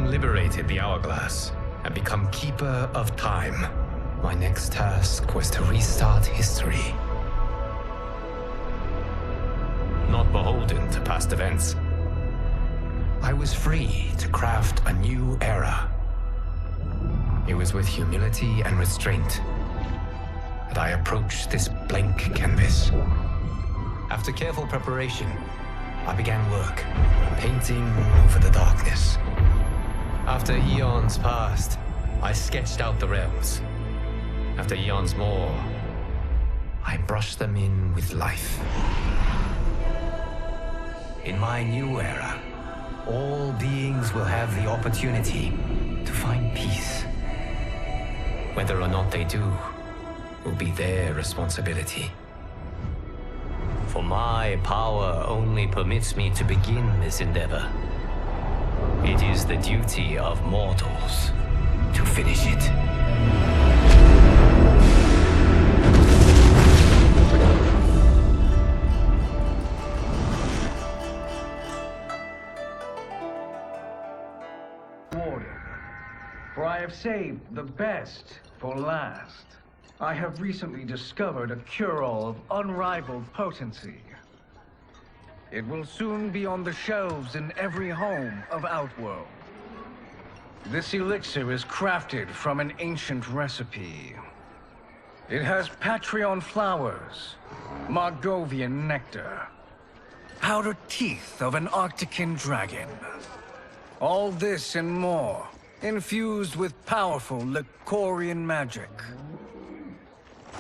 liberated the Hourglass and become Keeper of Time, my next task was to restart history. Not beholden to past events, I was free to craft a new era. It was with humility and restraint that I approached this blank canvas. After careful preparation, I began work, painting over the darkness. After eons passed, I sketched out the realms. After eons more, I brushed them in with life. In my new era, all beings will have the opportunity to find peace. Whether or not they do, will be their responsibility. For my power only permits me to begin this endeavor. It is the duty of mortals to finish it. For I have saved the best for last. I have recently discovered a cure-all of unrivaled potency. It will soon be on the shelves in every home of Outworld. This elixir is crafted from an ancient recipe. It has Patreon flowers, Margovian nectar, powdered teeth of an Arctican dragon. All this and more, infused with powerful Lycorian magic.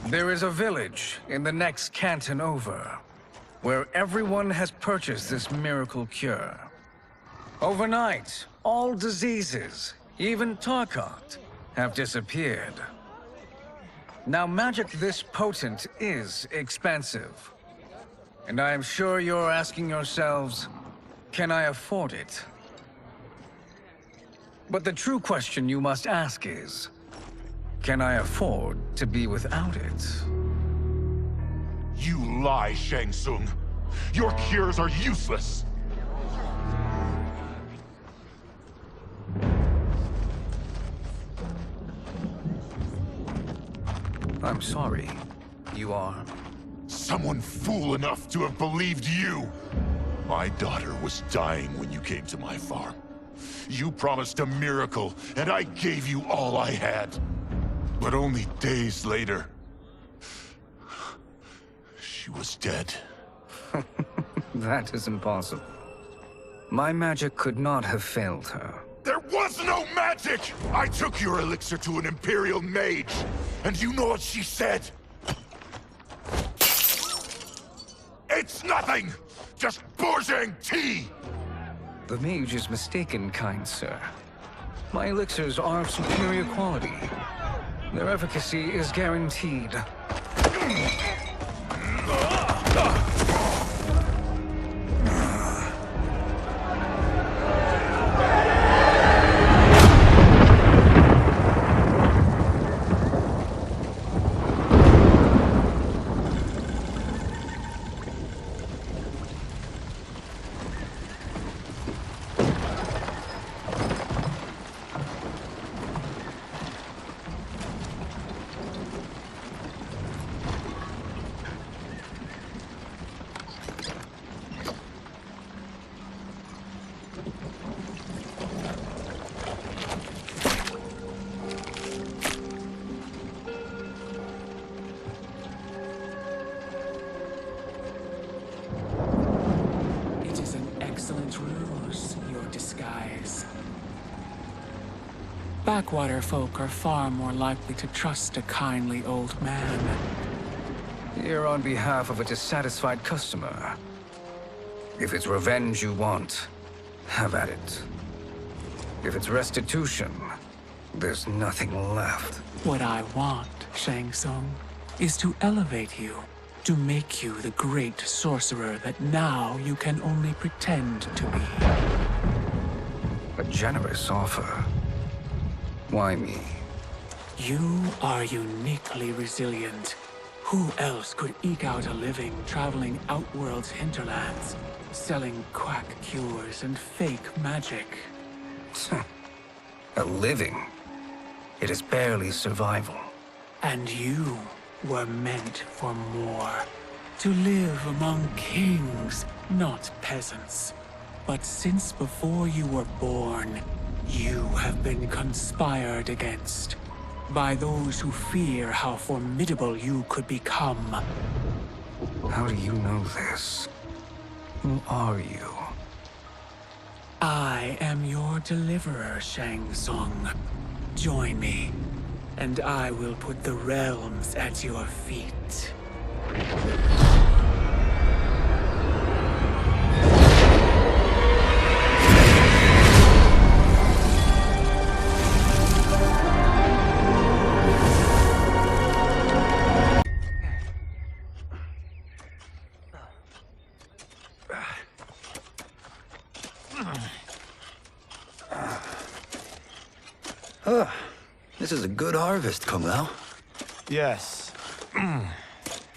There is a village in the next canton over, where everyone has purchased this miracle cure. Overnight, all diseases, even Tarkat, have disappeared. Now, magic this potent is expensive. And I am sure you're asking yourselves, can I afford it? But the true question you must ask is, can I afford to be without it? You lie, Shang Tsung. Your cures are useless. I'm sorry. You are? Someone fool enough to have believed you. My daughter was dying when you came to my farm. You promised a miracle, and I gave you all I had. But only days later, she was dead. That is impossible. My magic could not have failed her. There was no magic! I took your elixir to an Imperial mage, and you know what she said? It's nothing! Just Bourgeois tea! The mage is mistaken, kind sir. My elixirs are of superior quality. Their efficacy is guaranteed. Backwater folk are far more likely to trust a kindly old man. Here on behalf of a dissatisfied customer. If it's revenge you want, have at it. If it's restitution, there's nothing left. What I want, Shang Tsung, is to elevate you, to make you the great sorcerer that now you can only pretend to be. A generous offer. Why me? You are uniquely resilient. Who else could eke out a living traveling Outworld's hinterlands, selling quack cures and fake magic? A living. It is barely survival. And you were meant for more. To live among kings, not peasants. But since before you were born, you have been conspired against by those who fear how formidable you could become. How do you know this? Who are you? I am your deliverer, Shang Tsung. Join me, and I will put the realms at your feet. This is a good harvest, Kung Lao. Yes.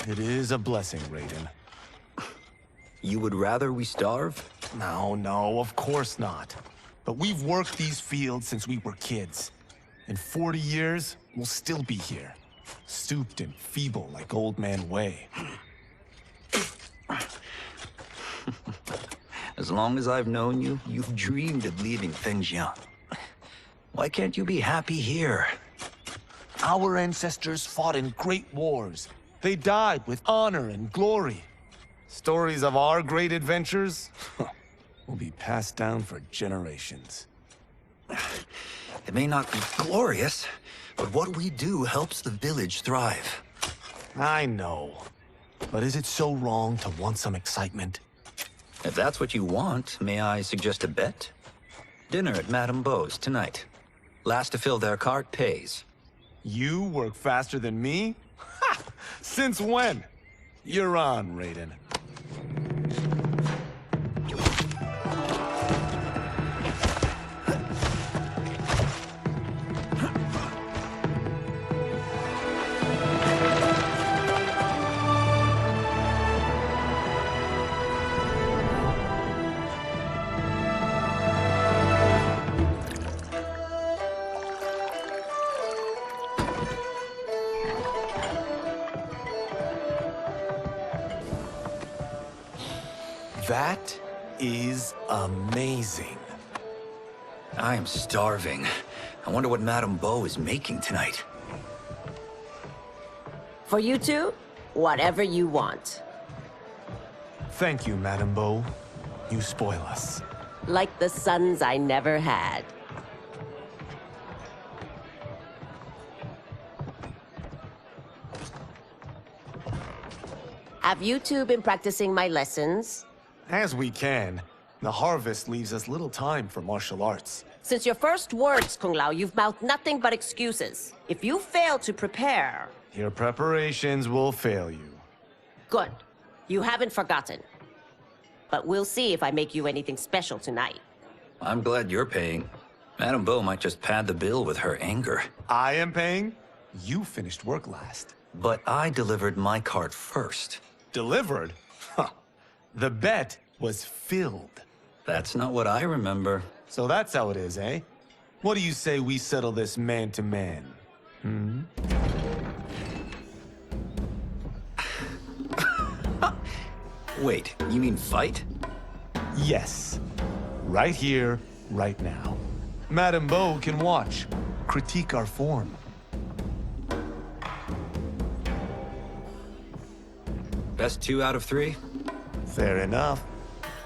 It is a blessing, Raiden. You would rather we starve? No, of course not. But we've worked these fields since we were kids. In 40 years, we'll still be here. Stooped and feeble like Old Man Wei. As long as I've known you, you've dreamed of leaving Fengjian. Why can't you be happy here? Our ancestors fought in great wars. They died with honor and glory. Stories of our great adventures will be passed down for generations. It may not be glorious, but what we do helps the village thrive. I know. But is it so wrong to want some excitement? If that's what you want, may I suggest a bet? Dinner at Madame Beau's tonight. Last to fill their cart pays. You work faster than me? Ha! Since when? You're on, Raiden. That is amazing. I am starving. I wonder what Madame Beau is making tonight. For you two, whatever you want. Thank you, Madame Beau. You spoil us. Like the sons I never had. Have you two been practicing my lessons? As we can. The harvest leaves us little time for martial arts. Since your first words, Kung Lao, you've mouthed nothing but excuses. If you fail to prepare... Your preparations will fail you. Good. You haven't forgotten. But we'll see if I make you anything special tonight. I'm glad you're paying. Madame Beau might just pad the bill with her anger. I am paying? You finished work last. But I delivered my cart first. Delivered? Huh. The bet was filled. That's not what I remember. So that's how it is, eh? What do you say we settle this man to man? Wait, you mean fight? Yes. Right here, right now. Madame Beau can watch, critique our form. Best 2 out of 3? Fair enough.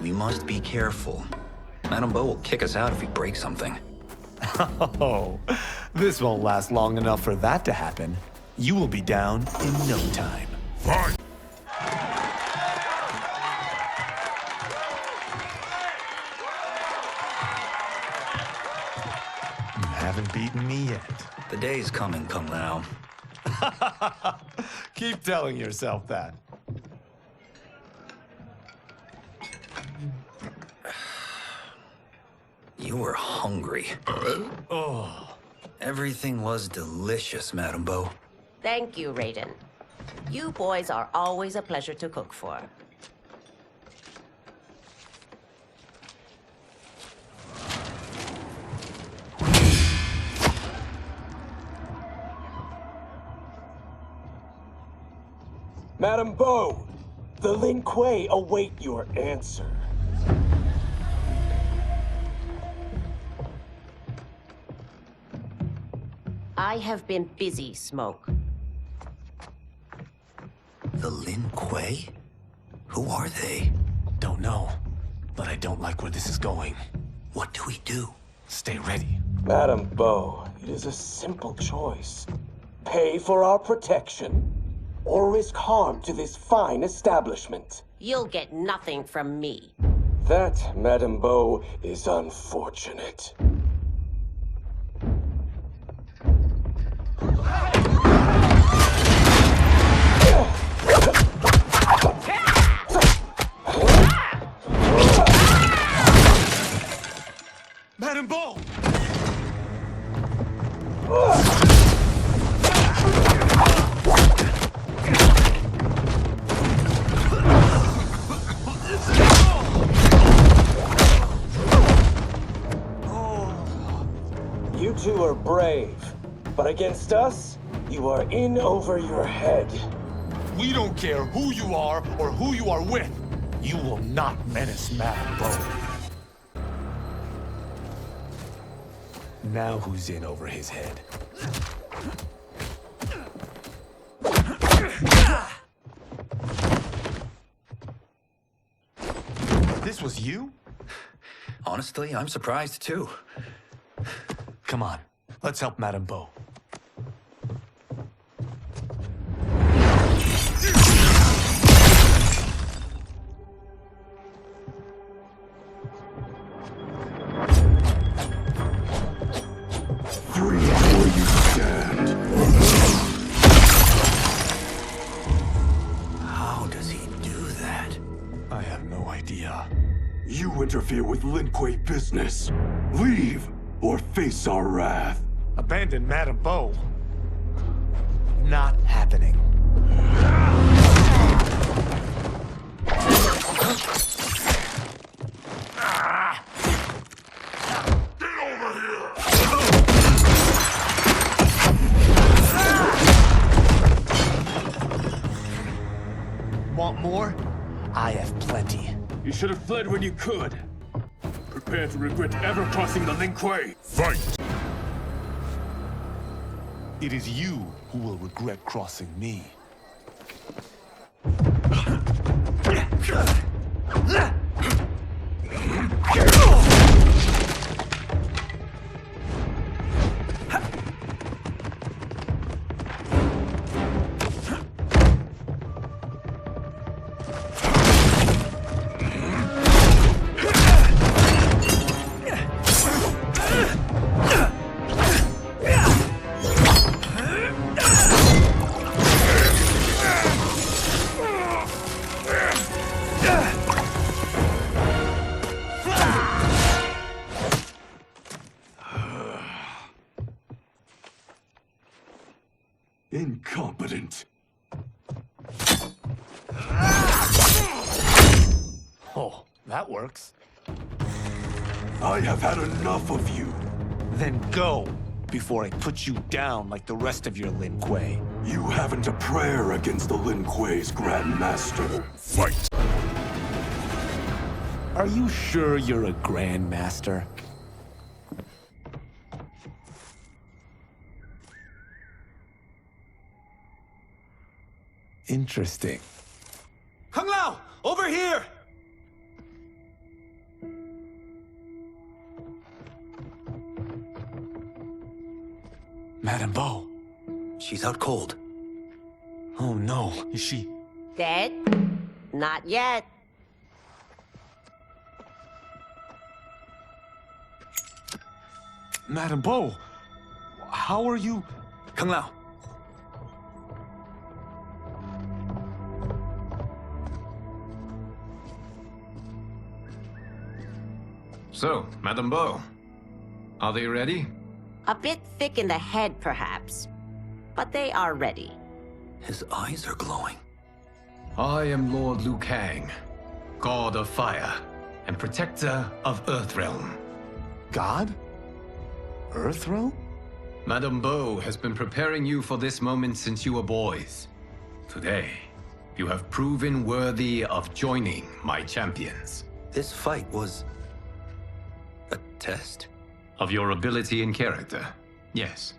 We must be careful. Madame Beau will kick us out if we break something. Oh, this won't last long enough for that to happen. You will be down in no time. Fine. You haven't beaten me yet. The day's coming, Kung Lao. Keep telling yourself that. You were hungry. Everything was delicious, Madame Beau. Thank you, Raiden. You boys are always a pleasure to cook for. Madame Bo, the Lin Kuei await your answer. I have been busy, Smoke. The Lin Kuei? Who are they? Don't know, but I don't like where this is going. What do we do? Stay ready. Madame Bo, it is a simple choice. Pay for our protection, or risk harm to this fine establishment. You'll get nothing from me. That, Madame Bo, is unfortunate. Madame Bo! You two are brave, but against us, you are in over your head. We don't care who you are or who you are with. You will not menace Madame Bo. Now who's in over his head? This was you? Honestly, I'm surprised too. Come on, let's help Madame Bo. Free where you stand. How does he do that? I have no idea. You interfere with Lin Kuei business. Leave, or face our wrath. Abandon Madame Bo? Not happening. Want more? I have plenty. You should have fled when you could. Prepare to regret ever crossing the Lin Kuei. Fight! It is you who will regret crossing me. Incompetent. Oh, that works. I have had enough of you. Then go, before I put you down like the rest of your Lin Kuei. You haven't a prayer against the Lin Kuei's Grand Master. Fight! Are you sure you're a Grand Master? Interesting. Kung Lao! Over here! Madame Bo. She's out cold. Oh no, is she? Dead? Not yet. Madame Bo, how are you? Kung Lao. So, Madame Bo, are they ready? A bit thick in the head, perhaps. But they are ready. His eyes are glowing. I am Lord Liu Kang, God of Fire and Protector of Earthrealm. God? Earthrealm? Madame Bo has been preparing you for this moment since you were boys. Today, You have proven worthy of joining my champions. This fight was a test? Of your ability and character, yes.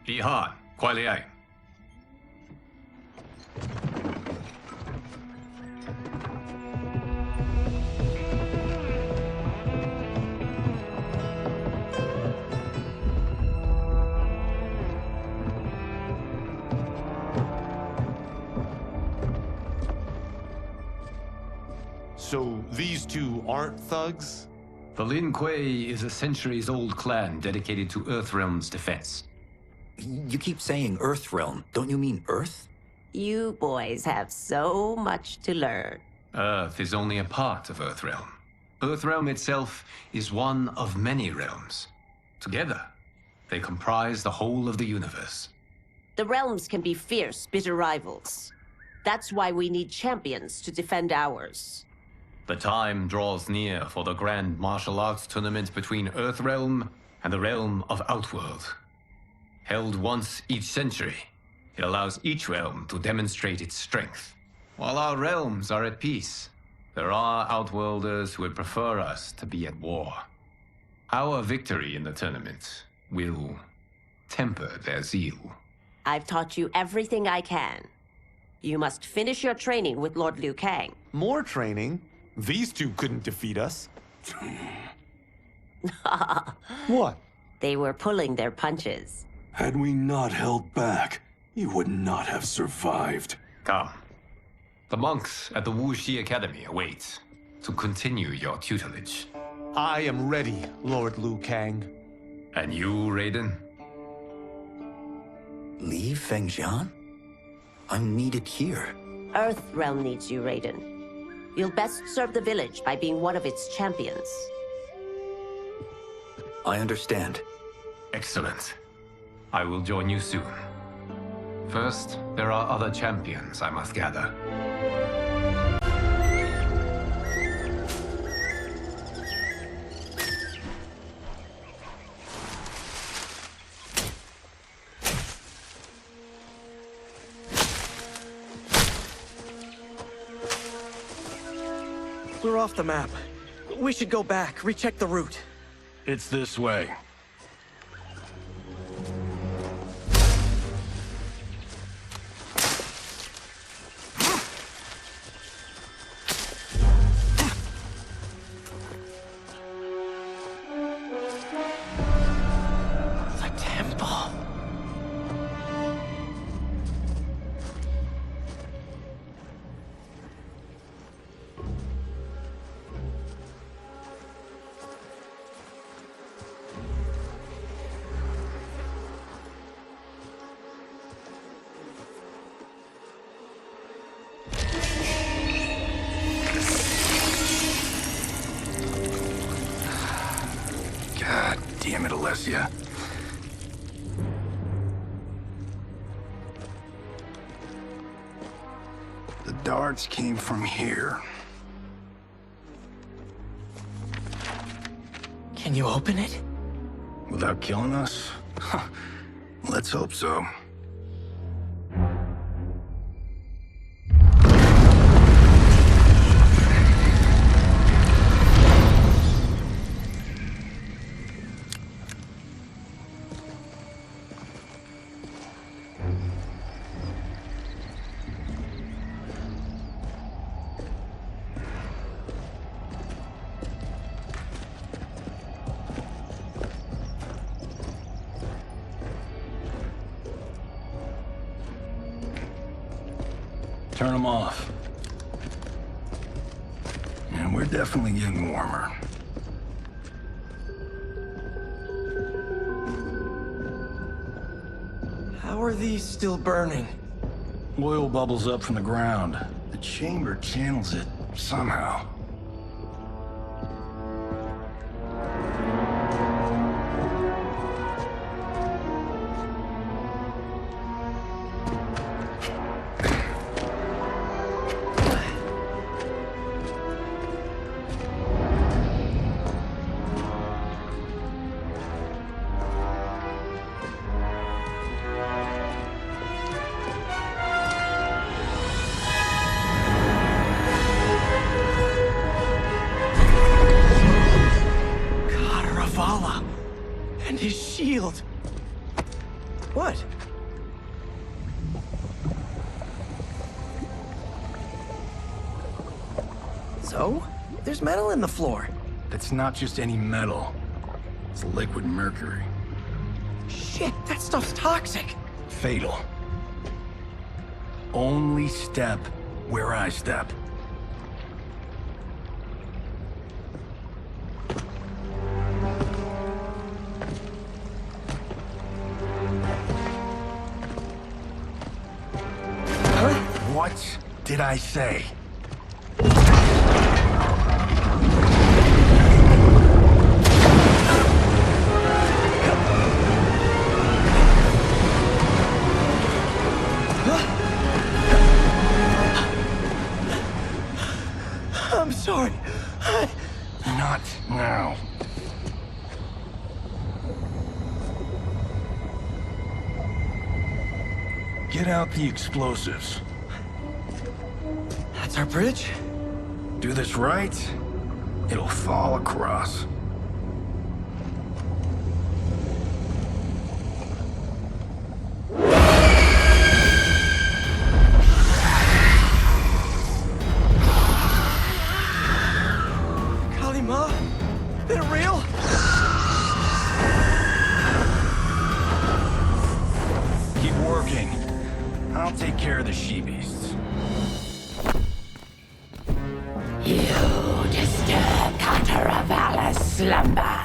Ihan, Kuai Liang. So these two aren't thugs? The Lin Kuei is a centuries-old clan dedicated to Earthrealm's defense. You keep saying Earthrealm. Don't you mean Earth? You boys have so much to learn. Earth is only a part of Earthrealm. Earthrealm itself is one of many realms. Together, they comprise the whole of the universe. The realms can be fierce, bitter rivals. That's why we need champions to defend ours. The time draws near for the grand martial arts tournament between Earthrealm and the realm of Outworld. Held once each century, it allows each realm to demonstrate its strength. While our realms are at peace, there are Outworlders who would prefer us to be at war. Our victory in the tournament will temper their zeal. I've taught you everything I can. You must finish your training with Lord Liu Kang. More training? These two couldn't defeat us. What? They were pulling their punches. Had we not held back, you would not have survived. Come. The monks at the Wuxi Academy await to continue your tutelage. I am ready, Lord Liu Kang. And you, Raiden? Li Fengjian? I'm needed here. Earthrealm needs you, Raiden. You'll best serve the village by being one of its champions. I understand. Excellent. I will join you soon. First, there are other champions I must gather. We're off the map. We should go back, recheck the route. It's this way. The temple. God damn it, Alessia. The darts came from here. Can you open it? Without killing us? Let's hope so. Turn them off. And we're definitely getting warmer. How are these still burning? Oil bubbles up from the ground. The chamber channels it somehow. So? There's metal in the floor. That's not just any metal. It's liquid mercury. Shit, that stuff's toxic. Fatal. Only step where I step. What did I say? I'm sorry. Not now. Get out the explosives. That's our bridge? Do this right, it'll fall across. Kalima? They're real? Keep working. I'll take care of the she-beasts. You disturb Cataravalla's slumber.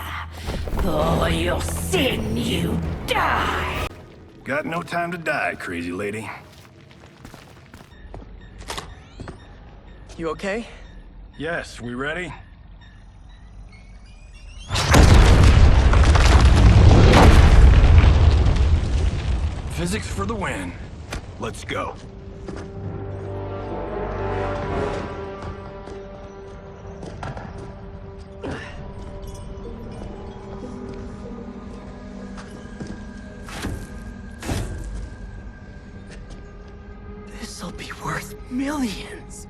For your sin, you die. Got no time to die, crazy lady. You okay? Yes, we ready? Physics for the win. Let's go. This'll be worth millions.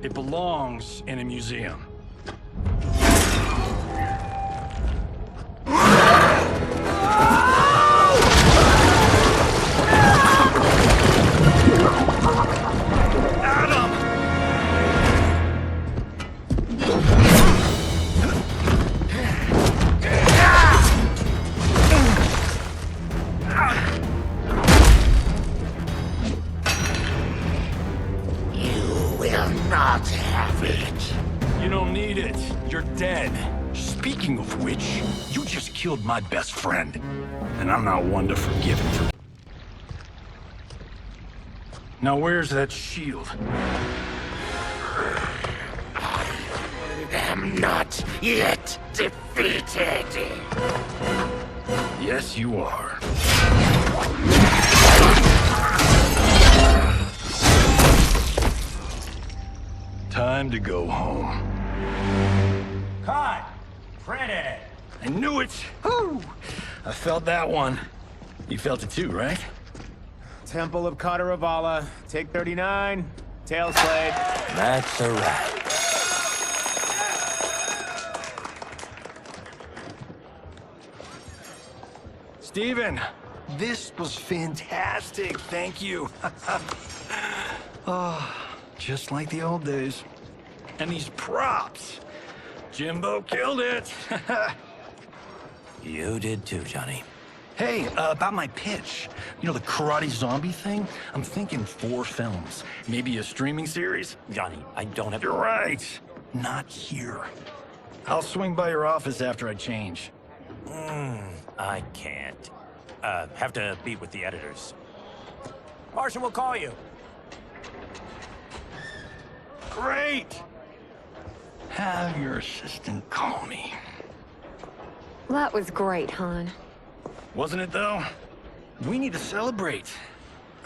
It belongs in a museum. Not have it. You don't need it. You're dead. Speaking of which, you just killed my best friend. And I'm not one to forgive him. Now where's that shield? I am not yet defeated. Yes, you are. Time to go home. Cut! Credit! I knew it! Woo! I felt that one. You felt it too, right? Temple of Kataravala, take 39, tail slate. That's a wrap. Steven, this was fantastic. Thank you. Oh, just like the old days. And these props. Jimbo killed it. You did too, Johnny. Hey, about my pitch. You know, the karate zombie thing? I'm thinking 4 films. Maybe a streaming series? Johnny, I don't have... You're right. Not here. I'll swing by your office after I change. I can't. Have to meet with the editors. Marshall will call you. Great! Have your assistant call me. That was great, hon. Wasn't it, though? We need to celebrate.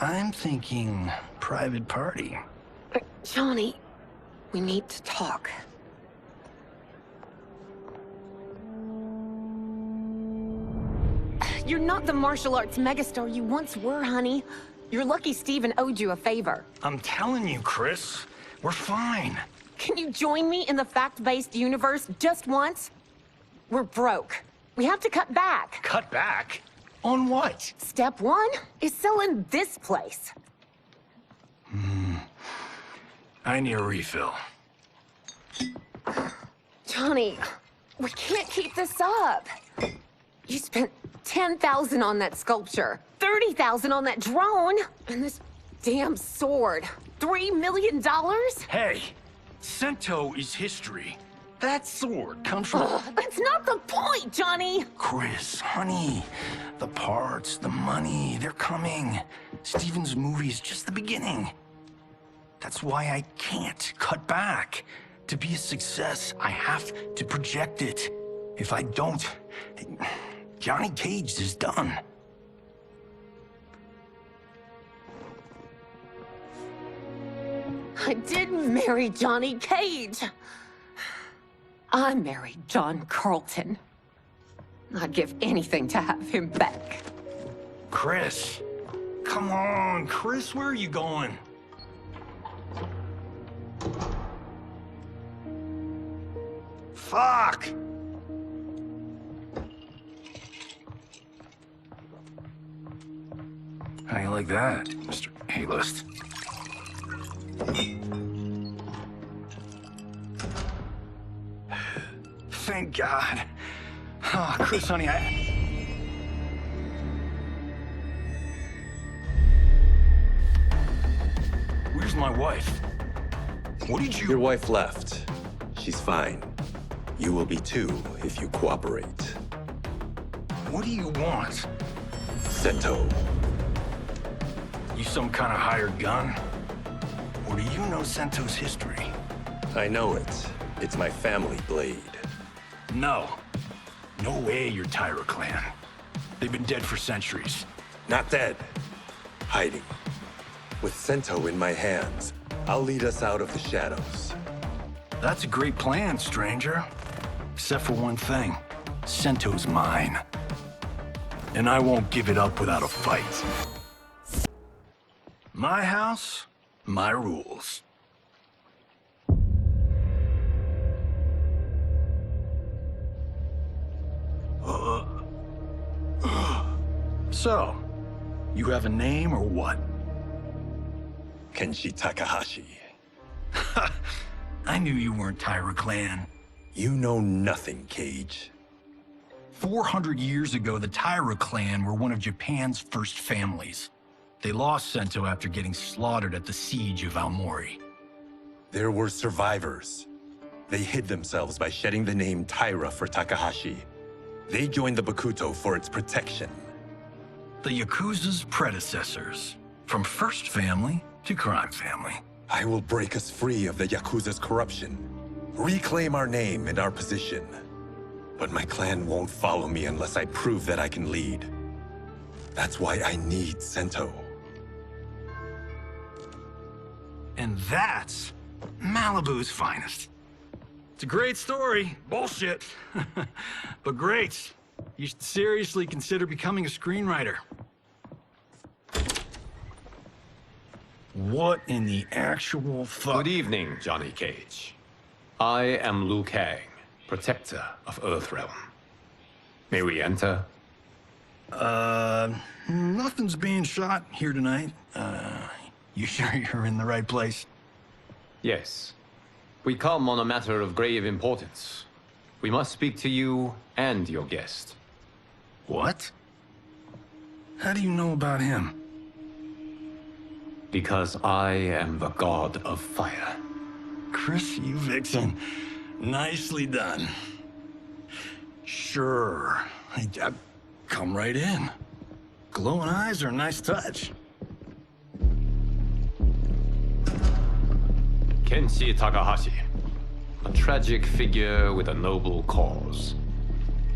I'm thinking private party. Johnny, we need to talk. You're not the martial arts megastar you once were, honey. You're lucky Steven owed you a favor. I'm telling you, Chris. We're fine. Can you join me in the fact-based universe just once? We're broke. We have to cut back. Cut back? On what? Step 1 is selling this place. I need a refill. Johnny, we can't keep this up. You spent $10,000 on that sculpture, $30,000 on that drone, and this damn sword. $3 million? Hey, Sento is history. That sword comes from... That's not the point, Johnny! Chris, honey, the parts, the money, they're coming. Steven's movie is just the beginning. That's why I can't cut back. To be a success, I have to project it. If I don't, Johnny Cage is done. I didn't marry Johnny Cage. I married John Carlton. I'd give anything to have him back. Chris, come on, Chris, where are you going? Fuck! How you like that, Mr. A-list? Thank God. Oh, Chris, honey, Where's my wife? What did you... Your wife left. She's fine. You will be too if you cooperate. What do you want? Sento. You some kind of hired gun? Or do you know Sento's history? I know it. It's my family blade. No. No way you're Tyra clan. They've been dead for centuries. Not dead. Hiding. With Sento in my hands, I'll lead us out of the shadows. That's a great plan, stranger. Except for one thing. Sento's mine. And I won't give it up without a fight. My house, my rules. So, you have a name or what? Kenshi Takahashi. I knew you weren't Tyra clan. You know nothing, Cage. 400 years ago, the Tyra clan were one of Japan's first families. They lost Sento after getting slaughtered at the siege of Aomori. There were survivors. They hid themselves by shedding the name Tyra for Takahashi. They joined the Bakuto for its protection. The Yakuza's predecessors. From first family to crime family. I will break us free of the Yakuza's corruption. Reclaim our name and our position. But my clan won't follow me unless I prove that I can lead. That's why I need Sento. And that's Malibu's finest. It's a great story. Bullshit. But great. You should seriously consider becoming a screenwriter. What in the actual fuck? Good evening, Johnny Cage. I am Liu Kang, protector of Earthrealm. May we enter? Nothing's being shot here tonight. You sure you're in the right place? Yes. We come on a matter of grave importance. We must speak to you and your guest. What? How do you know about him? Because I am the god of fire. Chris, you vixen. Nicely done. Sure. Come right in. Glowing eyes are a nice touch. Kenshi Takahashi. A tragic figure with a noble cause.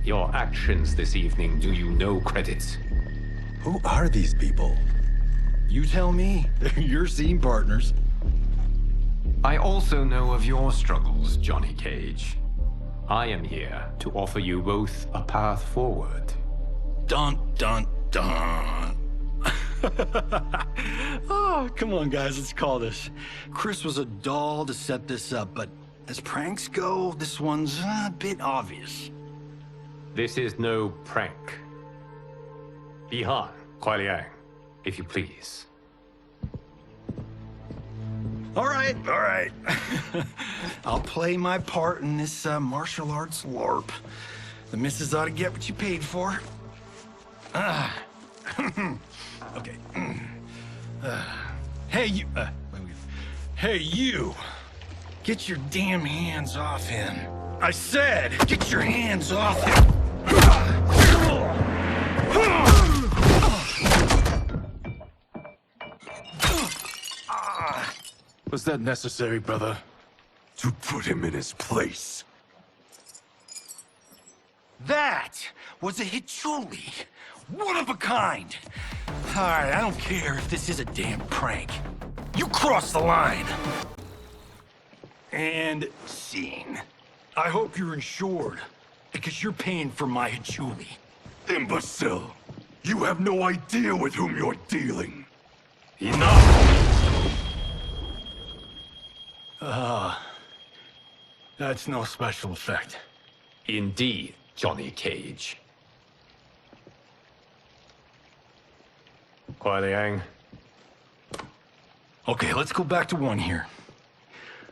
Your actions this evening do you no credit. Who are these people? You tell me. They're your scene partners. I also know of your struggles, Johnny Cage. I am here to offer you both a path forward. Dun, dun, dun. Oh, come on, guys, let's call this. Chris was a doll to set this up, but as pranks go, this one's a bit obvious. This is no prank. Bihan, Kuai Liang, if you please. All right, all right. I'll play my part in this martial arts LARP. The missus ought to get what you paid for. Okay. Hey, you. Hey, you. Get your damn hands off him. I said, get your hands off him. Was that necessary, brother? To put him in his place. That was a Hichuli. One of a kind. All right, I don't care if this is a damn prank. You crossed the line. And scene. I hope you're insured, because you're paying for my Hichuli. Imbecile! You have no idea with whom you're dealing. Enough! That's no special effect. Indeed, Johnny Cage. Kuai Liang. Okay, let's go back to one here.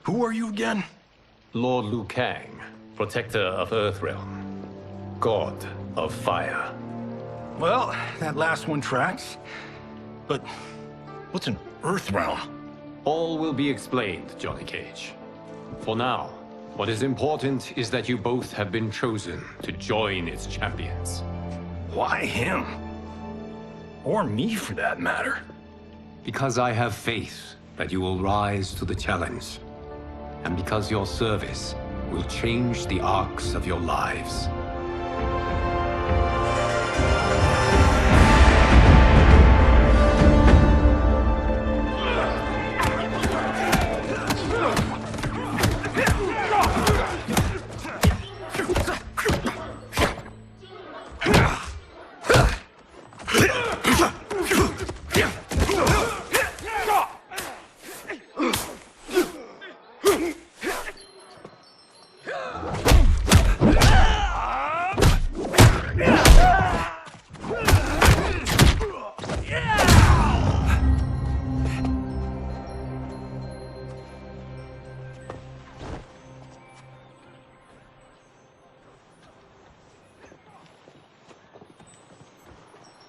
Who are you again? Lord Liu Kang, protector of Earthrealm, god of fire. Well, that last one tracks. But what's an Earthrealm? All will be explained, Johnny Cage. For now, what is important is that you both have been chosen to join its champions. Why him? Or me, for that matter. Because I have faith that you will rise to the challenge. And because your service will change the arcs of your lives.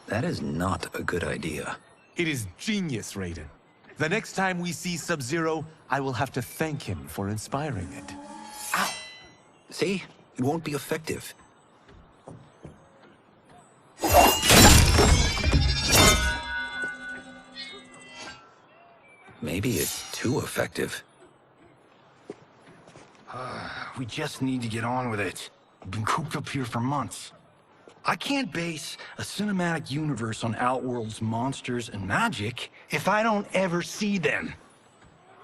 That is not a good idea. It is genius, Raiden. The next time we see Sub-Zero, I will have to thank him for inspiring it. Ow! See? It won't be effective. Maybe it's too effective. We just need to get on with it. We've been cooped up here for months. I can't base a cinematic universe on Outworld's monsters and magic if I don't ever see them.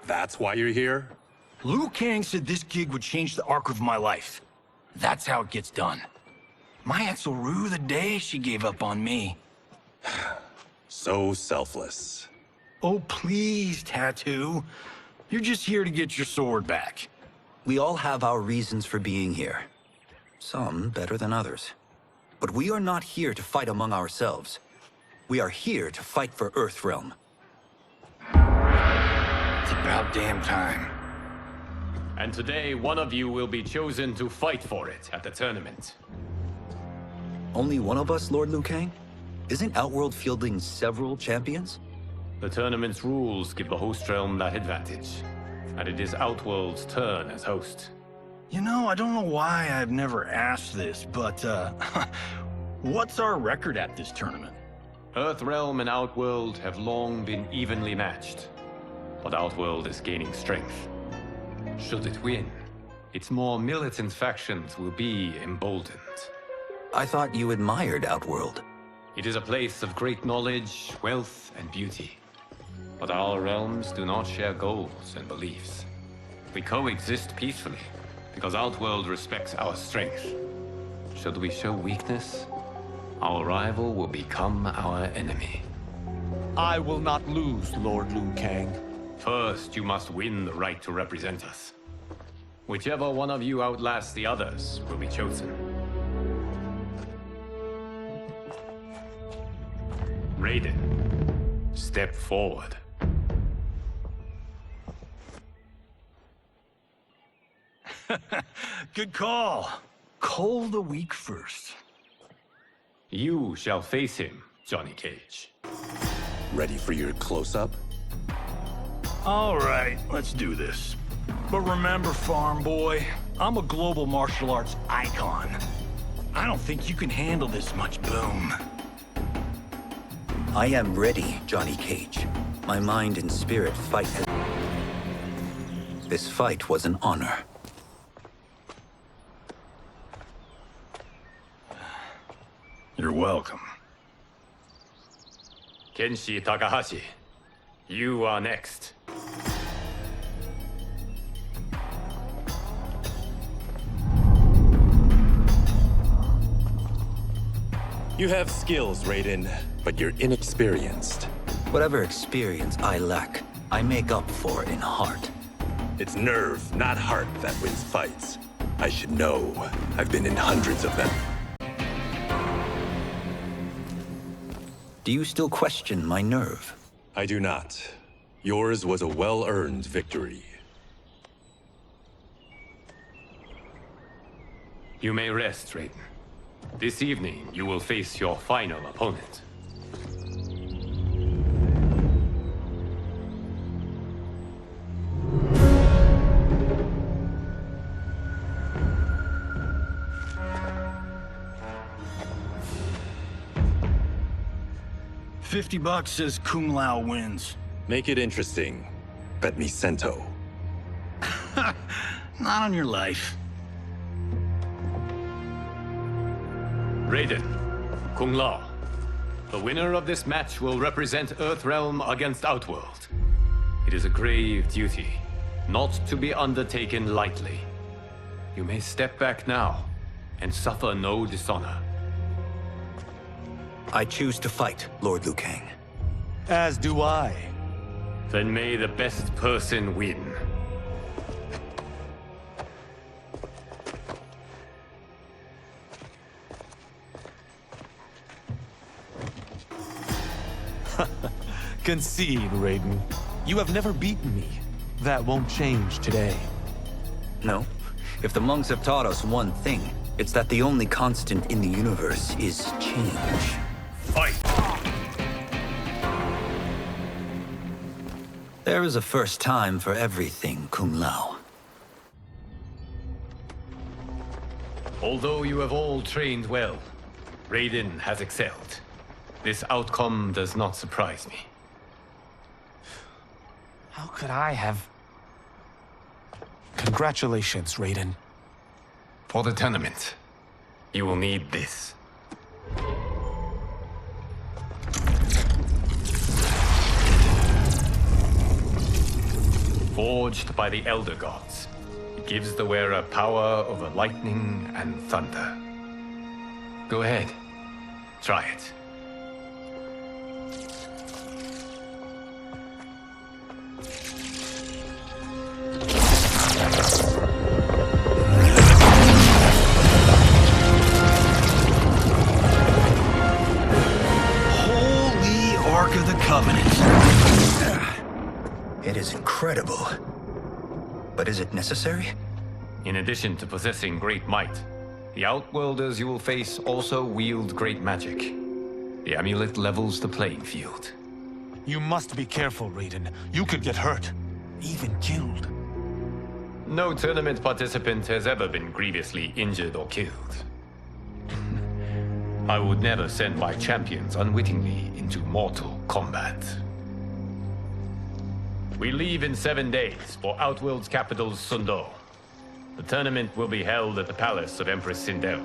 That's why you're here? Liu Kang said this gig would change the arc of my life. That's how it gets done. My ex will rue the day she gave up on me. So selfless. Oh, please, Tattoo. You're just here to get your sword back. We all have our reasons for being here. Some better than others. But we are not here to fight among ourselves. We are here to fight for Earthrealm. It's about damn time. And today, one of you will be chosen to fight for it at the tournament. Only one of us, Lord Liu Kang? Isn't Outworld fielding several champions? The tournament's rules give the host realm that advantage. And it is Outworld's turn as host. You know, I don't know why I've never asked this, but, what's our record at this tournament? Earthrealm and Outworld have long been evenly matched. But Outworld is gaining strength. Should it win, its more militant factions will be emboldened. I thought you admired Outworld. It is a place of great knowledge, wealth, and beauty. But our realms do not share goals and beliefs. We coexist peacefully, because Outworld respects our strength. Should we show weakness, our rival will become our enemy. I will not lose, Lord Liu Kang. First, you must win the right to represent us. Whichever one of you outlasts the others will be chosen. Raiden, step forward. Good call. Cole the week first. You shall face him, Johnny Cage. Ready for your close-up? All right, let's do this. But remember, farm boy, I'm a global martial arts icon. I don't think you can handle this much boom. I am ready, Johnny Cage. My mind and spirit fight. This fight was an honor. You're welcome. Kenshi Takahashi, you are next. You have skills, Raiden, but you're inexperienced. Whatever experience I lack, I make up for in heart. It's nerve, not heart, that wins fights. I should know. I've been in hundreds of them. Do you still question my nerve? I do not. Yours was a well-earned victory. You may rest, Raiden. This evening, you will face your final opponent. $50 says Kung Lao wins. Make it interesting. Bet me Cento. Not on your life. Raiden, Kung Lao. The winner of this match will represent Earthrealm against Outworld. It is a grave duty, not to be undertaken lightly. You may step back now, and suffer no dishonor. I choose to fight, Lord Liu Kang. As do I. Then may the best person win. Concede, Raiden. You have never beaten me. That won't change today. No. If the monks have taught us one thing, it's that the only constant in the universe is change. Fight! There is a first time for everything, Kung Lao. Although you have all trained well, Raiden has excelled. This outcome does not surprise me. How could I have... Congratulations, Raiden. For the tournament, you will need this. Forged by the Elder Gods, it gives the wearer power over lightning and thunder. Go ahead, try it. Holy Ark of the Covenant. It is incredible. But is it necessary? In addition to possessing great might, the Outworlders you will face also wield great magic. The amulet levels the playing field. You must be careful, Raiden. You could get hurt. Even killed. No tournament participant has ever been grievously injured or killed. I would never send my champions unwittingly into mortal combat. We leave in 7 days for Outworld's capital, Sindel. The tournament will be held at the palace of Empress Sindel.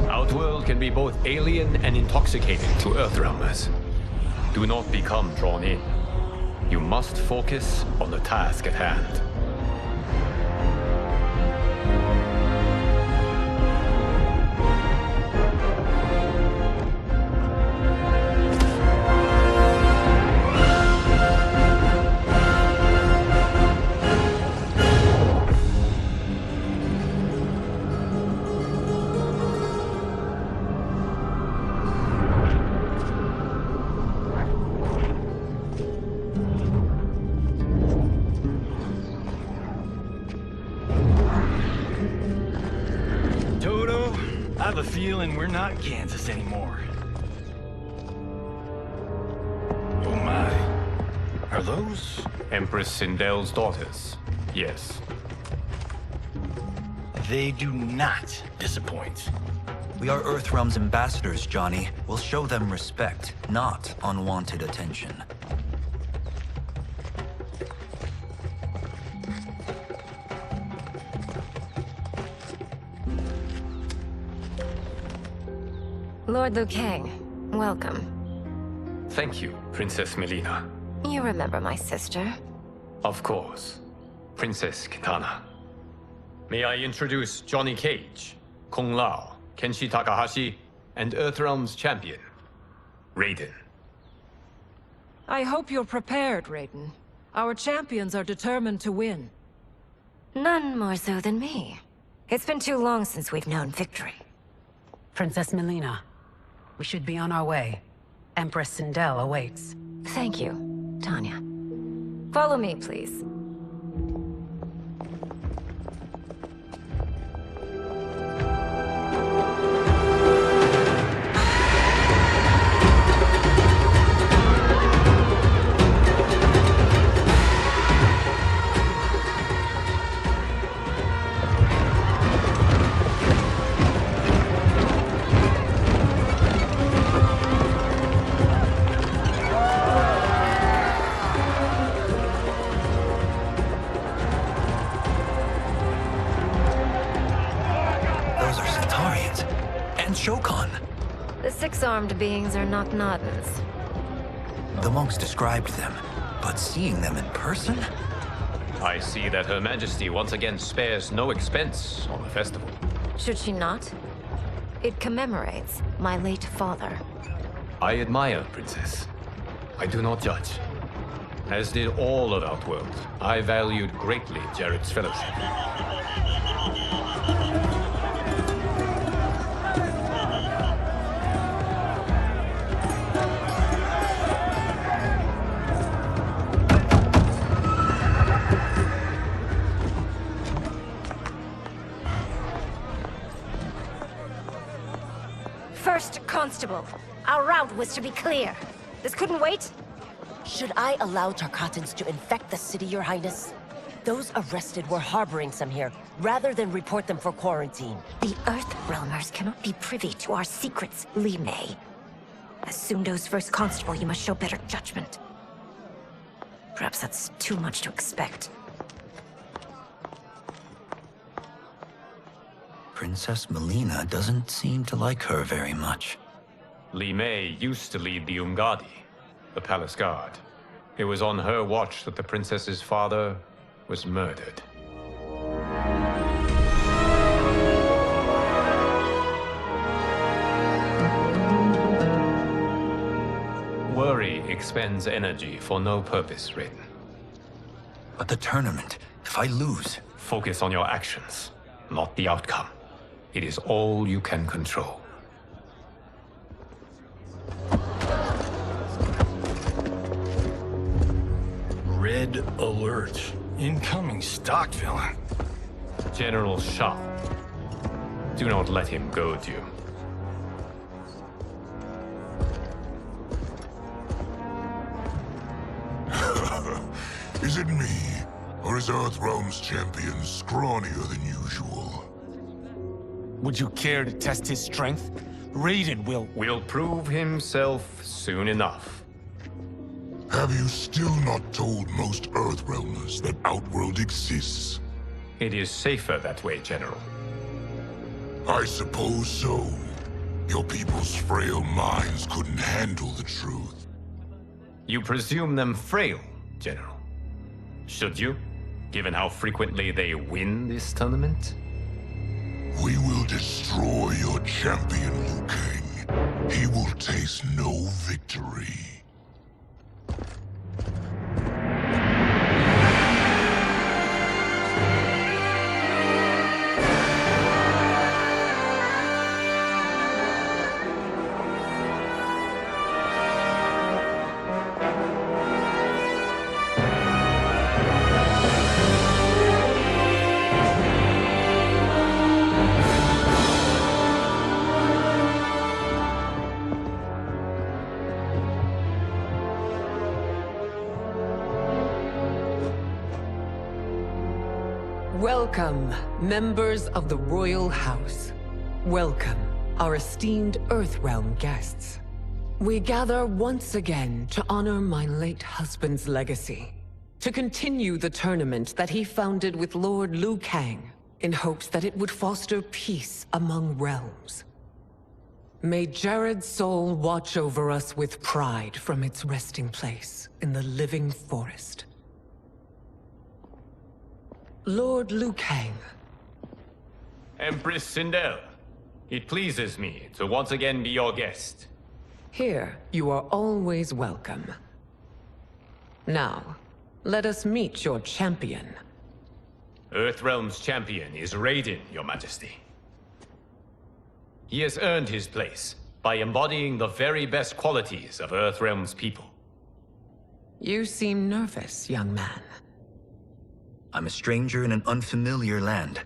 Outworld can be both alien and intoxicating to Earthrealmers. Do not become drawn in. You must focus on the task at hand. have a feeling we're not Kansas anymore. Oh my. Are those? Empress Sindel's daughters. Yes. They do not disappoint. We are Earthrealm's ambassadors, Johnny. We'll show them respect, not unwanted attention. Lord Liu Kang, welcome. Thank you, Princess Mileena. You remember my sister? Of course. Princess Kitana. May I introduce Johnny Cage, Kung Lao, Kenshi Takahashi, and Earthrealm's champion, Raiden. I hope you're prepared, Raiden. Our champions are determined to win. None more so than me. It's been too long since we've known victory. Princess Mileena, we should be on our way. Empress Sindel awaits. Thank you, Tanya. Follow me, please. The six-armed beings are not Nadans. The monks described them, but seeing them in person? I see that Her Majesty once again spares no expense on the festival. Should she not? It commemorates my late father. I admire, Princess. I do not judge. As did all of Outworld, I valued greatly Jared's fellowship. First Constable, our route was to be clear. This couldn't wait? Should I allow Tarkatans to infect the city, Your Highness? Those arrested were harboring some here, rather than report them for quarantine. The Earthrealmers cannot be privy to our secrets, Li Mei. As Sundo's first constable, you must show better judgment. Perhaps that's too much to expect. Princess Mileena doesn't seem to like her very much. Li Mei used to lead the Umgadi, the palace guard. It was on her watch that the princess's father was murdered. Worry expends energy for no purpose, Raiden. But the tournament, if I lose... Focus on your actions, not the outcome. It is all you can control. Red alert. Incoming stock villain. General Shang. Do not let him goad you. Is it me? Or is Earthrealm's champion scrawnier than usual? Would you care to test his strength? Raiden will prove himself soon enough. Have you still not told most Earthrealmers that Outworld exists? It is safer that way, General. I suppose so. Your people's frail minds couldn't handle the truth. You presume them frail, General. Should you, given how frequently they win this tournament? We will destroy your champion, Liu Kang. He will taste no victory. Welcome, members of the Royal House. Welcome, our esteemed Earthrealm guests. We gather once again to honor my late husband's legacy, to continue the tournament that he founded with Lord Liu Kang, in hopes that it would foster peace among realms. May Jared's soul watch over us with pride from its resting place in the living forest. Lord Liu Kang. Empress Sindel, it pleases me to once again be your guest. Here, you are always welcome. Now, let us meet your champion. Earthrealm's champion is Raiden, Your Majesty. He has earned his place by embodying the very best qualities of Earthrealm's people. You seem nervous, young man. I'm a stranger in an unfamiliar land,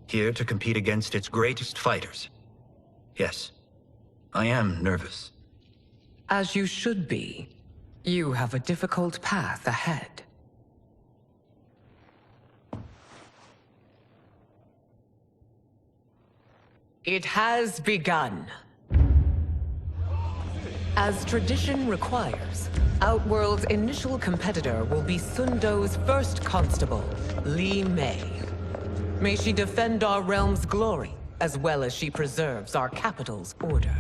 here to compete against its greatest fighters. Yes, I am nervous. As you should be. You have a difficult path ahead. It has begun. As tradition requires, Outworld's initial competitor will be Sundo's first constable, Li Mei. May she defend our realm's glory, as well as she preserves our capital's order.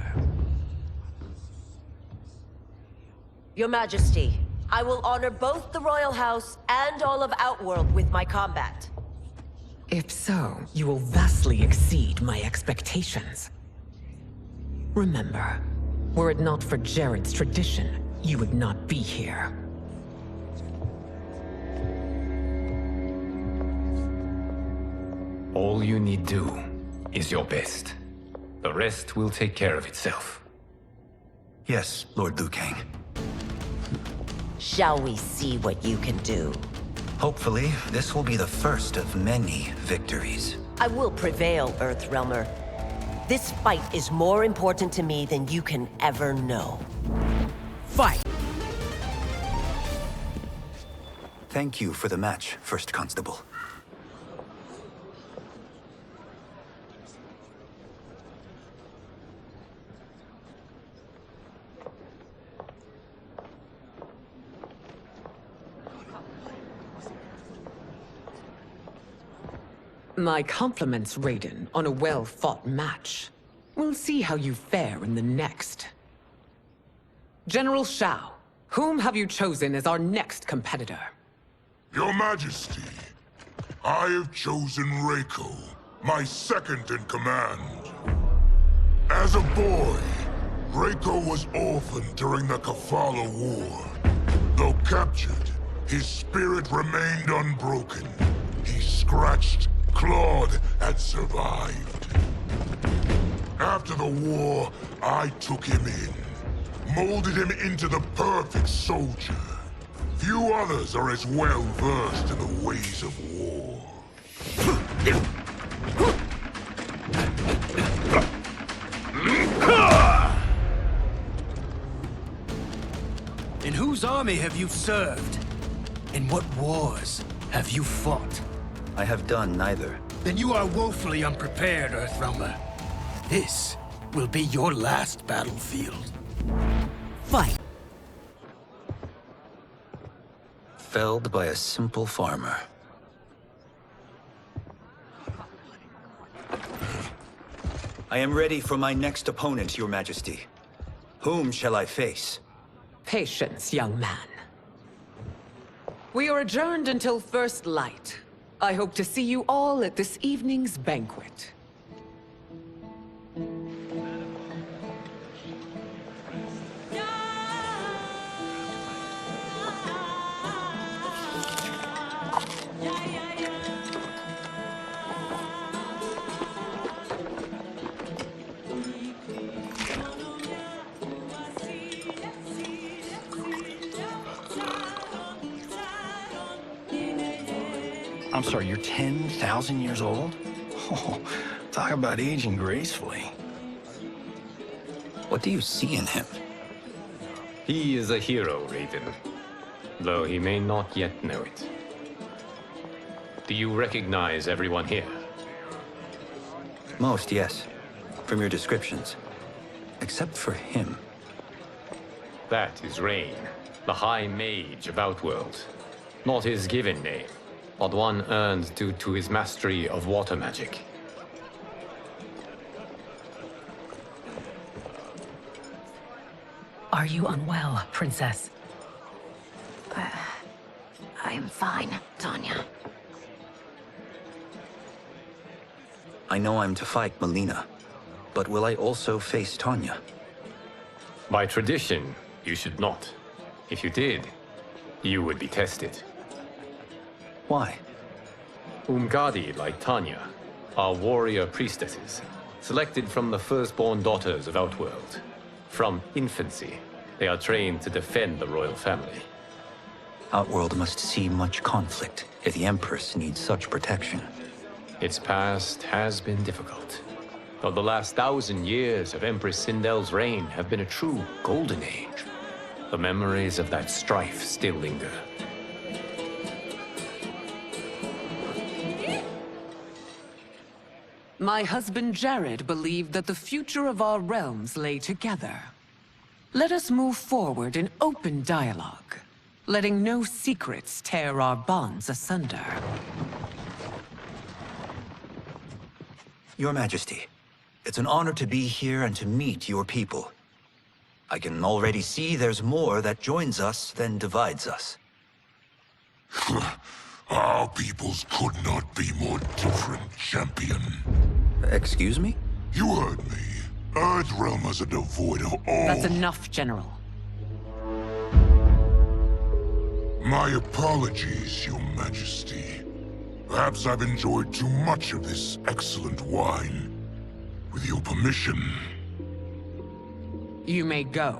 Your Majesty, I will honor both the Royal House and all of Outworld with my combat. If so, you will vastly exceed my expectations. Remember, were it not for Jared's tradition, you would not be here. All you need do is your best. The rest will take care of itself. Yes, Lord Liu Kang. Shall we see what you can do? Hopefully, this will be the first of many victories. I will prevail, Earthrealmer. This fight is more important to me than you can ever know. Fight! Thank you for the match, First Constable. My compliments, Raiden, on a well-fought match. We'll see how you fare in the next. General Shao, whom have you chosen as our next competitor? Your Majesty, I have chosen Reiko, my second in command. As a boy, Reiko was orphaned during the Kafala War. Though captured, his spirit remained unbroken. He scratched, clawed, and survived. After the war, I took him in, molded him into the perfect soldier. Few others are as well versed in the ways of war. In whose army have you served? In what wars have you fought? I have done neither. Then you are woefully unprepared, Earthrealmer. This will be your last battlefield. Fight! Felled by a simple farmer. I am ready for my next opponent, Your Majesty. Whom shall I face? Patience, young man. We are adjourned until first light. I hope to see you all at this evening's banquet. I'm sorry, you're 10,000 years old? Oh, talk about aging gracefully. What do you see in him? He is a hero, Raiden. Though he may not yet know it. Do you recognize everyone here? Most, yes. From your descriptions. Except for him. That is Rain, the High Mage of Outworld. Not his given name, but one earned due to his mastery of water magic. Are you unwell, Princess? I am fine, Tanya. I know I'm to fight Mileena, but will I also face Tanya? By tradition, you should not. If you did, you would be tested. Why? Umgadi, like Tanya, are warrior priestesses, selected from the firstborn daughters of Outworld. From infancy, they are trained to defend the royal family. Outworld must see much conflict if the Empress needs such protection. Its past has been difficult, though the last 1,000 years of Empress Sindel's reign have been a true golden age. The memories of that strife still linger. My husband Jared believed that the future of our realms lay together. Let us move forward in open dialogue, letting no secrets tear our bonds asunder. Your Majesty, it's an honor to be here and to meet your people. I can already see there's more that joins us than divides us. Our peoples could not be more different, champion. Excuse me? You heard me. Earthrealm is devoid of all... That's enough, General. My apologies, Your Majesty. Perhaps I've enjoyed too much of this excellent wine. With your permission... You may go.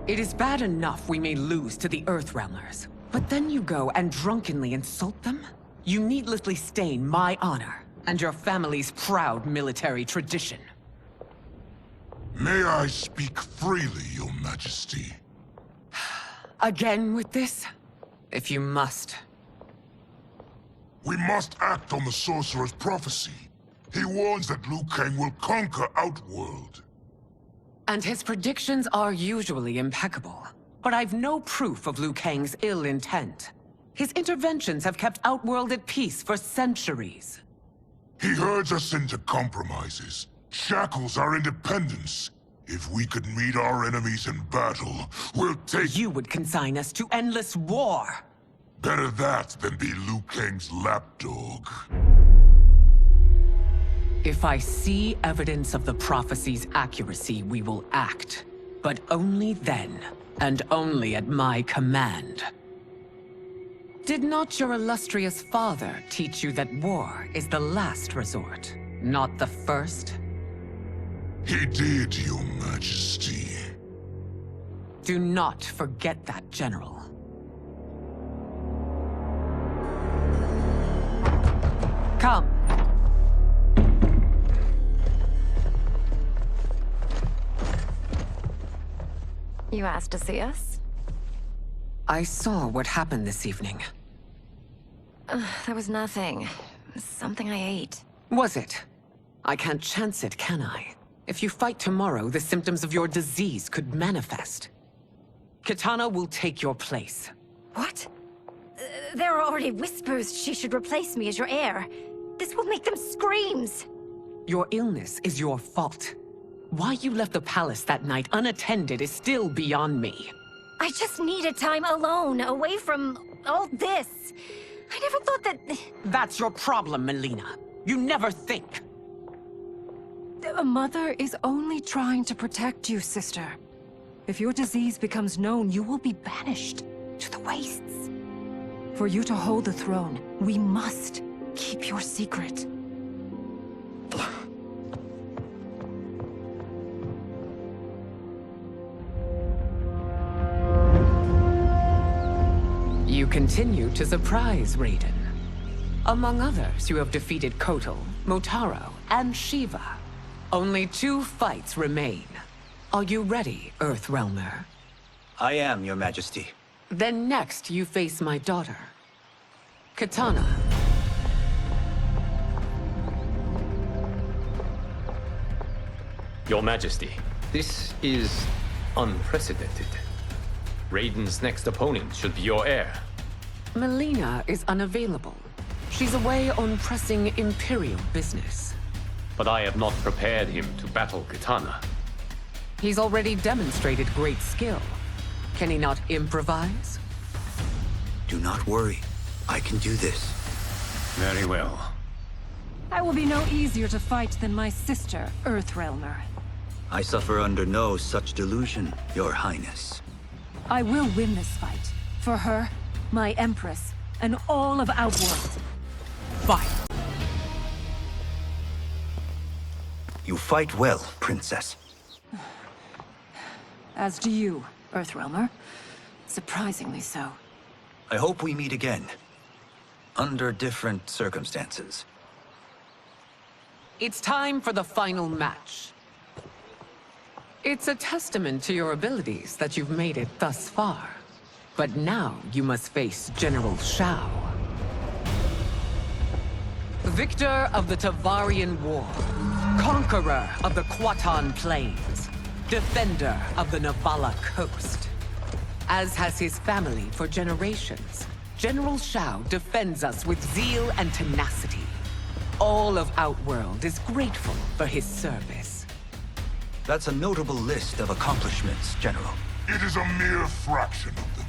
It is bad enough we may lose to the Earthrealmers, but then you go and drunkenly insult them? You needlessly stain my honor and your family's proud military tradition. May I speak freely, Your Majesty? Again with this? If you must. We must act on the Sorcerer's prophecy. He warns that Liu Kang will conquer Outworld. And his predictions are usually impeccable. But I've no proof of Liu Kang's ill intent. His interventions have kept Outworld at peace for centuries. He herds us into compromises, shackles our independence. If we could meet our enemies in battle, we'll take— You would consign us to endless war! Better that than be Liu Kang's lapdog. If I see evidence of the prophecy's accuracy, we will act. But only then, and only at my command. Did not your illustrious father teach you that war is the last resort, not the first? He did, Your Majesty. Do not forget that, General. Come. You asked to see us? I saw what happened this evening. That was nothing. Something I ate. Was it? I can't chance it, can I? If you fight tomorrow, the symptoms of your disease could manifest. Kitana will take your place. What? There are already whispers she should replace me as your heir. This will make them screams! Your illness is your fault. Why you left the palace that night unattended is still beyond me. I just needed time alone, away from all this. I never thought that... That's your problem, Mileena. You never think. A mother is only trying to protect you, sister. If your disease becomes known, you will be banished to the wastes. For you to hold the throne, we must keep your secret. You continue to surprise Raiden. Among others, you have defeated Kotal, Motaro, and Shiva. Only 2 fights remain. Are you ready, Earthrealmer? I am, Your Majesty. Then next you face my daughter, Katana. Your Majesty, this is unprecedented. Raiden's next opponent should be your heir. Mileena is unavailable. She's away on pressing Imperial business. But I have not prepared him to battle Katana. He's already demonstrated great skill. Can he not improvise? Do not worry. I can do this. Very well. I will be no easier to fight than my sister, Earthrealmer. I suffer under no such delusion, Your Highness. I will win this fight. For her, my Empress, and all of Outworld. Fight! You fight well, Princess. As do you, Earthrealmer. Surprisingly so. I hope we meet again. Under different circumstances. It's time for the final match. It's a testament to your abilities that you've made it thus far. But now you must face General Shao. Victor of the Tavarian War. Conqueror of the Kwatan Plains. Defender of the Navala Coast. As has his family for generations, General Shao defends us with zeal and tenacity. All of Outworld is grateful for his service. That's a notable list of accomplishments, General. It is a mere fraction of them.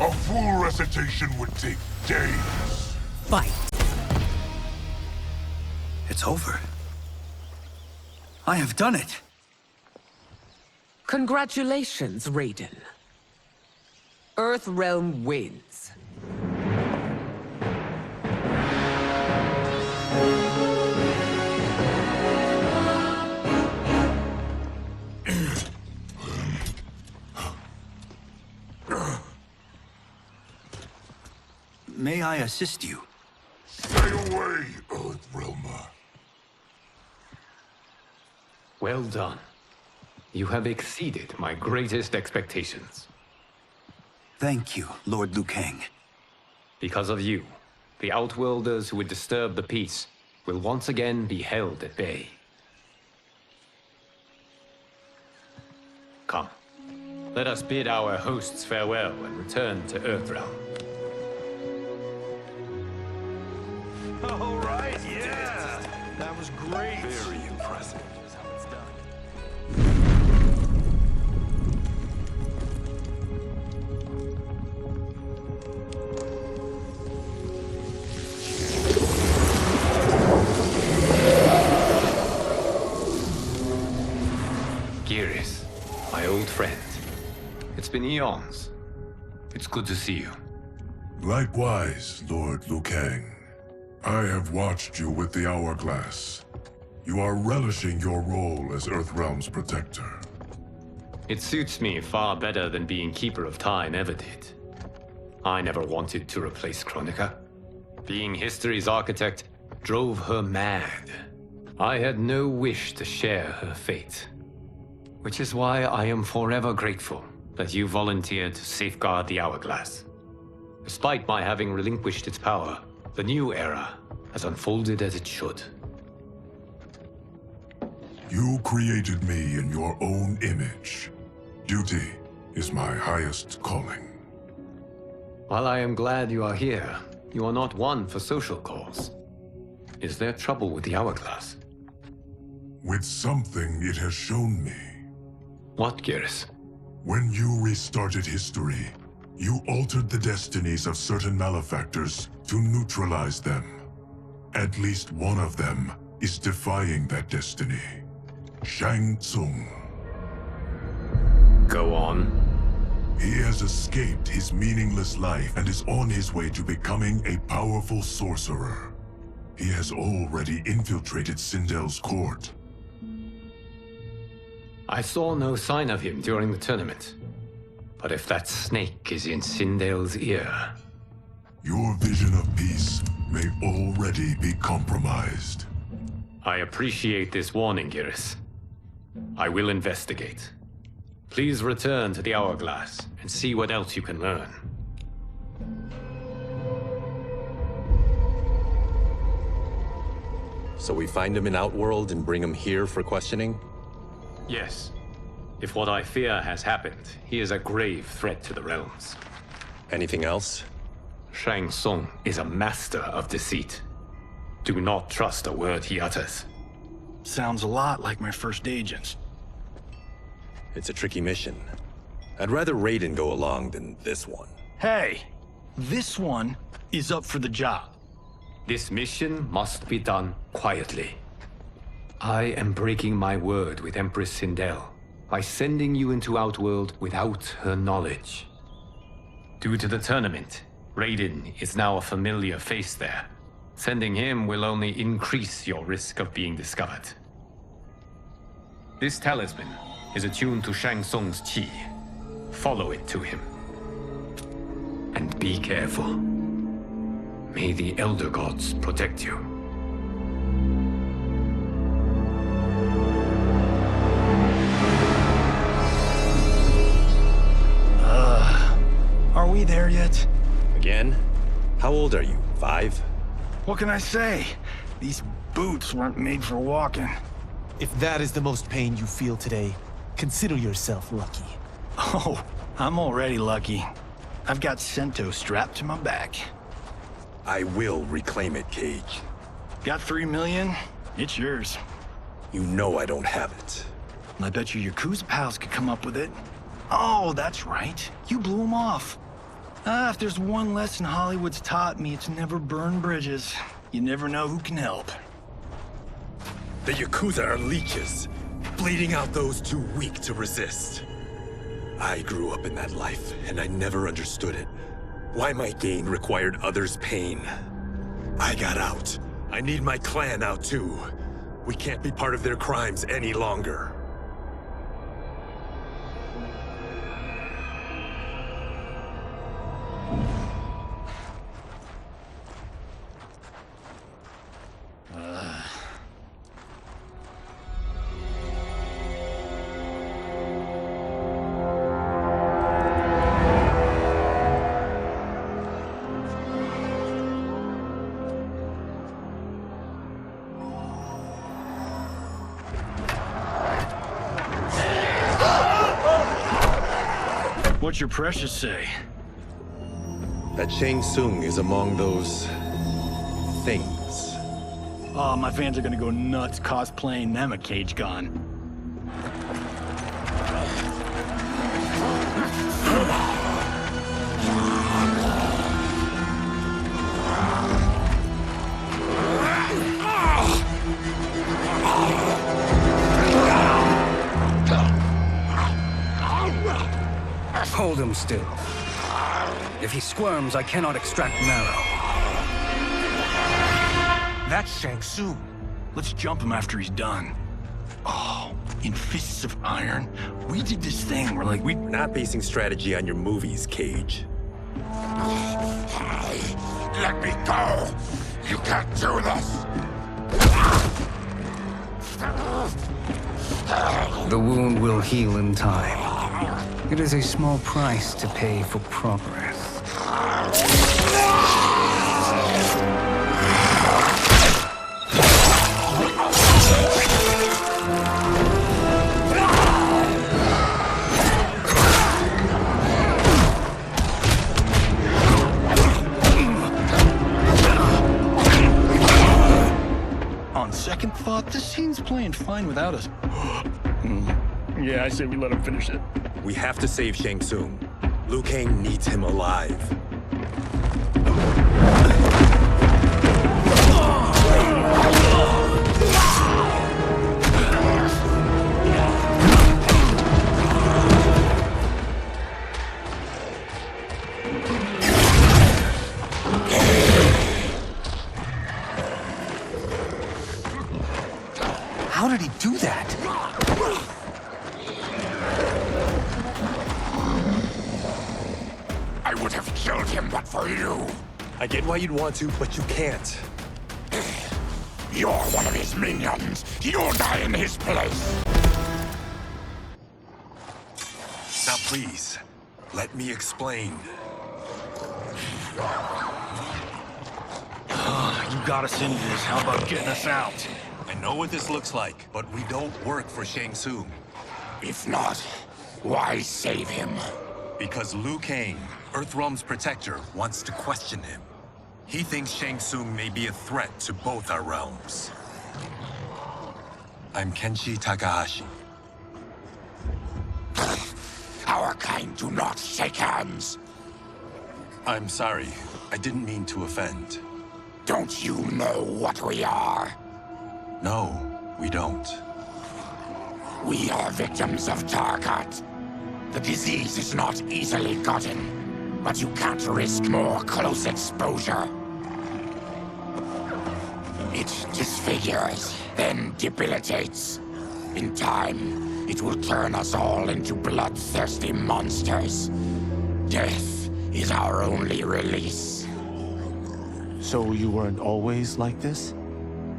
A full recitation would take days. Fight. It's over. I have done it. Congratulations, Raiden. Earthrealm wins. May I assist you? Stay away, Earthrealmer. Well done. You have exceeded my greatest expectations. Thank you, Lord Liu Kang. Because of you, the Outworlders who would disturb the peace will once again be held at bay. Come, let us bid our hosts farewell and return to Earthrealm. All right, yeah! That was great! Very impressive. Here's how it's done. Geras, my old friend. It's been eons. It's good to see you. Likewise, Lord Liu Kang. I have watched you with the Hourglass. You are relishing your role as Earthrealm's protector. It suits me far better than being Keeper of Time ever did. I never wanted to replace Kronika. Being history's architect drove her mad. I had no wish to share her fate. Which is why I am forever grateful that you volunteered to safeguard the Hourglass. Despite my having relinquished its power, the new era has unfolded as it should. You created me in your own image. Duty is my highest calling. While I am glad you are here, you are not one for social calls. Is there trouble with the Hourglass? With something it has shown me. What, Geras? When you restarted history, you altered the destinies of certain malefactors to neutralize them. At least one of them is defying that destiny. Shang Tsung. Go on. He has escaped his meaningless life and is on his way to becoming a powerful sorcerer. He has already infiltrated Sindel's court. I saw no sign of him during the tournament. But if that snake is in Sindel's ear... Your vision of peace may already be compromised. I appreciate this warning, Geras. I will investigate. Please return to the Hourglass and see what else you can learn. So we find him in Outworld and bring him here for questioning? Yes. If what I fear has happened, he is a grave threat to the realms. Anything else? Shang Tsung is a master of deceit. Do not trust a word he utters. Sounds a lot like my first agents. It's a tricky mission. I'd rather Raiden go along than this one. Hey, this one is up for the job. This mission must be done quietly. I am breaking my word with Empress Sindel by sending you into Outworld without her knowledge. Due to the tournament, Raiden is now a familiar face there. Sending him will only increase your risk of being discovered. This talisman is attuned to Shang Tsung's chi. Follow it to him. And be careful. May the Elder Gods protect you. Are we there yet? Again? How old are you? 5? What can I say? These boots weren't made for walking. If that is the most pain you feel today, consider yourself lucky. Oh, I'm already lucky. I've got Sento strapped to my back. I will reclaim it, Cage. Got 3 million? It's yours. You know I don't have it. I bet your Yakuza pals could come up with it. Oh, that's right. You blew them off. If there's one lesson Hollywood's taught me, it's never burn bridges. You never know who can help. The Yakuza are leeches, bleeding out those too weak to resist. I grew up in that life, and I never understood it. Why my gain required others' pain. I got out. I need my clan out too. We can't be part of their crimes any longer. What's your precious say? That Shang Tsung is among those... things. Oh, my fans are gonna go nuts cosplaying them a Cage Gun. Hold him still. If he squirms, I cannot extract marrow. That's Shang Tsung. Let's jump him after he's done. Oh, in Fists of Iron, we did this thing where like We're not basing strategy on your movies, Cage. Let me go! You can't do this! The wound will heal in time. It is a small price to pay for progress. On second thought, this scene's playing fine without us. Yeah, I say we let him finish it. We have to save Shang Tsung. Liu Kang needs him alive. How did he do that? I would have killed him but for you. I get why you'd want to, but you can't. You're one of his minions. You'll die in his place. Please, let me explain. You got us into this. How about getting us out? I know what this looks like, but we don't work for Shang Tsung. If not, why save him? Because Liu Kang, Earthrealm's protector, wants to question him. He thinks Shang Tsung may be a threat to both our realms. I'm Kenshi Takahashi. Our kind do not shake hands. I'm sorry. I didn't mean to offend. Don't you know what we are? No, we don't. We are victims of Tarkat. The disease is not easily gotten, but you can't risk more close exposure. It disfigures, then debilitates. In time, it will turn us all into bloodthirsty monsters. Death is our only release. So you weren't always like this?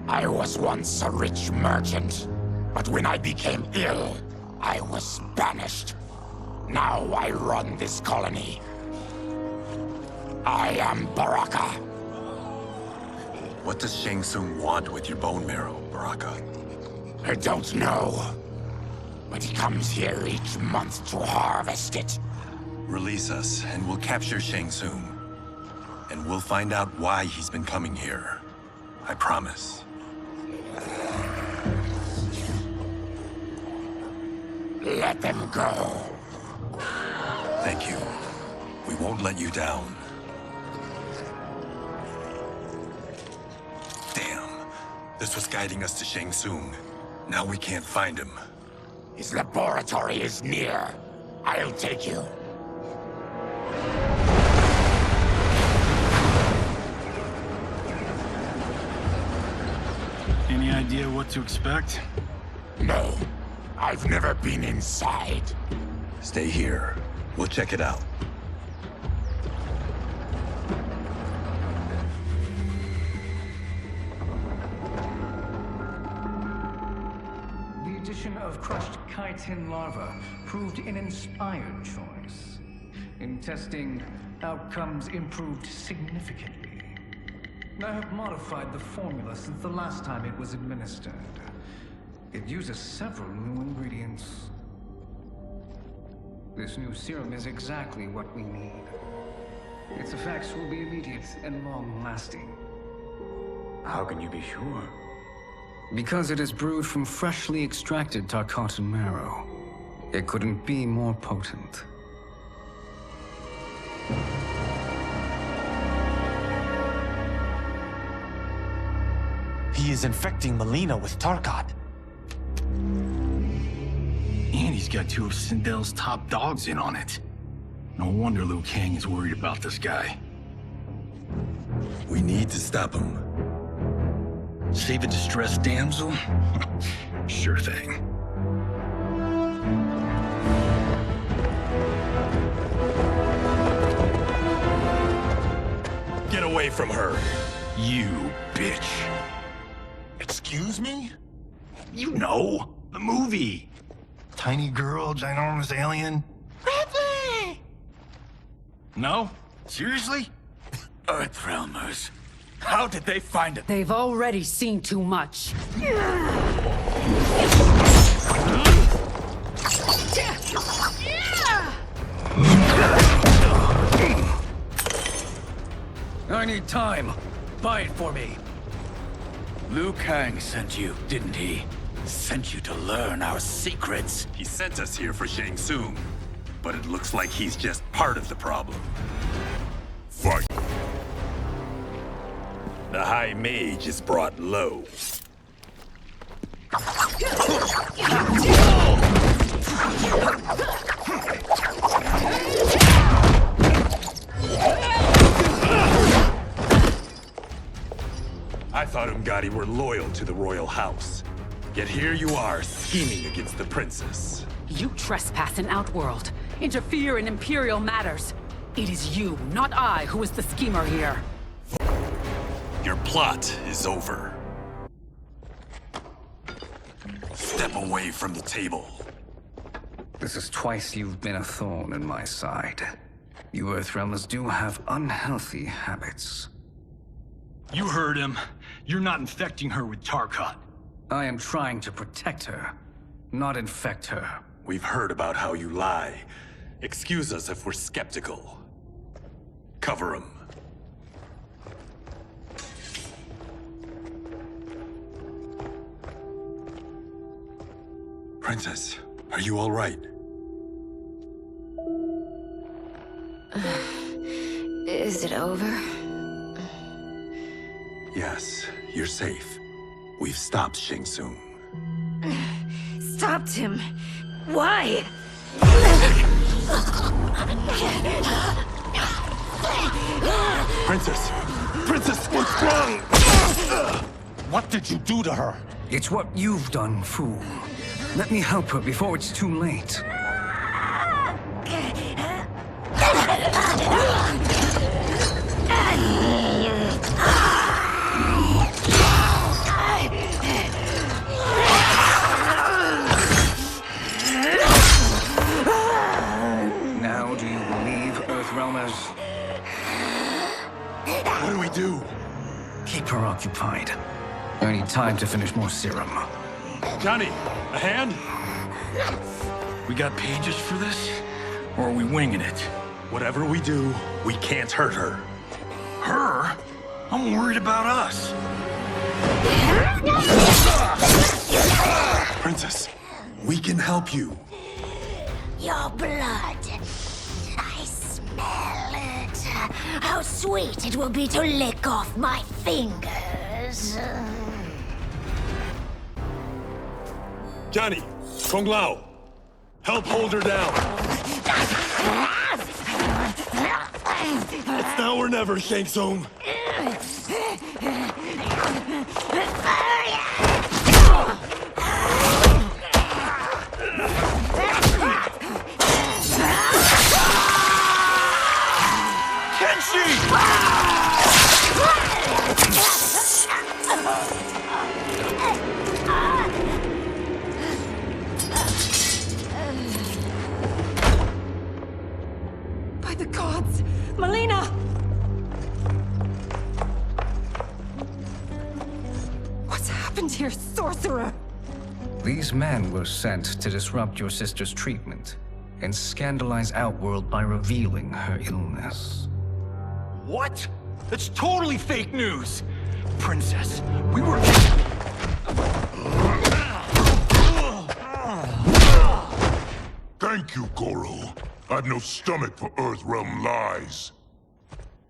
I was once a rich merchant, but when I became ill, I was banished. Now I run this colony. I am Baraka. What does Shang Tsung want with your bone marrow, Baraka? I don't know, but he comes here each month to harvest it. Release us, and we'll capture Shang Tsung. And we'll find out why he's been coming here. I promise. Let them go. Thank you. We won't let you down. Damn. This was guiding us to Shang Tsung. Now we can't find him. His laboratory is near. I'll take you. Any idea what to expect? No. I've never been inside. Stay here. We'll check it out. The addition of crushed chitin larva proved an inspired choice. In testing, outcomes improved significantly. I have modified the formula since the last time it was administered. It uses several new ingredients. This new serum is exactly what we need. Its effects will be immediate and long-lasting. How can you be sure? Because it is brewed from freshly extracted Tarkatan marrow. It couldn't be more potent. He is infecting Mileena with Tarkat. And he's got two of Sindel's top dogs in on it. No wonder Liu Kang is worried about this guy. We need to stop him. Save a distressed damsel? Sure thing. Get away from her! You bitch. Excuse me? You know, the movie. Tiny girl, ginormous alien. Ripley! No? Seriously? Earthrealmers. How did they find it? They've already seen too much. I need time. Buy it for me. Liu Kang sent you, didn't he? Sent you to learn our secrets. He sent us here for Shang Tsung, but it looks like he's just part of the problem. Fight! The High Mage is brought low. I thought Umgadi were loyal to the royal house. Yet here you are, scheming against the princess. You trespass in Outworld, interfere in Imperial matters. It is you, not I, who is the schemer here. Your plot is over. Step away from the table. This is twice you've been a thorn in my side. You Earthrealmers do have unhealthy habits. You heard him. You're not infecting her with Tarkat. I am trying to protect her, not infect her. We've heard about how you lie. Excuse us if we're skeptical. Cover him. Princess, are you all right? Is it over? Yes, you're safe. We've stopped Shang Tsung. Stopped him? Why? Princess! Princess, what's wrong? What did you do to her? It's what you've done, fool. Let me help her before it's too late. Now do you believe, Earthrealmers? What do we do? Keep her occupied. I need time to finish more serum. Johnny, a hand? We got pages for this? Or are we winging it? Whatever we do, we can't hurt her. Her? I'm worried about us. Princess, we can help you. Your blood. I smell it. How sweet it will be to lick off my fingers. Johnny, Kung Lao, help hold her down. It's now or never, Shang Tsung. By the gods! Mileena! What's happened here, sorcerer? These men were sent to disrupt your sister's treatment and scandalize Outworld by revealing her illness. What? That's totally fake news! Princess, we were... Thank you, Goro. I've no stomach for Earthrealm lies.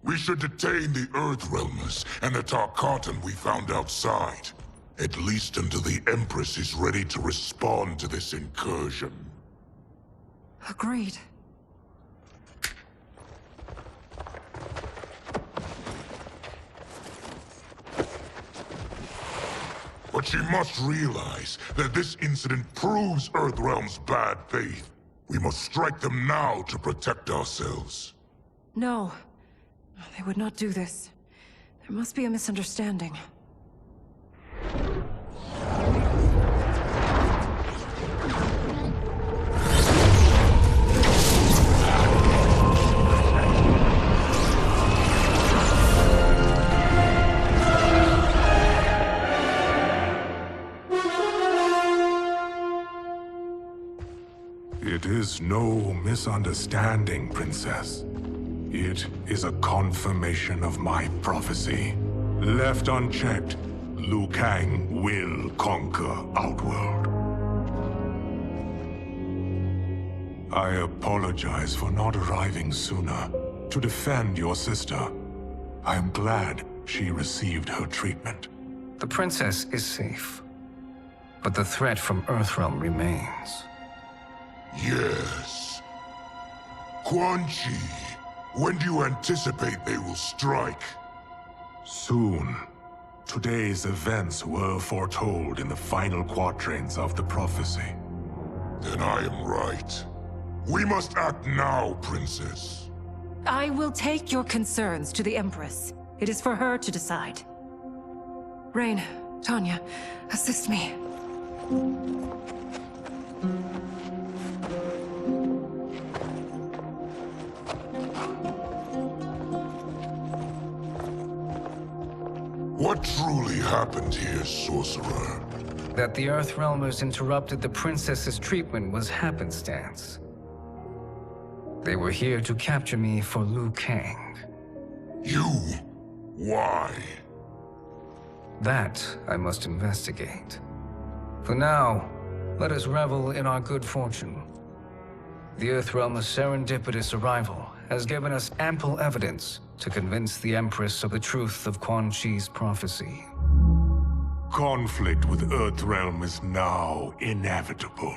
We should detain the Earthrealmers and the Tarkatan we found outside. At least until the Empress is ready to respond to this incursion. Agreed. But she must realize that this incident proves Earthrealm's bad faith. We must strike them now to protect ourselves. No. They would not do this. There must be a misunderstanding. It is no misunderstanding, Princess. It is a confirmation of my prophecy. Left unchecked, Liu Kang will conquer Outworld. I apologize for not arriving sooner to defend your sister. I am glad she received her treatment. The princess is safe, but the threat from Earthrealm remains. Yes. Quan Chi, when do you anticipate they will strike? Soon. Today's events were foretold in the final quatrains of the prophecy. Then I am right. We must act now, Princess. I will take your concerns to the Empress. It is for her to decide. Rain, Tanya, assist me. What truly happened here, sorcerer? That the Earthrealmers interrupted the princess's treatment was happenstance. They were here to capture me for Liu Kang. You? Why? That I must investigate. For now, let us revel in our good fortune. The Earthrealm's serendipitous arrival has given us ample evidence to convince the Empress of the truth of Quan Chi's prophecy. Conflict with Earthrealm is now inevitable.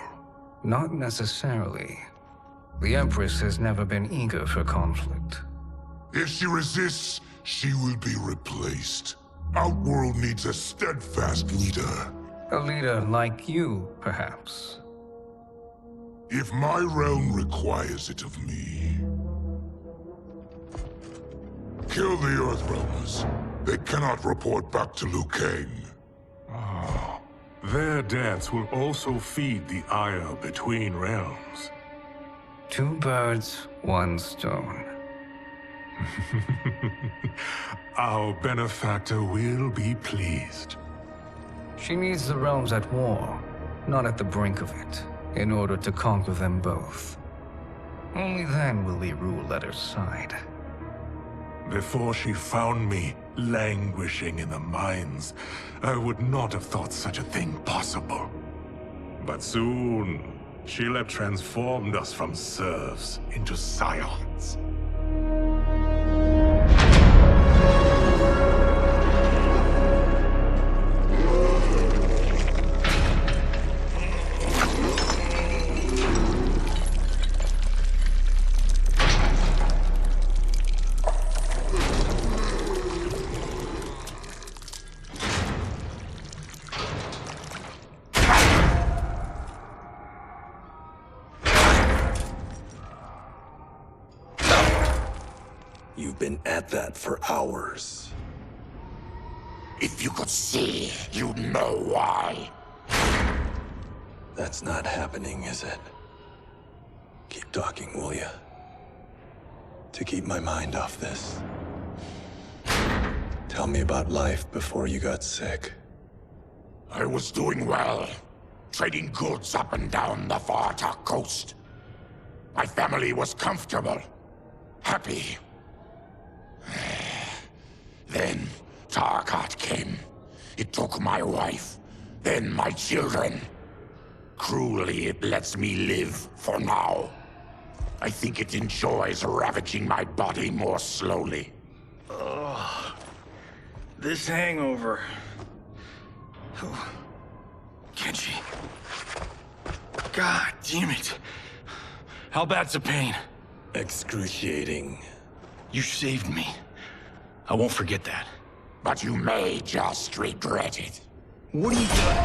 Not necessarily. The Empress has never been eager for conflict. If she resists, she will be replaced. Outworld needs a steadfast leader. A leader like you, perhaps. If my realm requires it of me. Kill the Earthrealmers. They cannot report back to Liu Kang. Their deaths will also feed the ire between realms. 2 birds, 1 stone. Our benefactor will be pleased. She needs the realms at war, not at the brink of it, in order to conquer them both. Only then will we rule at her side. Before she found me languishing in the mines, I would not have thought such a thing possible. But soon, she'll have transformed us from serfs into scions. You've been at that for hours. If you could see, you'd know why. That's not happening, is it? Keep talking, will ya? To keep my mind off this. Tell me about life before you got sick. I was doing well, trading goods up and down the Varta coast. My family was comfortable, happy. Then Tarkat came. It took my wife, then my children. Cruelly, it lets me live for now. I think it enjoys ravaging my body more slowly. Ugh. This hangover. Oh. Kenshi. God damn it. How bad's the pain? Excruciating. You saved me. I won't forget that. But you may just regret it. What are you doing?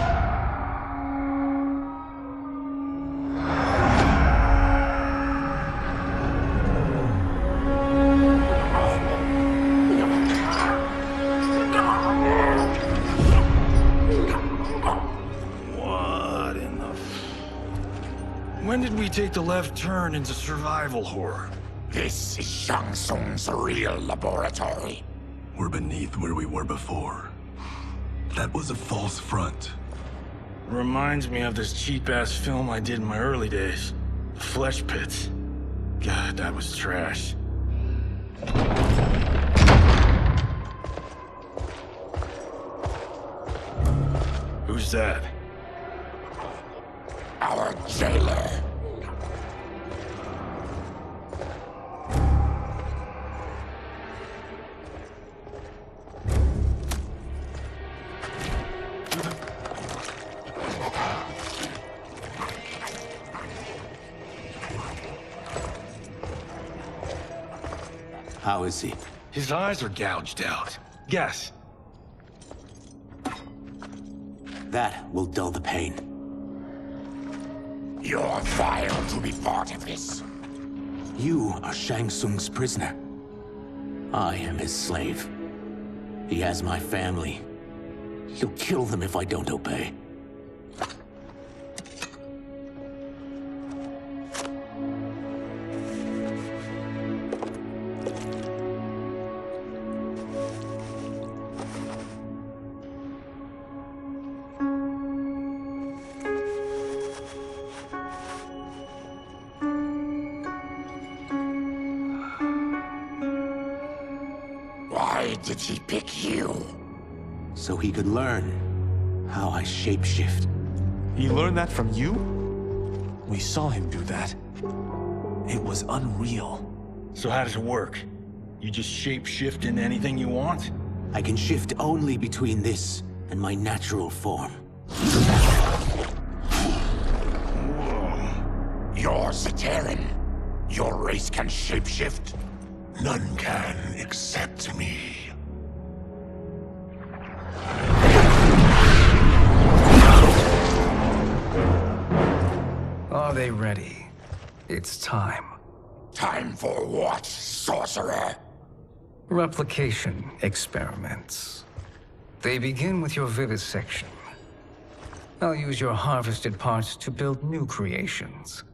What in the... When did we take the left turn into survival horror? This is Shang Tsung's real laboratory. We're beneath where we were before. That was a false front. Reminds me of this cheap-ass film I did in my early days. The Flesh Pits. God, that was trash. Who's that? Our jailer. How is he? His eyes are gouged out. Guess. That will dull the pain. You're vile to be part of this. You are Shang Tsung's prisoner. I am his slave. He has my family. He'll kill them if I don't obey. did he pick you? So he could learn how I shapeshift. He learned that from you? We saw him do that. It was unreal. So how does it work? You just shape-shift into anything you want? I can shift only between this and my natural form. You're Zaterran. Your race can shapeshift. None can except me. Are they ready? It's time. Time for what, sorcerer? Replication experiments. They begin with your vivisection. I'll use your harvested parts to build new creations.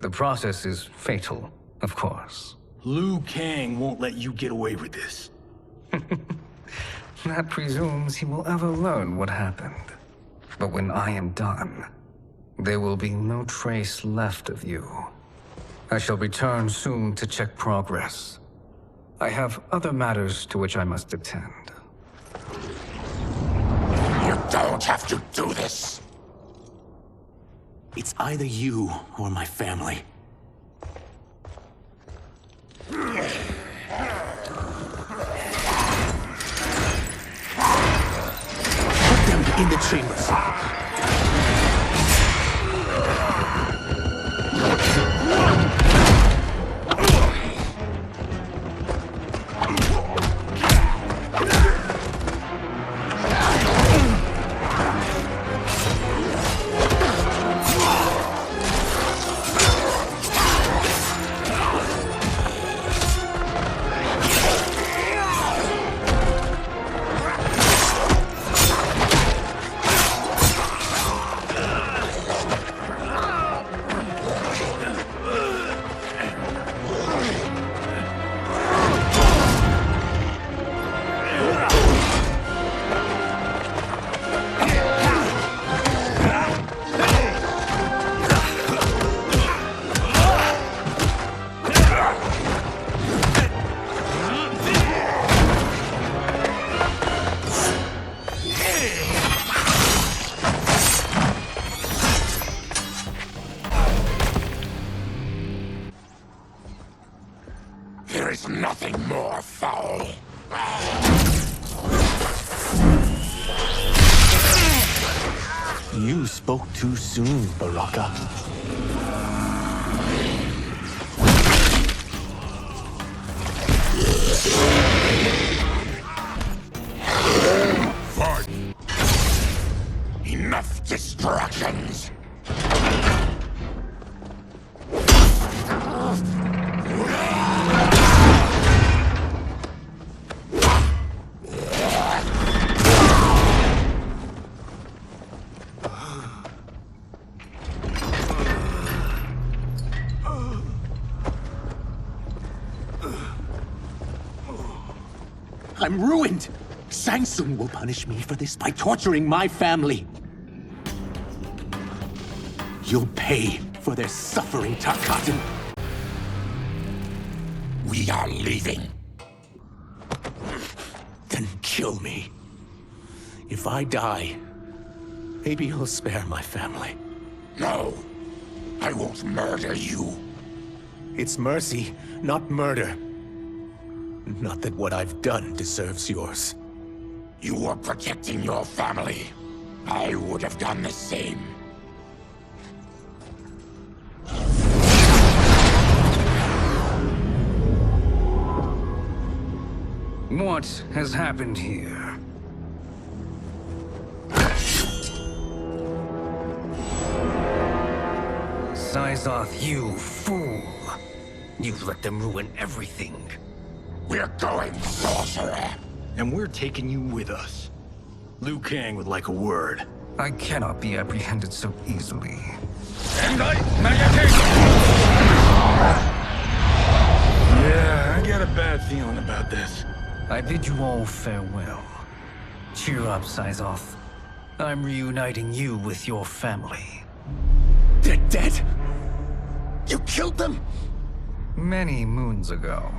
The process is fatal, of course. Liu Kang won't let you get away with this. That presumes he will ever learn what happened. But when I am done, there will be no trace left of you. I shall return soon to check progress. I have other matters to which I must attend. You don't have to do this. It's either you or my family. Put them in the chambers. There is nothing more foul. You spoke too soon, Baraka. Fine. Enough distractions. I'm ruined! Shang Tsung will punish me for this by torturing my family. You'll pay for their suffering, Tarkatan. We are leaving. Then kill me. If I die, maybe you'll spare my family. No, I won't murder you. It's mercy, not murder. Not that what I've done deserves yours. You were protecting your family. I would have done the same. What has happened here? Sizoth, you fool! You let them ruin everything. We're going, sorcerer. And we're taking you with us. Liu Kang would like a word. I cannot be apprehended so easily. Yeah, I got a bad feeling about this. I bid you all farewell. Cheer up, Sizoth. I'm reuniting you with your family. They're dead? You killed them? Many moons ago.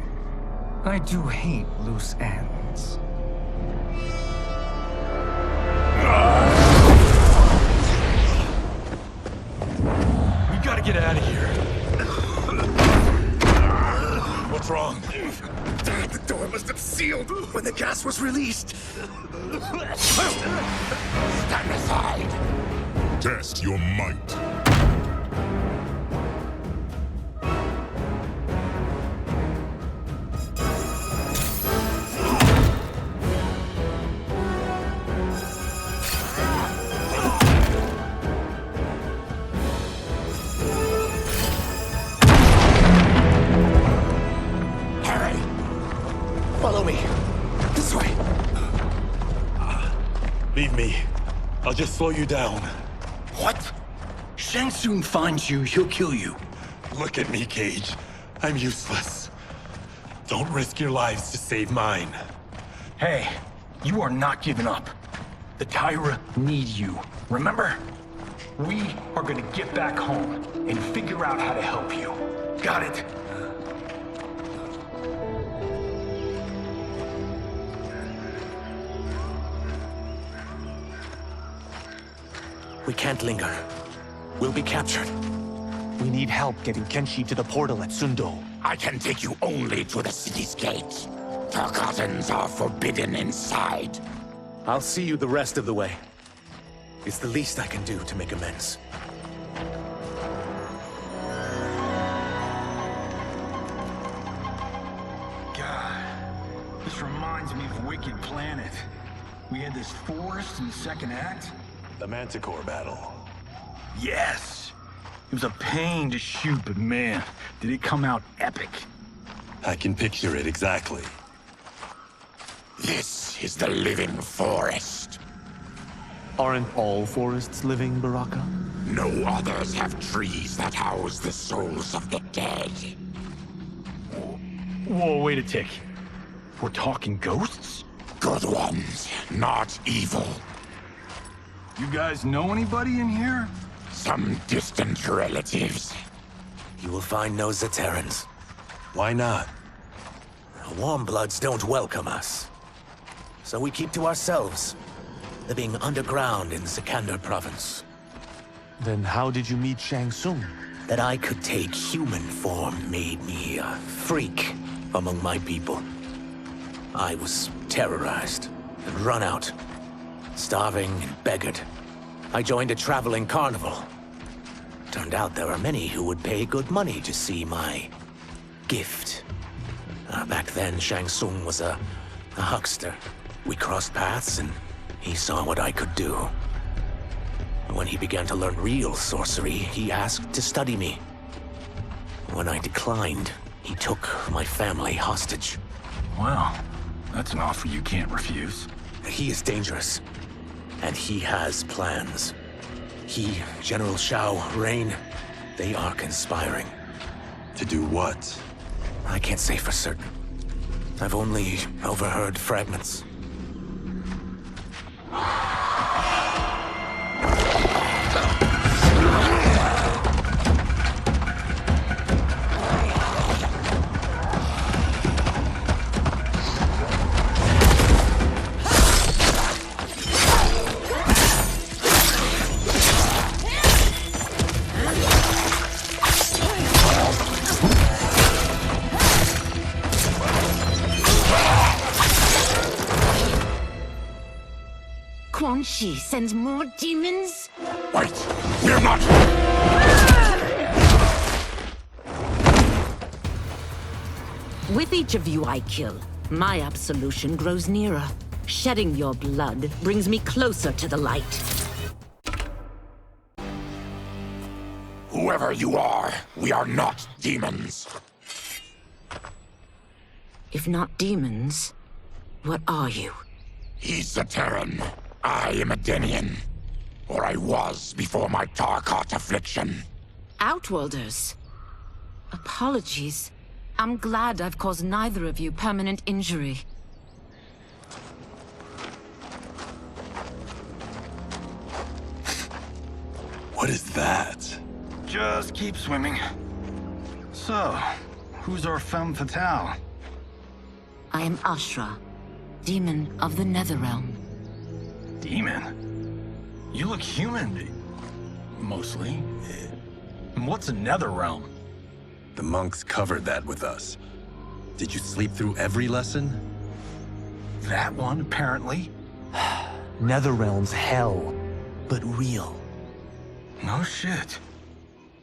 I do hate loose ends. We gotta get out of here. What's wrong? The door must have sealed when the gas was released. Stand aside. Test your might. Follow me. This way. Leave me. I'll just slow you down. What? Shang Tsung finds you, he'll kill you. Look at me, Cage. I'm useless. Don't risk your lives to save mine. Hey, you are not giving up. The Tyra need you, remember? We are gonna get back home and figure out how to help you. Got it? We can't linger. We'll be captured. We need help getting Kenshi to the portal at Sindel. I can take you only to the city's gate. Tarkatans are forbidden inside. I'll see you the rest of the way. It's the least I can do to make amends. God, this reminds me of Wicked Planet. We had this forest in the second act. The Manticore battle. Yes! It was a pain to shoot, but man, did it come out epic. I can picture it exactly. This is the living forest. Aren't all forests living, Baraka? No others have trees that house the souls of the dead. Whoa, wait a tick. We're talking ghosts? Good ones, not evil. You guys know anybody in here? Some distant relatives. You will find no Zaterrans. Why not? Warmbloods don't welcome us. So we keep to ourselves, living underground in Sikander province. Then how did you meet Shang Tsung? That I could take human form made me a freak among my people. I was terrorized and run out, starving and beggared. I joined a traveling carnival. Turned out there are many who would pay good money to see my gift. Back then, Shang Tsung was a huckster. We crossed paths and he saw what I could do. When he began to learn real sorcery, he asked to study me. When I declined, he took my family hostage. Well, that's an offer you can't refuse. He is dangerous, and he has plans. He, General Shao, Rain, they are conspiring. To do what? I can't say for certain. I've only overheard fragments. Kenshi sends more demons? Wait, we're not... With each of you I kill, my absolution grows nearer. Shedding your blood brings me closer to the light. Whoever you are, we are not demons. If not demons, what are you? He's a Terran. I am a Denian. Or I was before my Tarkat affliction. Outworlders. Apologies. I'm glad I've caused neither of you permanent injury. What is that? Just keep swimming. So, who's our femme fatale? I am Ashrah, demon of the Netherrealm. Demon? You look human. Mostly. And what's a Netherrealm? The monks covered that with us. Did you sleep through every lesson? That one, apparently. Netherrealm's hell, but real. No shit.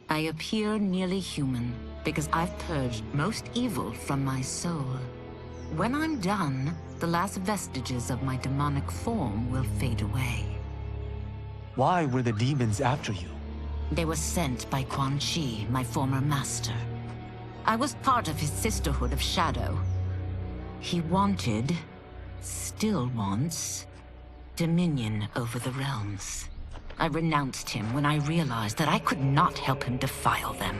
I appear nearly human because I've purged most evil from my soul. When I'm done, the last vestiges of my demonic form will fade away. Why were the demons after you? They were sent by Quan Chi, my former master. I was part of his Sisterhood of Shadow. He wanted, still wants, dominion over the realms. I renounced him when I realized that I could not help him defile them.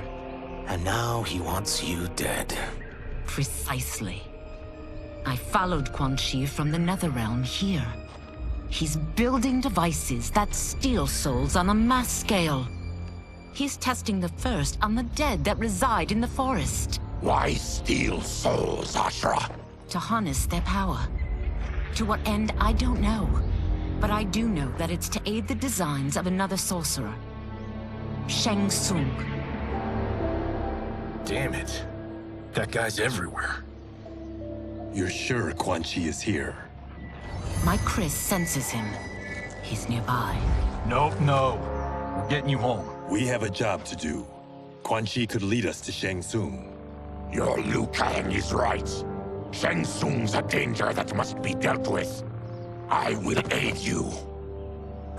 And now he wants you dead. Precisely. I followed Quan Chi from the Netherrealm here. He's building devices that steal souls on a mass scale. He's testing the first on the dead that reside in the forest. Why steal souls, Ashrah? To harness their power. To what end, I don't know. But I do know that it's to aid the designs of another sorcerer. Shang Tsung. Damn it. That guy's everywhere. You're sure Quan Chi is here? My Chris senses him. He's nearby. Nope, no. We're getting you home. We have a job to do. Quan Chi could lead us to Shang Tsung. Your Liu Kang is right. Shang Tsung's a danger that must be dealt with. I will aid you.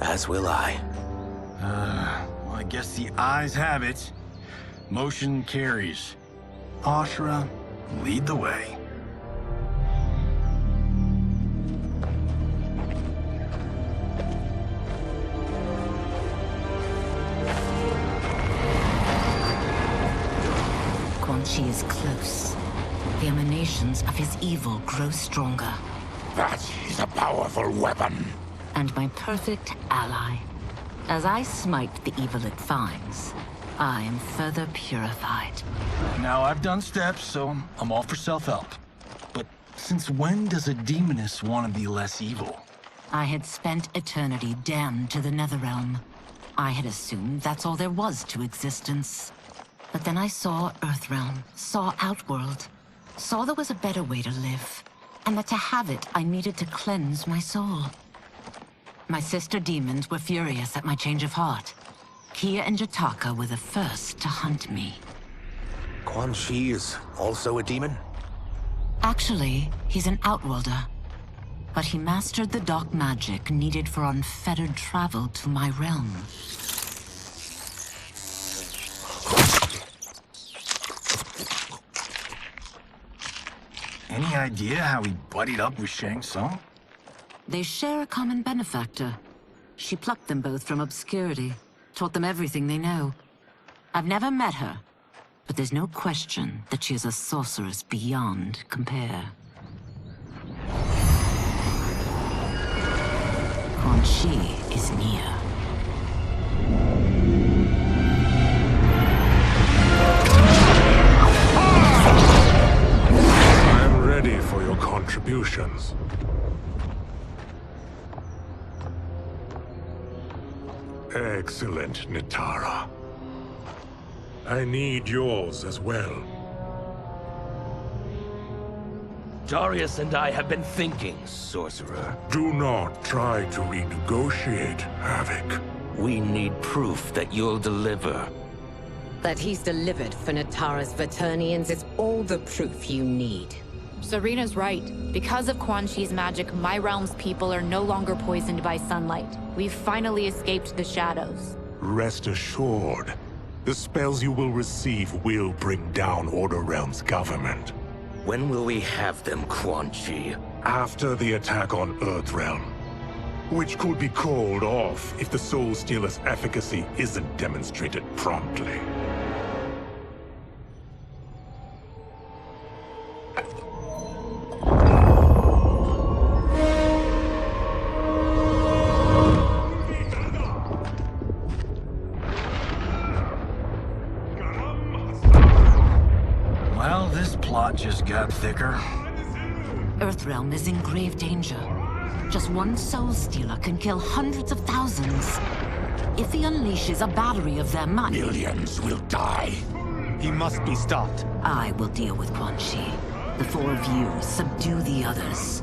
As will I. Well, I guess the eyes have it. Motion carries. Ashrah, lead the way. Quan Chi is close. The emanations of his evil grow stronger. That is a powerful weapon. And my perfect ally. As I smite the evil it finds, I am further purified. Now, I've done steps, so I'm all for self-help. But since when does a demoness want to be less evil? I had spent eternity damned to the Netherrealm. I had assumed that's all there was to existence. But then I saw Earthrealm, saw Outworld, saw there was a better way to live, and that to have it, I needed to cleanse my soul. My sister demons were furious at my change of heart. Kia and Jataka were the first to hunt me. Quan Chi is also a demon? Actually, he's an Outworlder. But he mastered the dark magic needed for unfettered travel to my realm. Any idea how he buddied up with Shang Tsung? They share a common benefactor. She plucked them both from obscurity, taught them everything they know. I've never met her, but there's no question that she is a sorceress beyond compare. Quan Chi is near. I'm ready for your contributions. Excellent, Nitara. I need yours as well. Darius and I have been thinking, Sorcerer. Do not try to renegotiate, Havoc. We need proof that you'll deliver. That he's delivered for Natara's Vaternians is all the proof you need. Serena's right. Because of Quan Chi's magic, my realm's people are no longer poisoned by sunlight. We've finally escaped the shadows. Rest assured, the spells you will receive will bring down Order Realm's government. When will we have them, Quan Chi? After the attack on Earthrealm, which could be called off if the Soul Stealer's efficacy isn't demonstrated promptly. Well, this plot just got thicker. Earthrealm is in grave danger. Just one Soul Stealer can kill hundreds of thousands. If he unleashes a battery of them, Millions will die. He must be stopped. I will deal with Quan Chi. The four of you subdue the others.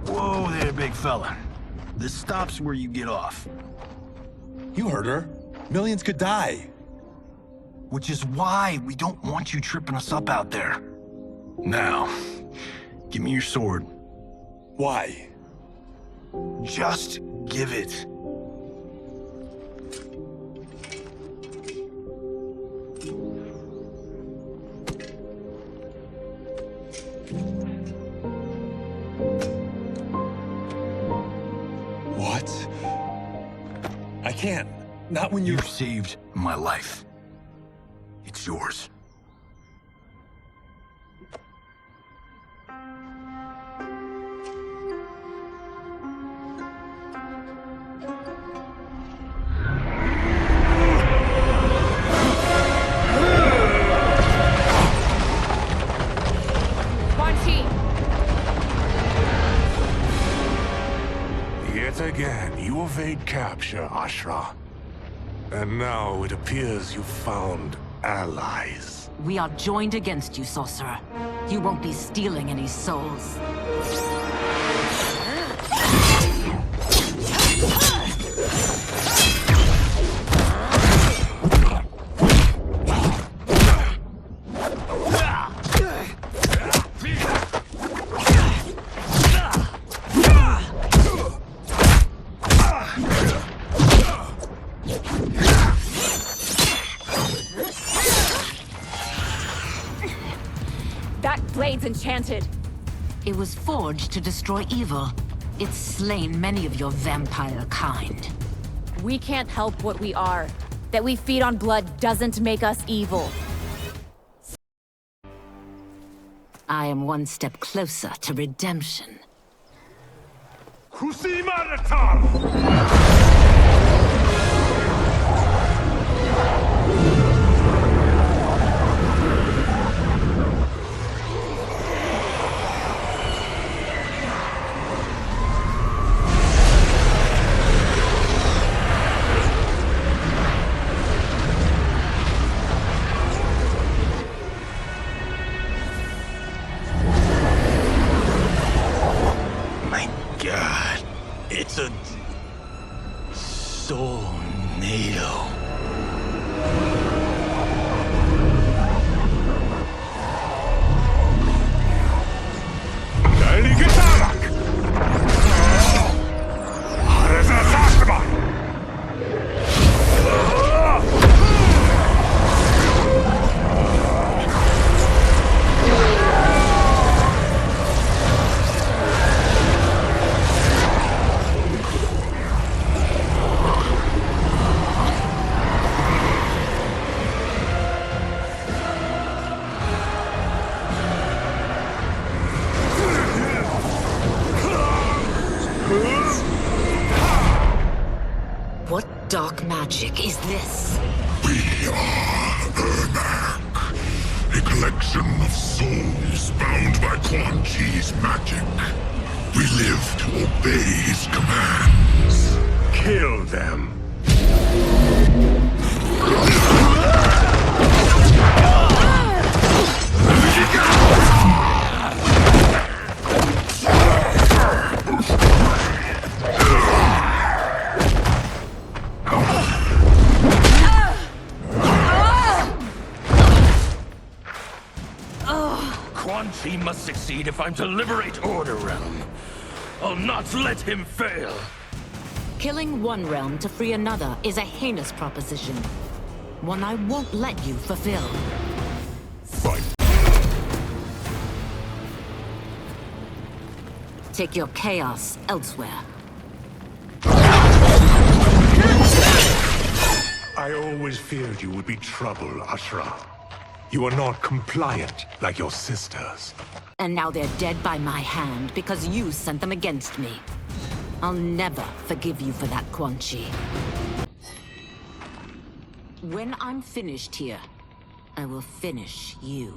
Whoa there, big fella. This stops where you get off. You heard her. Millions could die. Which is why we don't want you tripping us up out there. Now, give me your sword. Why? Just give it. What? I can't. Not when You've saved my life. It's yours. Quan Chi! Yet again, you evade capture, Ashrah. And now it appears you've found allies. We are joined against you, sorcerer. You won't be stealing any souls. Blade's enchanted. It was forged to destroy evil. It's slain many of your vampire kind. We can't help what we are. That we feed on blood doesn't make us evil. I am one step closer to redemption. It's a tornado. What dark magic is this? We are Ernak, a collection of souls bound by Quan Chi's magic. We live to obey his commands. Kill them. Quan Chi must succeed if I'm to liberate Order Realm. I'll not let him fail. Killing one realm to free another is a heinous proposition. One I won't let you fulfill. Fight. Take your chaos elsewhere. I always feared you would be trouble, Ashrah. You are not compliant like your sisters. And now they're dead by my hand because you sent them against me. I'll never forgive you for that, Quan Chi. When I'm finished here, I will finish you.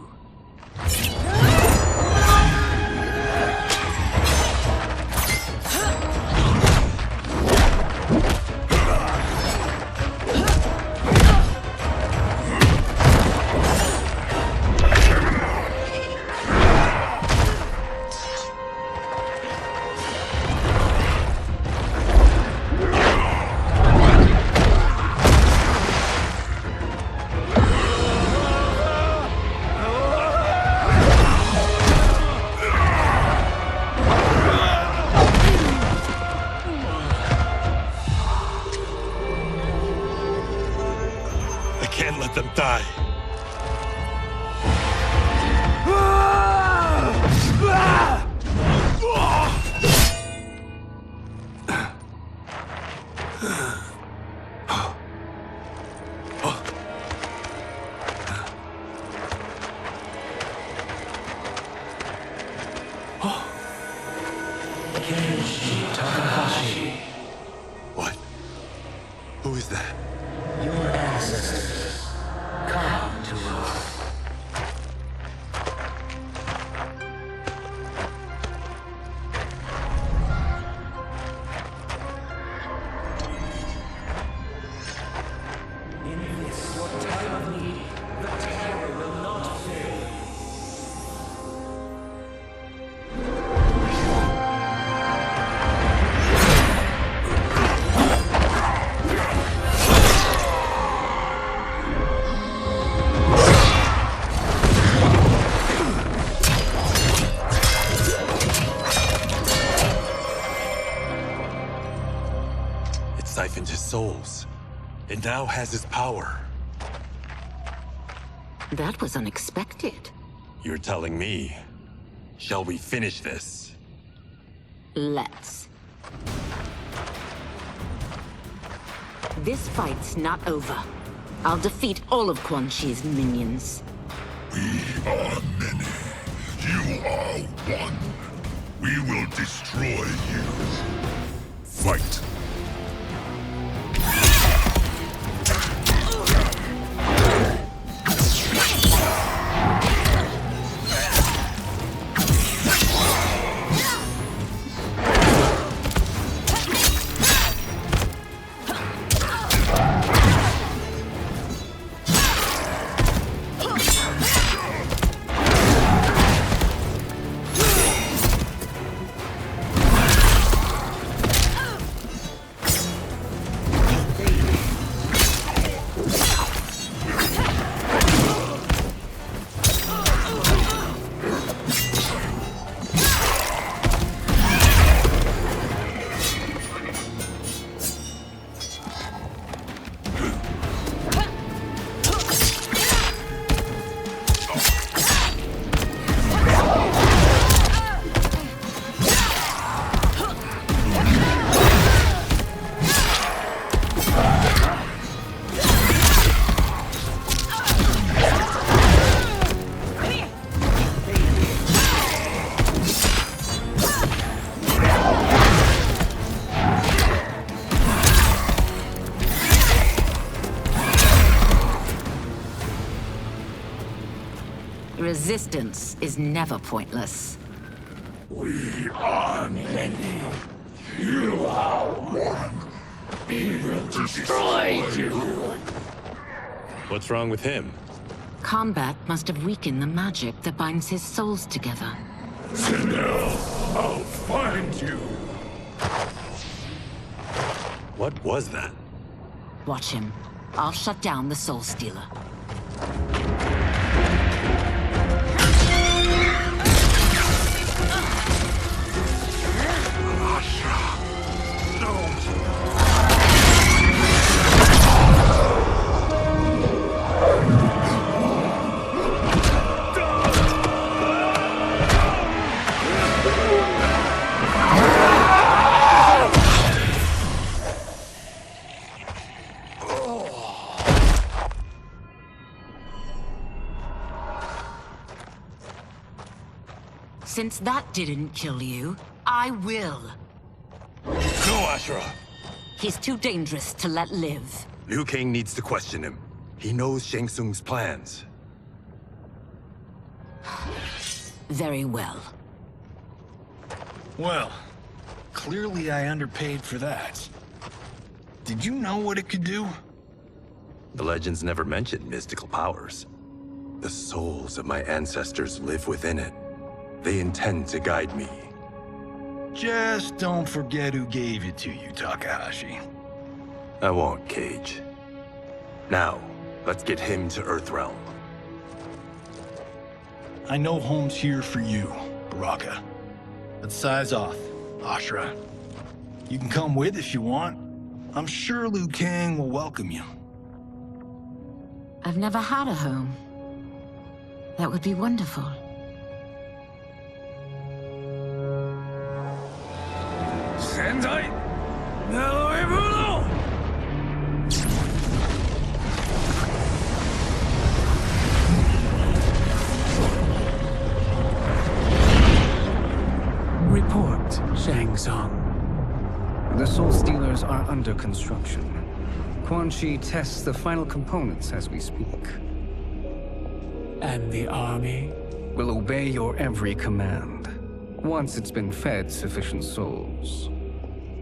die. What? Who is that? Your ancestors, come to us. In this, your time of need, the terror will not fail. It siphoned his souls. It now has his power. That was unexpected. You're telling me. Shall we finish this? Let's. This fight's not over. I'll defeat all of Quan Chi's minions. We are many. You are one. We will destroy you. Fight. Resistance is never pointless. We are many. You are one. We will destroy you. What's wrong with him? Combat must have weakened the magic that binds his souls together. Sindel, I'll find you. What was that? Watch him. I'll shut down the Soul Stealer. Ashrah, don't. Since that didn't kill you, I will. No, Ashrah! He's too dangerous to let live. Liu Kang needs to question him. He knows Shang Tsung's plans. Very well. Well, clearly I underpaid for that. Did you know what it could do? The legends never mentioned mystical powers. The souls of my ancestors live within it. They intend to guide me. Just don't forget who gave it to you, Takahashi. I won't, Cage. Now, let's get him to Earthrealm. I know home's here for you, Baraka. Let's size off, Ashrah. You can come with if you want. I'm sure Liu Kang will welcome you. I've never had a home. That would be wonderful. Sendai! Naoibuno! Report, Shang Tsung. The Soul Stealers are under construction. Quan Chi tests the final components as we speak. And the army? Will obey your every command, once it's been fed sufficient souls.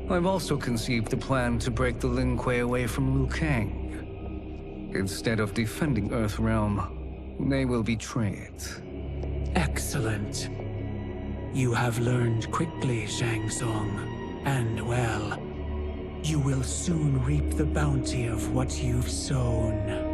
I've also conceived a plan to break the Lin Kuei away from Liu Kang. Instead of defending Earthrealm, they will betray it. Excellent. You have learned quickly, Shang Tsung, and well, you will soon reap the bounty of what you've sown.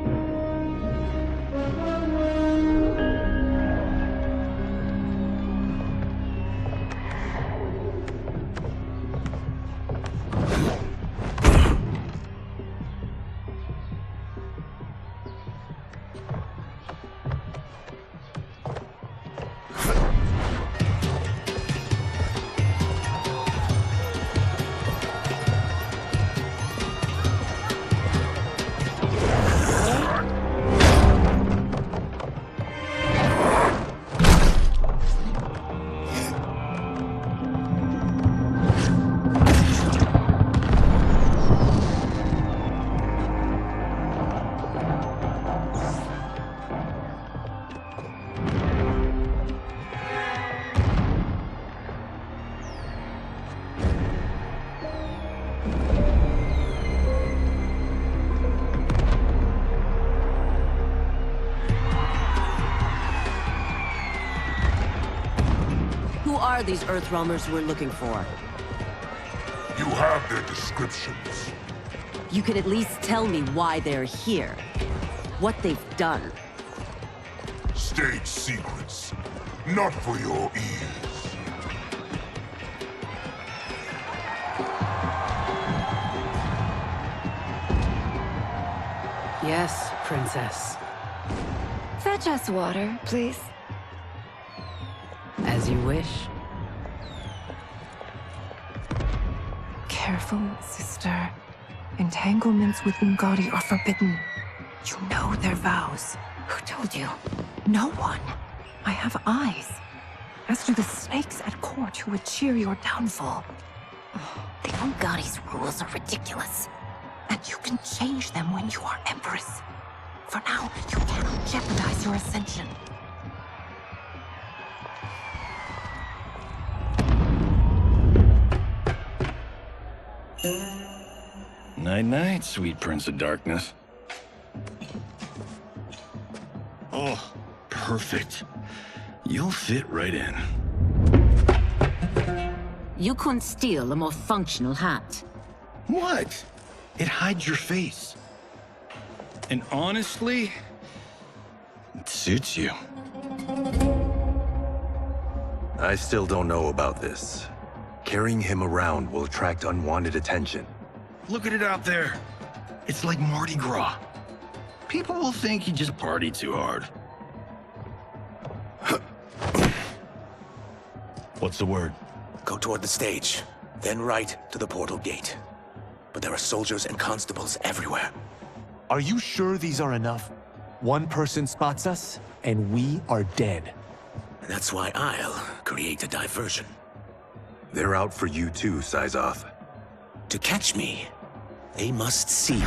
Are these Earthrealmers we're looking for? You have their descriptions. You can at least tell me why they're here. What they've done. State secrets. Not for your ears. Yes, Princess. Fetch us water, please. As you wish. Careful, sister. Entanglements with Ungadi are forbidden. You know their vows. Who told you? No one. I have eyes. As do the snakes at court who would cheer your downfall. The Ungadi's rules are ridiculous. And you can change them when you are Empress. For now, you cannot jeopardize your ascension. Night-night, sweet Prince of Darkness. Oh, perfect. You'll fit right in. You couldn't steal a more functional hat. What? It hides your face. And honestly, it suits you. I still don't know about this. Carrying him around will attract unwanted attention. Look at it out there. It's like Mardi Gras. People will think you just party too hard. What's the word? Go toward the stage, then right to the portal gate. But there are soldiers and constables everywhere. Are you sure these are enough? One person spots us, and we are dead. And that's why I'll create a diversion. They're out for you too, Syzoth. To catch me, they must see me.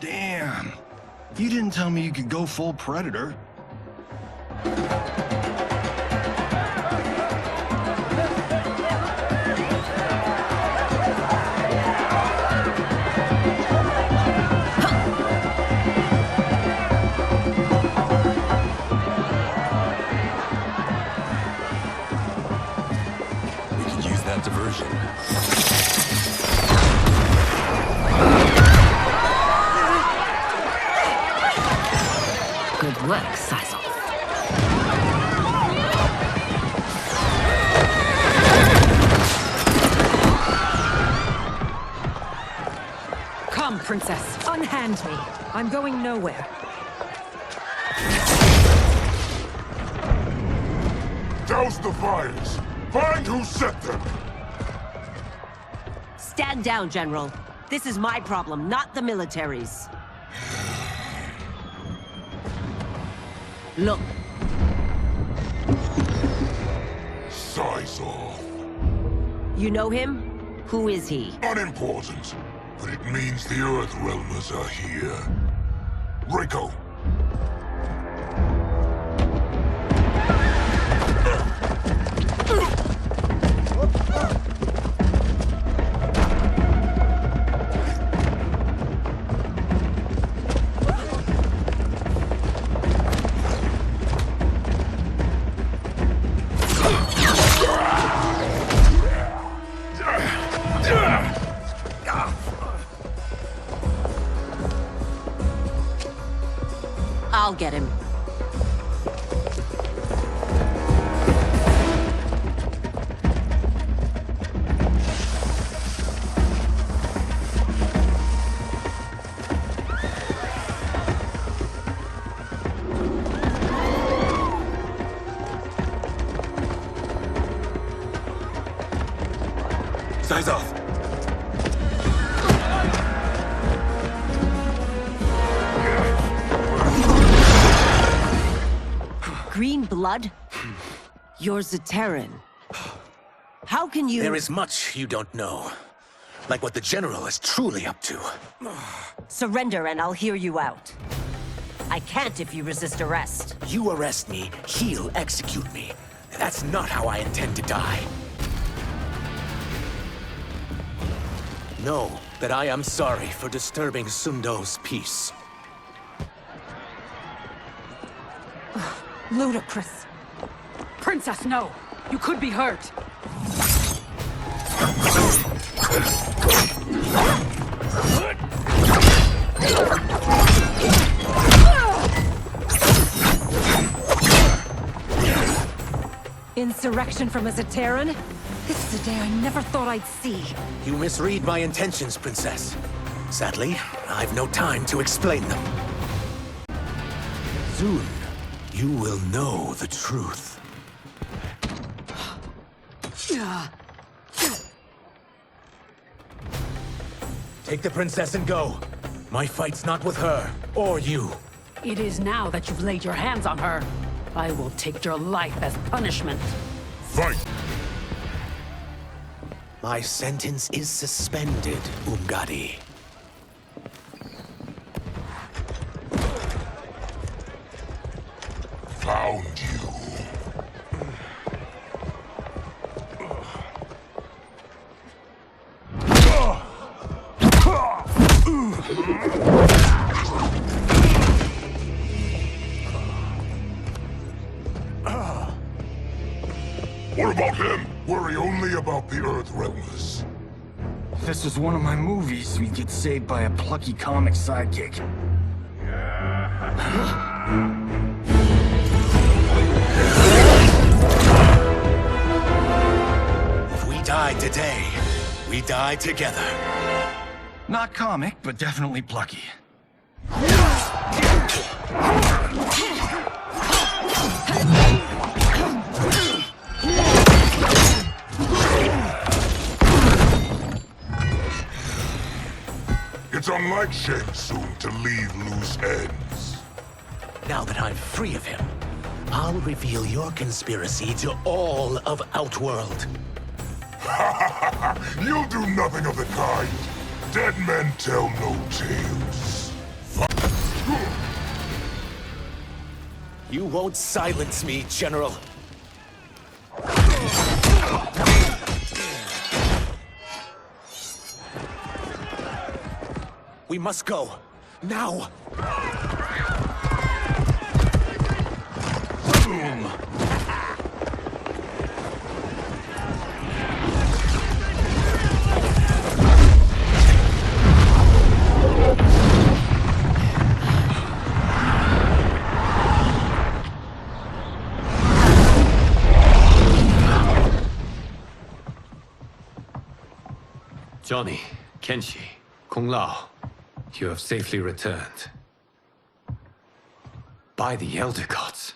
Damn. You didn't tell me you could go full Predator. Diversion. Good work, Syzoth. Come, Princess. Unhand me. I'm going nowhere. Douse the fires! Find who set them! Stand down, General. This is my problem, not the military's. Look. Size off. You know him? Who is he? Unimportant, but it means the Earth Realmers are here. Rico. I'll get him. Size off. Green blood? You're Zaterran. How can you— There is much you don't know. Like what the General is truly up to. Surrender and I'll hear you out. I can't if you resist arrest. You arrest me, he'll execute me. That's not how I intend to die. Know that I am sorry for disturbing Sundo's peace. Ludicrous. Princess, no! You could be hurt! Insurrection from a Zaterran? This is a day I never thought I'd see. You misread my intentions, Princess. Sadly, I've no time to explain them. Soon, you will know the truth. Take the princess and go. My fight's not with her, or you. It is now that you've laid your hands on her. I will take your life as punishment. Fight! My sentence is suspended, Umgadi. Found you. What about him? Worry only about the Earth Realmers. If this was one of my movies, we'd get saved by a plucky comic sidekick. If we die today, we die together. Not comic, but definitely plucky. It's unlike Shang Tsung to leave loose ends. Now that I'm free of him, I'll reveal your conspiracy to all of Outworld. You'll do nothing of the kind. Dead men tell no tales. You won't silence me, General. We must go. Now! Boom! Johnny, Kenshi, Kung Lao. You have safely returned. By the Elder Gods.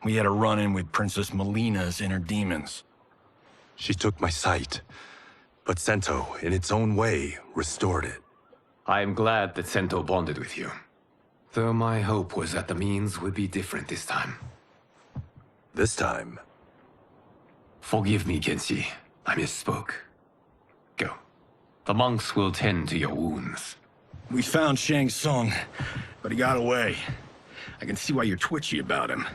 We had a run-in with Princess Milena's inner demons. She took my sight, but Sento, in its own way, restored it. I am glad that Sento bonded with you. Though my hope was that the means would be different this time. This time? Forgive me, Kenshi. I misspoke. Go. The monks will tend to your wounds. We found Shang Tsung, but he got away. I can see why you're twitchy about him.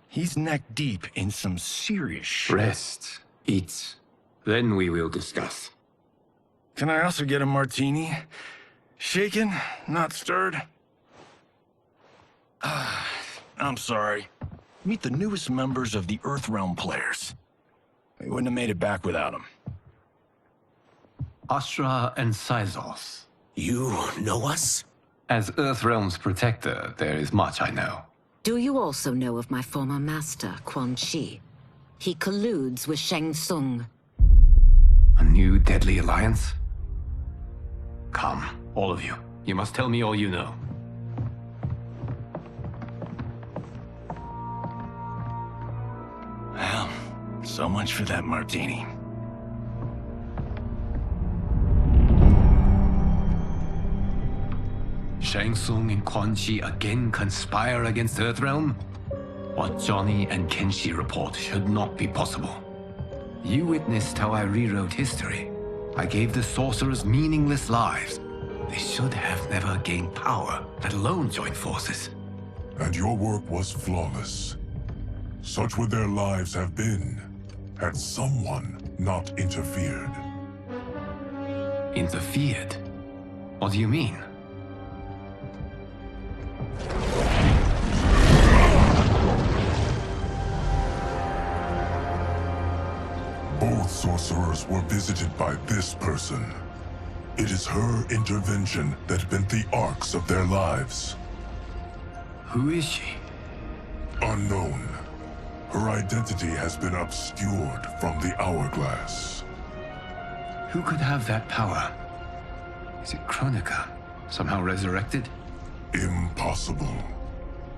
He's neck-deep in some serious shit. Rest. Eat. Then we will discuss. Can I also get a martini? Shaken, not stirred? I'm sorry. Meet the newest members of the Earthrealm players. We wouldn't have made it back without them. Ashrah and Sizos. You know us? As Earthrealm's protector, there is much I know. Do you also know of my former master, Quan Chi? He colludes with Shang Tsung. A new deadly alliance? Come, all of you. You must tell me all you know. Well, so much for that martini. Shang Tsung and Quan Chi again conspire against Earthrealm? What Johnny and Kenshi report should not be possible. You witnessed how I rewrote history. I gave the sorcerers meaningless lives. They should have never gained power, let alone join forces. And your work was flawless. Such would their lives have been, had someone not interfered. Interfered? What do you mean? Both sorcerers were visited by this person. It is her intervention that bent the arcs of their lives. Who is she? Unknown. Her identity has been obscured from the hourglass. Who could have that power? Is it Kronika? Somehow resurrected? Impossible.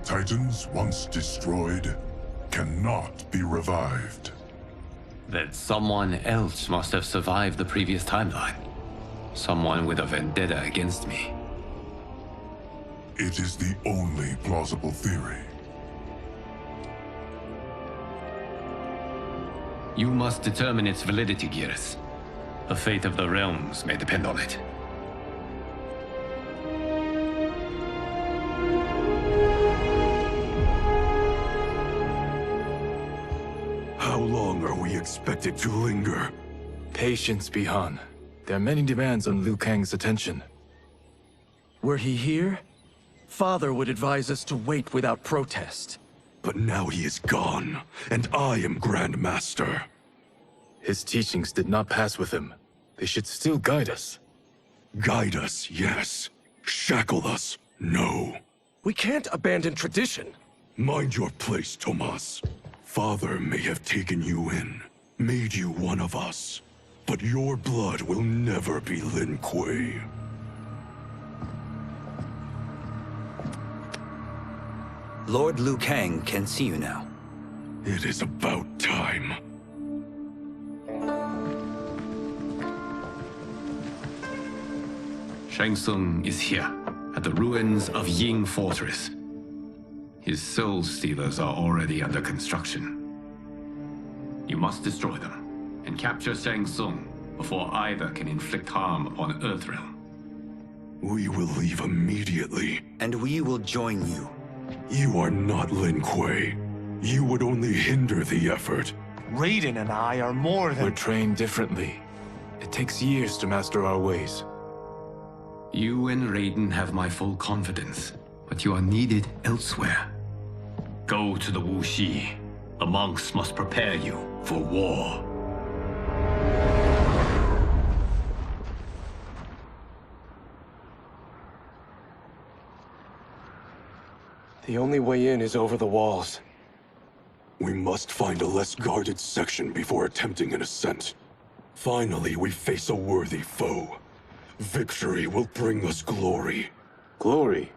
Titans, once destroyed, cannot be revived. Then someone else must have survived the previous timeline. Someone with a vendetta against me. It is the only plausible theory. You must determine its validity, Geras. The fate of the realms may depend on it. How long are we expected to linger? Patience, Bihan. There are many demands on Liu Kang's attention. Were he here, Father would advise us to wait without protest. But now he is gone, and I am Grand Master. His teachings did not pass with him. They should still guide us. Guide us, yes. Shackle us, no. We can't abandon tradition. Mind your place, Tomas. Father may have taken you in, made you one of us. But your blood will never be Lin Kuei. Lord Liu Kang can see you now. It is about time. Shang Tsung is here, at the ruins of Ying Fortress. His soul stealers are already under construction. You must destroy them, and capture Shang Tsung before either can inflict harm upon Earthrealm. We will leave immediately. And we will join you. You are not Lin Kuei. You would only hinder the effort. Raiden and I are more than... We're trained differently. It takes years to master our ways. You and Raiden have my full confidence, but you are needed elsewhere. Go to the Wuxi. The monks must prepare you for war. The only way in is over the walls. We must find a less guarded section before attempting an ascent. Finally, we face a worthy foe. Victory will bring us glory. Glory?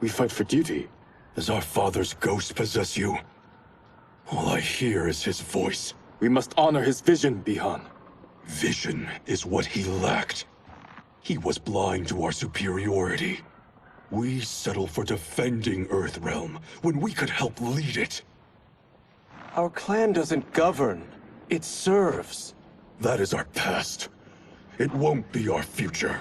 We fight for duty. Does our father's ghost possess you? All I hear is his voice. We must honor his vision, Bihan. Vision is what he lacked. He was blind to our superiority. We settle for defending Earthrealm when we could help lead it. Our clan doesn't govern. It serves. That is our past. It won't be our future.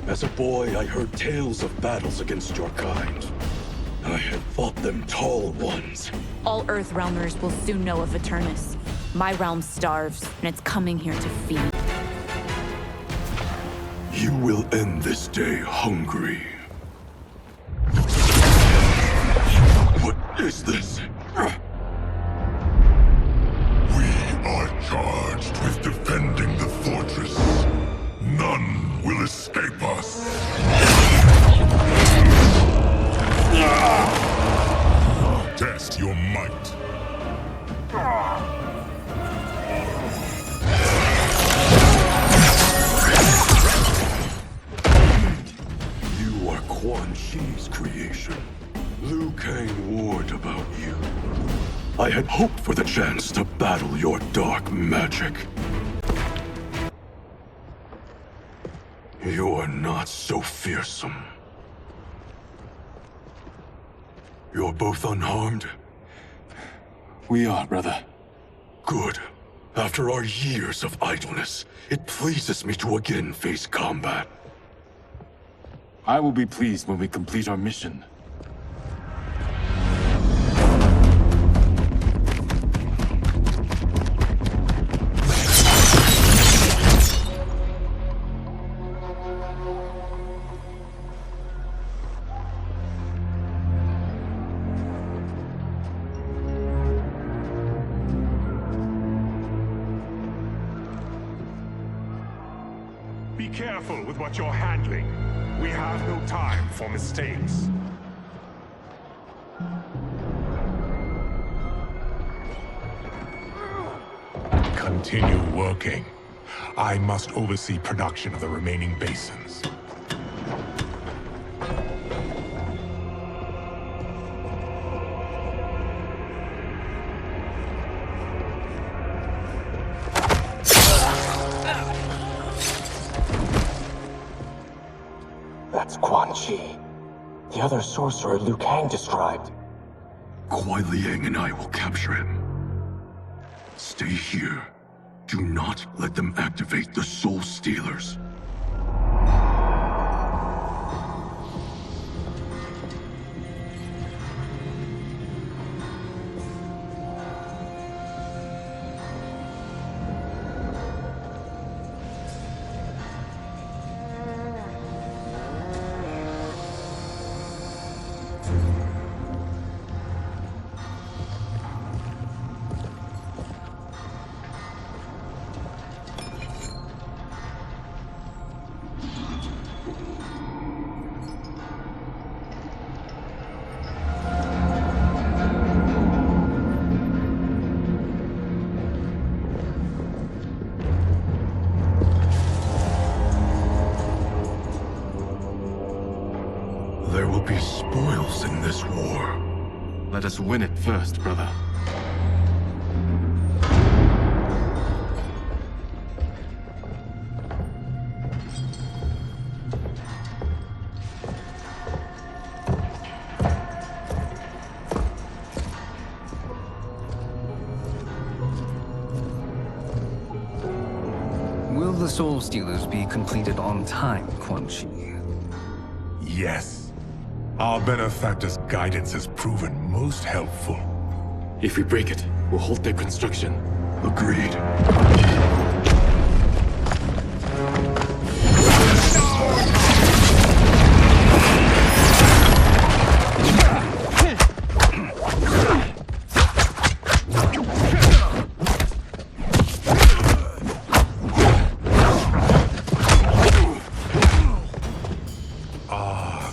As a boy, I heard tales of battles against your kind. I had fought them tall ones. All Earthrealmers will soon know of Eternus. My realm starves, and it's coming here to feed. You will end this day hungry. What is this? We are charged with defending the fortress. None will escape us. Test your might. You are Quan Chi's creation. Liu Kang warned about you. I had hoped for the chance to battle your dark magic. You're not so fearsome. You're both unharmed? We are, brother. Good. After our years of idleness, it pleases me to again face combat. I will be pleased when we complete our mission. Be careful with what you're handling. We have no time for mistakes. Continue working. I must oversee production of the remaining basins. That's Quan Chi. The other sorcerer Liu Kang described. Kuai Liang and I will capture him. Stay here. Do not let them activate the Soul Stealers. There will be spoils in this war. Let us win it first, brother. Soul Stealers be completed on time, Quan Chi? Yes. Our benefactor's guidance has proven most helpful. If we break it, we'll halt their construction. Agreed.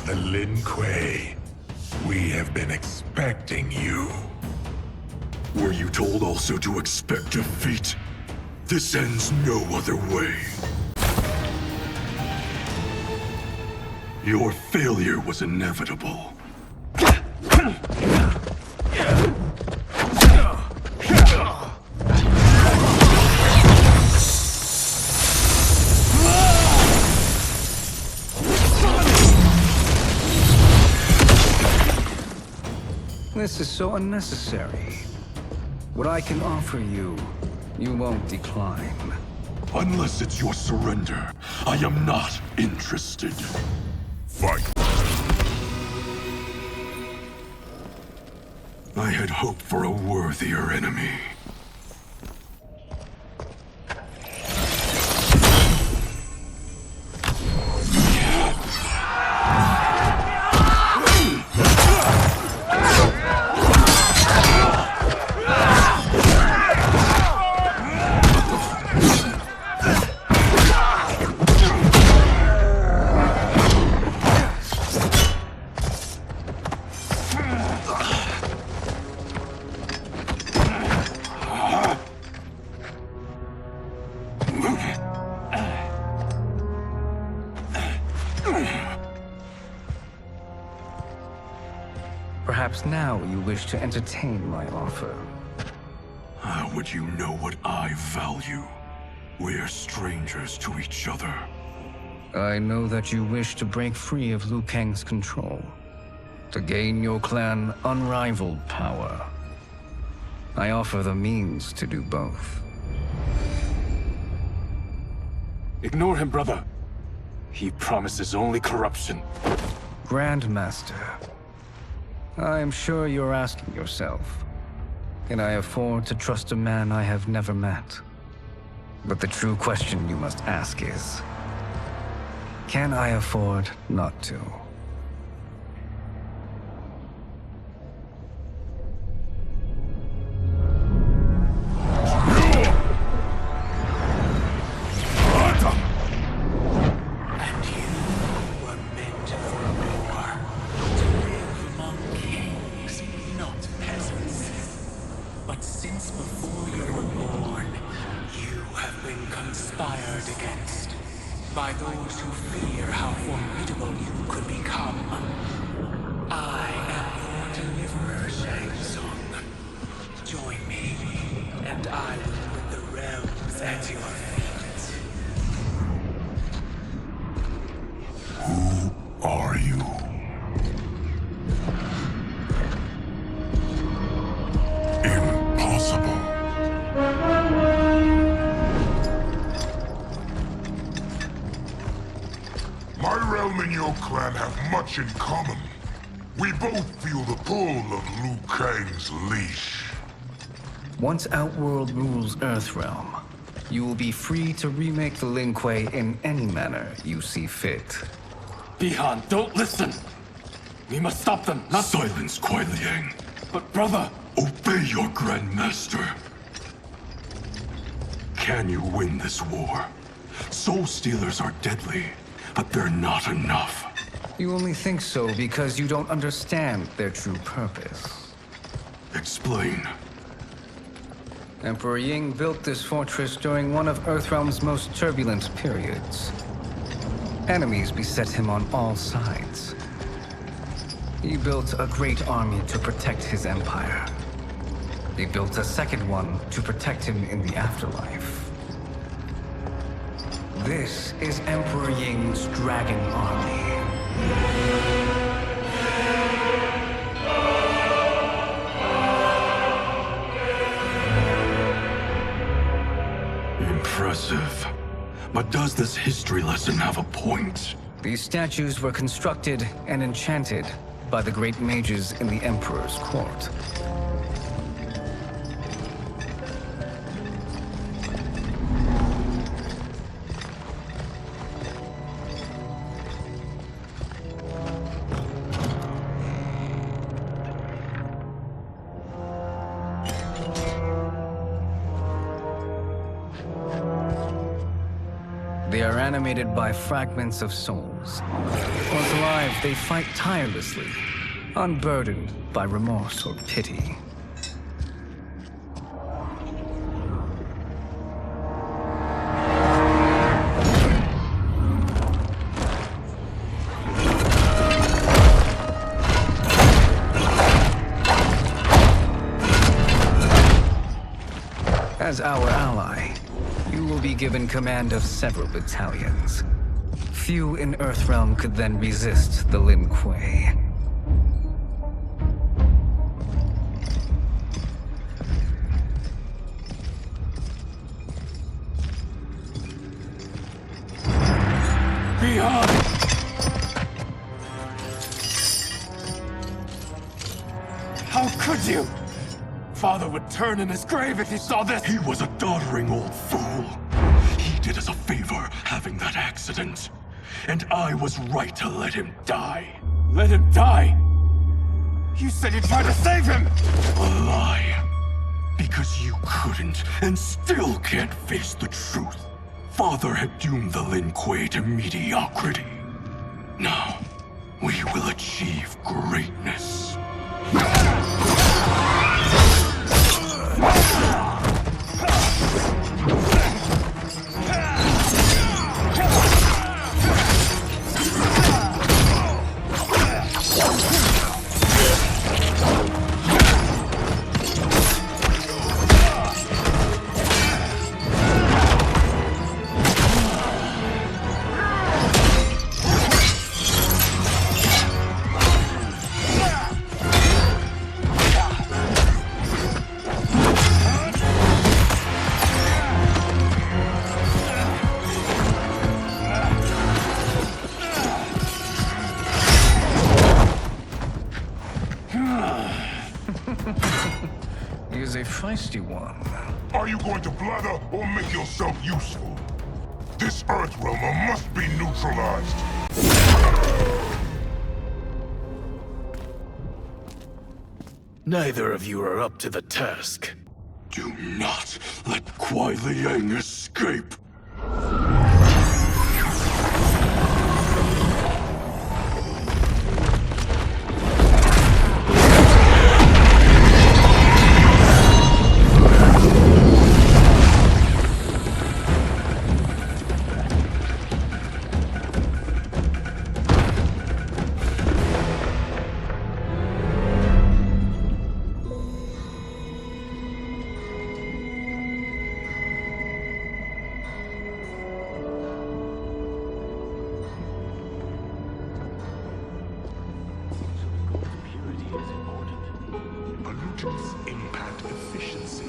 The Lin Kuei. We have been expecting you. Were you told also to expect defeat? This ends no other way. Your failure was inevitable. This is so unnecessary. What I can offer you, you won't decline. Unless it's your surrender, I am not interested. Fight. I had hoped for a worthier enemy. Perhaps now you wish to entertain my offer. How would you know what I value? We're strangers to each other. I know that you wish to break free of Liu Kang's control, to gain your clan unrivaled power. I offer the means to do both. Ignore him, brother. He promises only corruption. Grandmaster, I am sure you're asking yourself, can I afford to trust a man I have never met? But the true question you must ask is, can I afford not to? By those who fear how formidable you could become. I am your deliverer, Shang Tsung. Join me, and I will put the realms at your feet. Who are you? Impossible. My realm and your clan have much in common. We both feel the pull of Liu Kang's leash. Once Outworld rules Earthrealm, you will be free to remake the Lin Kuei in any manner you see fit. Bihan, don't listen! We must stop them, not— Silence, Kuai Liang. But brother— Obey your Grandmaster. Can you win this war? Soul Stealers are deadly, but they're not enough. You only think so because you don't understand their true purpose. Explain. Emperor Ying built this fortress during one of Earthrealm's most turbulent periods. Enemies beset him on all sides. He built a great army to protect his empire. He built a second one to protect him in the afterlife. This is Emperor Ying's Dragon Army. Impressive. But does this history lesson have a point? These statues were constructed and enchanted by the great mages in the Emperor's court. They are animated by fragments of souls. Once alive, they fight tirelessly, unburdened by remorse or pity. As our ally, you will be given command of several battalions. Few in Earthrealm could then resist the Lin Kuei. Beyond! How could you? Father would turn in his grave if he saw this! He was a doddering old fool. He did us a favor having that accident. And I was right to let him die. Let him die? You said you tried to save him! A lie. Because you couldn't and still can't face the truth. Father had doomed the Lin Kuei to mediocrity. Now, we will achieve greatness. He is a feisty one. Are you going to blather or make yourself useful? This Earthrealmer must be neutralized. Neither of you are up to the task. Do not let Kuai Liang escape. Pollutants impact efficiency.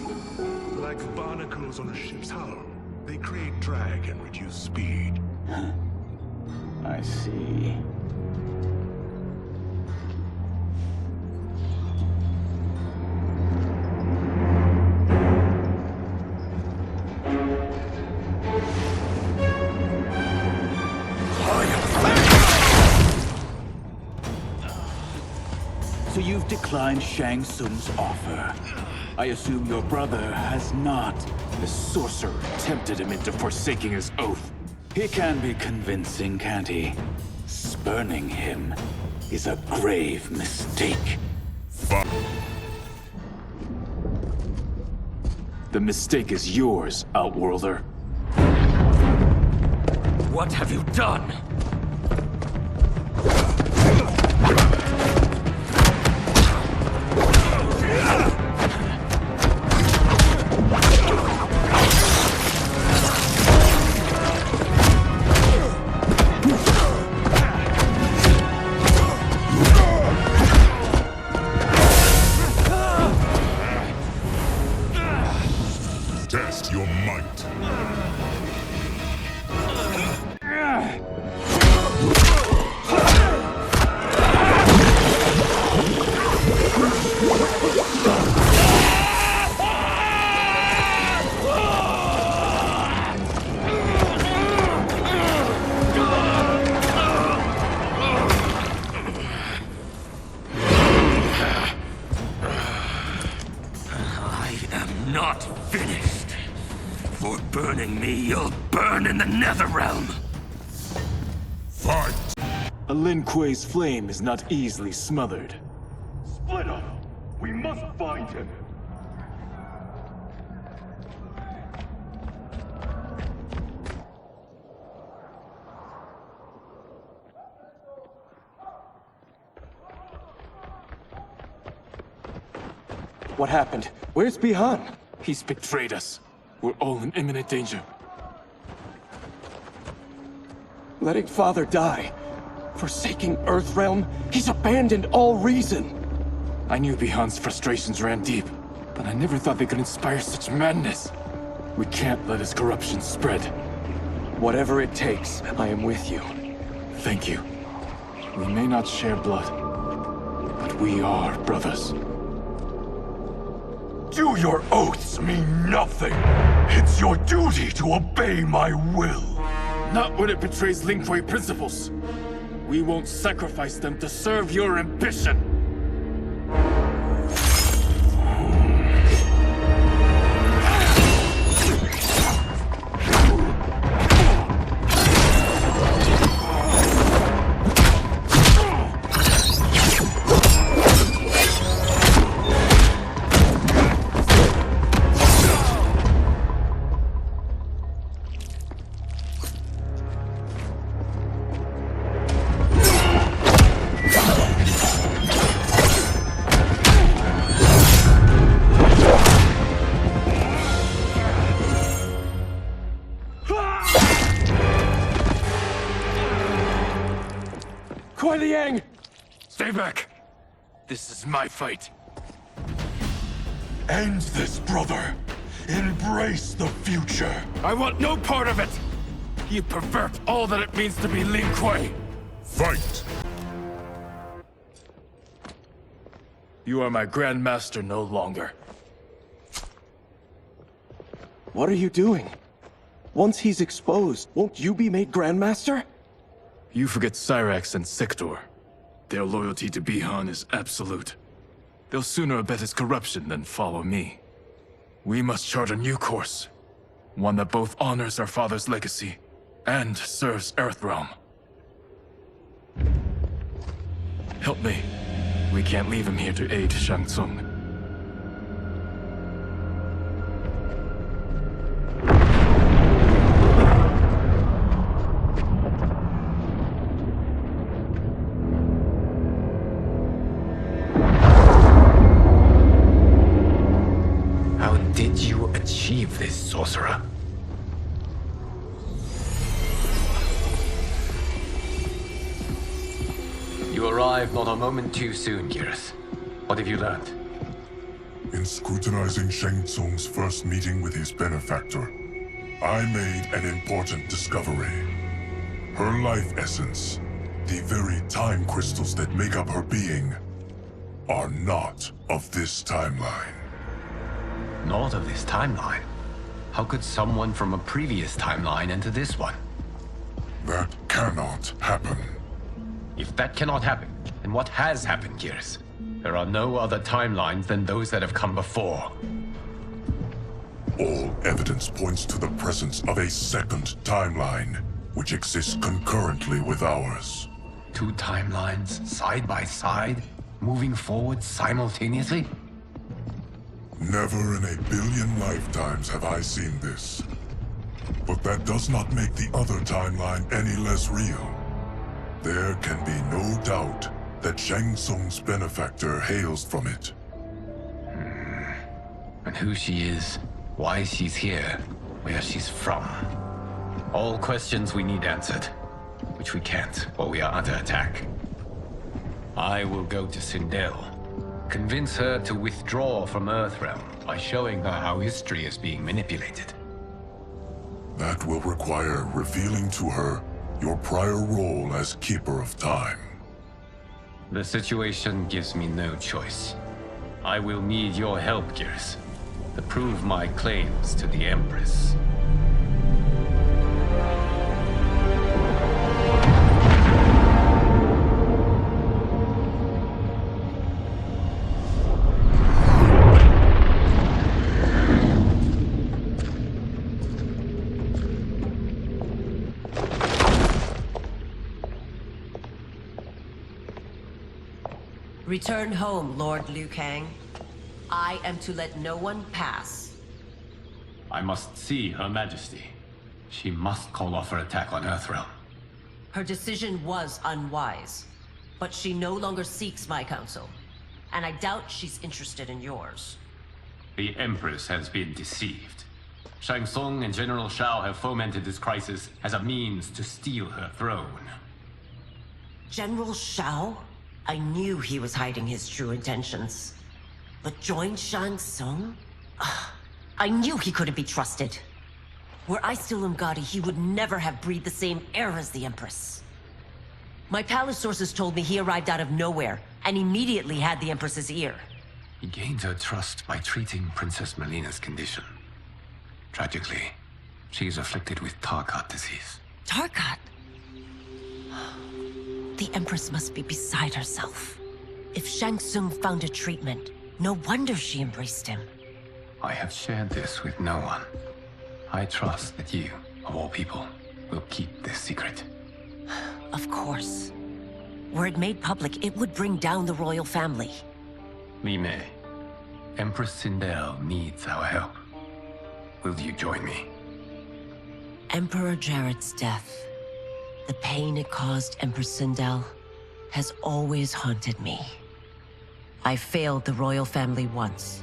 Like barnacles on a ship's hull. They create drag and reduce speed. I see. So you've declined Shang Tsung's offer. I assume your brother has not. The sorcerer tempted him into forsaking his oath. He can be convincing, can't he? Spurning him is a grave mistake. The mistake is yours, Outworlder. What have you done? Test your might. A Lin Kuei's flame is not easily smothered. Split up! We must find him! What happened? Where's Bihan? He's betrayed us. We're all in imminent danger. Letting Father die. Forsaking Earthrealm. He's abandoned all reason. I knew Bihan's frustrations ran deep, but I never thought they could inspire such madness. We can't let his corruption spread. Whatever it takes, I am with you. Thank you. We may not share blood, but we are brothers. Do your oaths mean nothing? It's your duty to obey my will. Not when it betrays Lin Kuei principles. We won't sacrifice them to serve your ambition. Stay back! This is my fight. End this, brother. Embrace the future. I want no part of it! You pervert all that it means to be Lin Kuei! Fight! You are my Grandmaster no longer. What are you doing? Once he's exposed, won't you be made Grandmaster? You forget Cyrax and Sector. Their loyalty to Bihan is absolute. They'll sooner abet his corruption than follow me. We must chart a new course. One that both honors our father's legacy and serves Earthrealm. Help me. We can't leave him here to aid Shang Tsung. Achieve this, sorcerer. You arrived not a moment too soon, Geras. What have you learned? In scrutinizing Shang Tsung's first meeting with his benefactor, I made an important discovery. Her life essence, the very time crystals that make up her being, are not of this timeline. Not of this timeline? How could someone from a previous timeline enter this one? That cannot happen. If that cannot happen, then what has happened, Geras? There are no other timelines than those that have come before. All evidence points to the presence of a second timeline, which exists concurrently with ours. Two timelines, side by side, moving forward simultaneously? Never in a billion lifetimes have I seen this. But that does not make the other timeline any less real. There can be no doubt that Shang Tsung's benefactor hails from it. And who she is, why she's here, where she's from. All questions we need answered, which we can't, or we are under attack. I will go to Sindel. Convince her to withdraw from Earthrealm by showing her how history is being manipulated. That will require revealing to her your prior role as Keeper of Time. The situation gives me no choice. I will need your help, Geras, to prove my claims to the Empress. Return home, Lord Liu Kang. I am to let no one pass. I must see Her Majesty. She must call off her attack on Earthrealm. Her decision was unwise, but she no longer seeks my counsel, and I doubt she's interested in yours. The Empress has been deceived. Shang Tsung and General Shao have fomented this crisis as a means to steal her throne. General Shao? I knew he was hiding his true intentions. But join Shang Tsung? I knew he couldn't be trusted. Were I still Umgadi, he would never have breathed the same air as the Empress. My palace sources told me he arrived out of nowhere, and immediately had the Empress's ear. He gained her trust by treating Princess Mileena's condition. Tragically, she is afflicted with Tarkat disease. Tarkat? The Empress must be beside herself. If Shang Tsung found a treatment, no wonder she embraced him. I have shared this with no one. I trust that you, of all people, will keep this secret. Of course. Were it made public, it would bring down the royal family. Li Mei, Empress Sindel needs our help. Will you join me? Emperor Jarrett's death, the pain it caused Empress Sindel, has always haunted me. I failed the royal family once.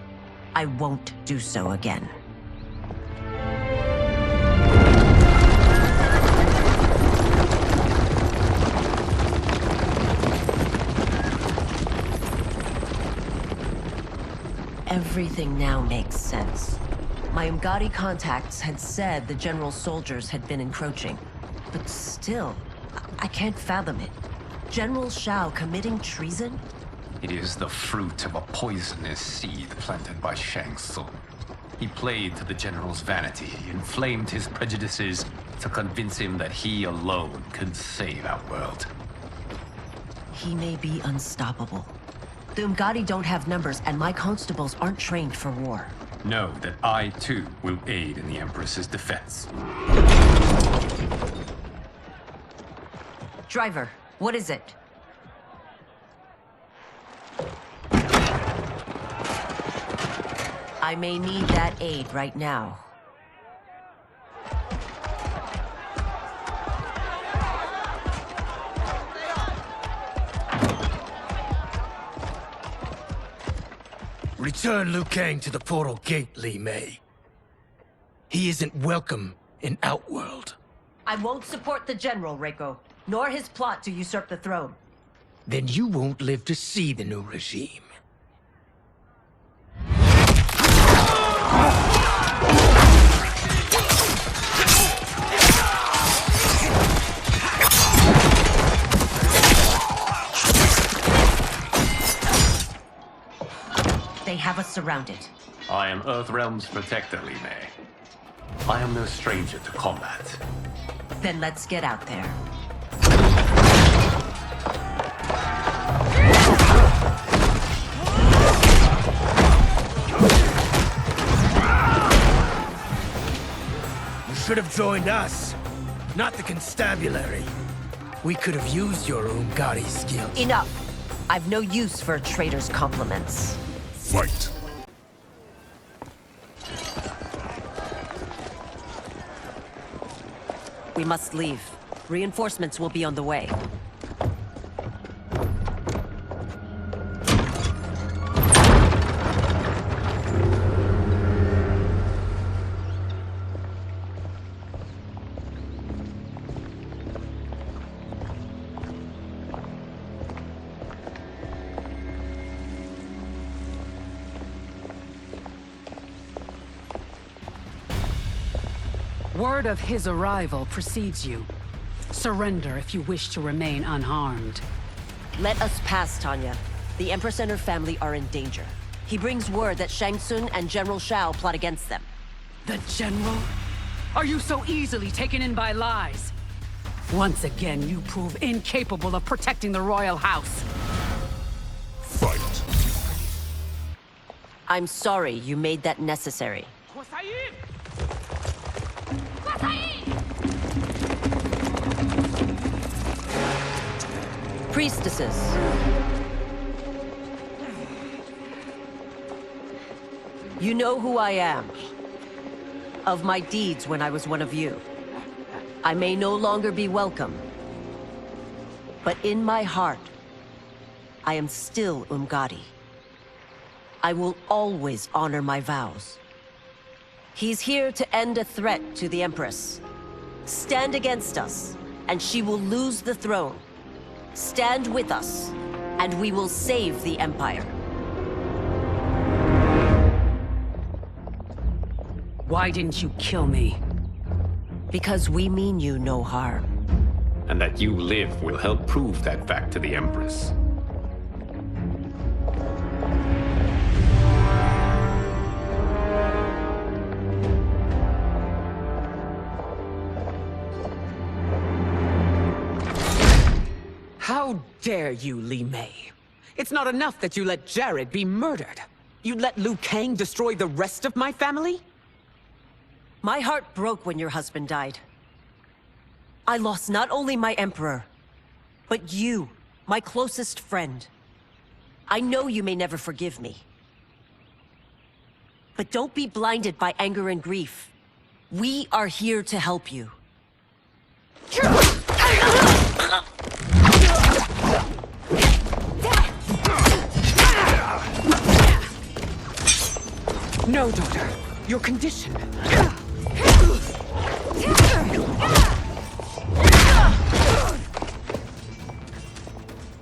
I won't do so again. Everything now makes sense. My Umgadi contacts had said the general's soldiers had been encroaching. But still, I can't fathom it. General Shao committing treason? It is the fruit of a poisonous seed planted by Shang Tsung. He played to the general's vanity, inflamed his prejudices to convince him that he alone could save our world. He may be unstoppable. The Umgadi don't have numbers, and my constables aren't trained for war. Know that I, too, will aid in the Empress's defense. Driver, what is it? I may need that aid right now. Return Liu Kang to the portal gate, Li Mei. He isn't welcome in Outworld. I won't support the General, Reiko, nor his plot to usurp the throne. Then you won't live to see the new regime. They have us surrounded. I am Earthrealm's protector, Li Mei. I am no stranger to combat. Then let's get out there. You should have joined us, not the constabulary. We could have used your Umgadi skills. Enough! I've no use for a traitor's compliments. Fight! We must leave. Reinforcements will be on the way. Word of his arrival precedes you. Surrender if you wish to remain unharmed. Let us pass, Tanya. The Empress and her family are in danger. He brings word that Shang Tsung and General Shao plot against them. The General? Are you so easily taken in by lies? Once again, you prove incapable of protecting the royal house. Fight! I'm sorry you made that necessary. Priestesses. You know who I am. Of my deeds when I was one of you. I may no longer be welcome. But in my heart, I am still Umgadi. I will always honor my vows. He's here to end a threat to the Empress. Stand against us, and she will lose the throne. Stand with us, and we will save the Empire. Why didn't you kill me? Because we mean you no harm. And that you live will help prove that fact to the Empress. How dare you, Li Mei? It's not enough that you let Jared be murdered. You let Liu Kang destroy the rest of my family? My heart broke when your husband died. I lost not only my Emperor, but you, my closest friend. I know you may never forgive me. But don't be blinded by anger and grief. We are here to help you. No, daughter. Your condition.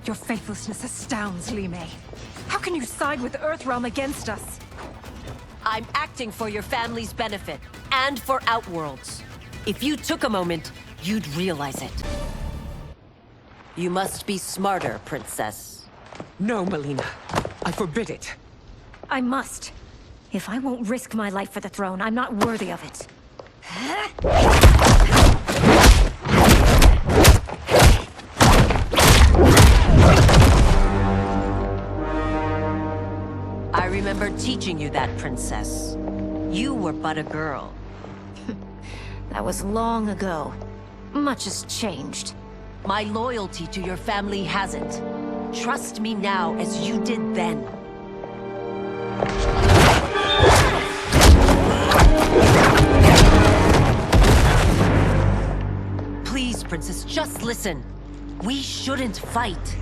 Your faithlessness astounds, Li Mei. How can you side with Earthrealm against us? I'm acting for your family's benefit, and for Outworld's. If you took a moment, you'd realize it. You must be smarter, Princess. No, Mileena. I forbid it. I must. If I won't risk my life for the throne, I'm not worthy of it. I remember teaching you that, Princess. You were but a girl. That was long ago. Much has changed. My loyalty to your family hasn't. Trust me now as you did then. Please, Princess, just listen. We shouldn't fight.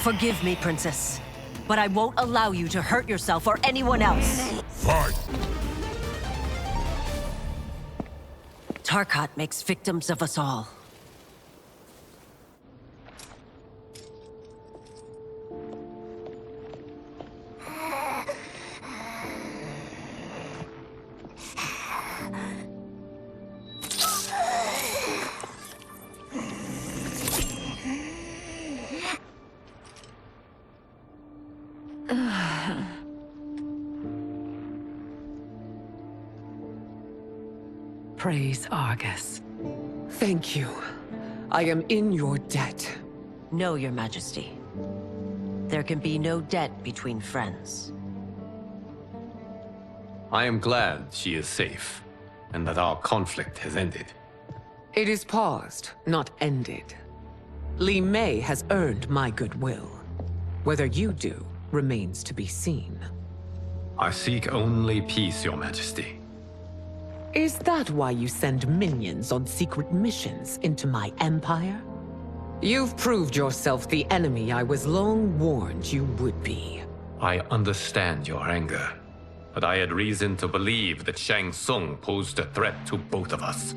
Forgive me, Princess, but I won't allow you to hurt yourself or anyone else. Fight! Tarkat makes victims of us all. Praise Argus. Thank you. I am in your debt. No, Your Majesty. There can be no debt between friends. I am glad she is safe, and that our conflict has ended. It is paused, not ended. Li Mei has earned my goodwill. Whether you do remains to be seen. I seek only peace, Your Majesty. Is that why you send minions on secret missions into my empire? You've proved yourself the enemy I was long warned you would be. I understand your anger, but I had reason to believe that Shang Tsung posed a threat to both of us.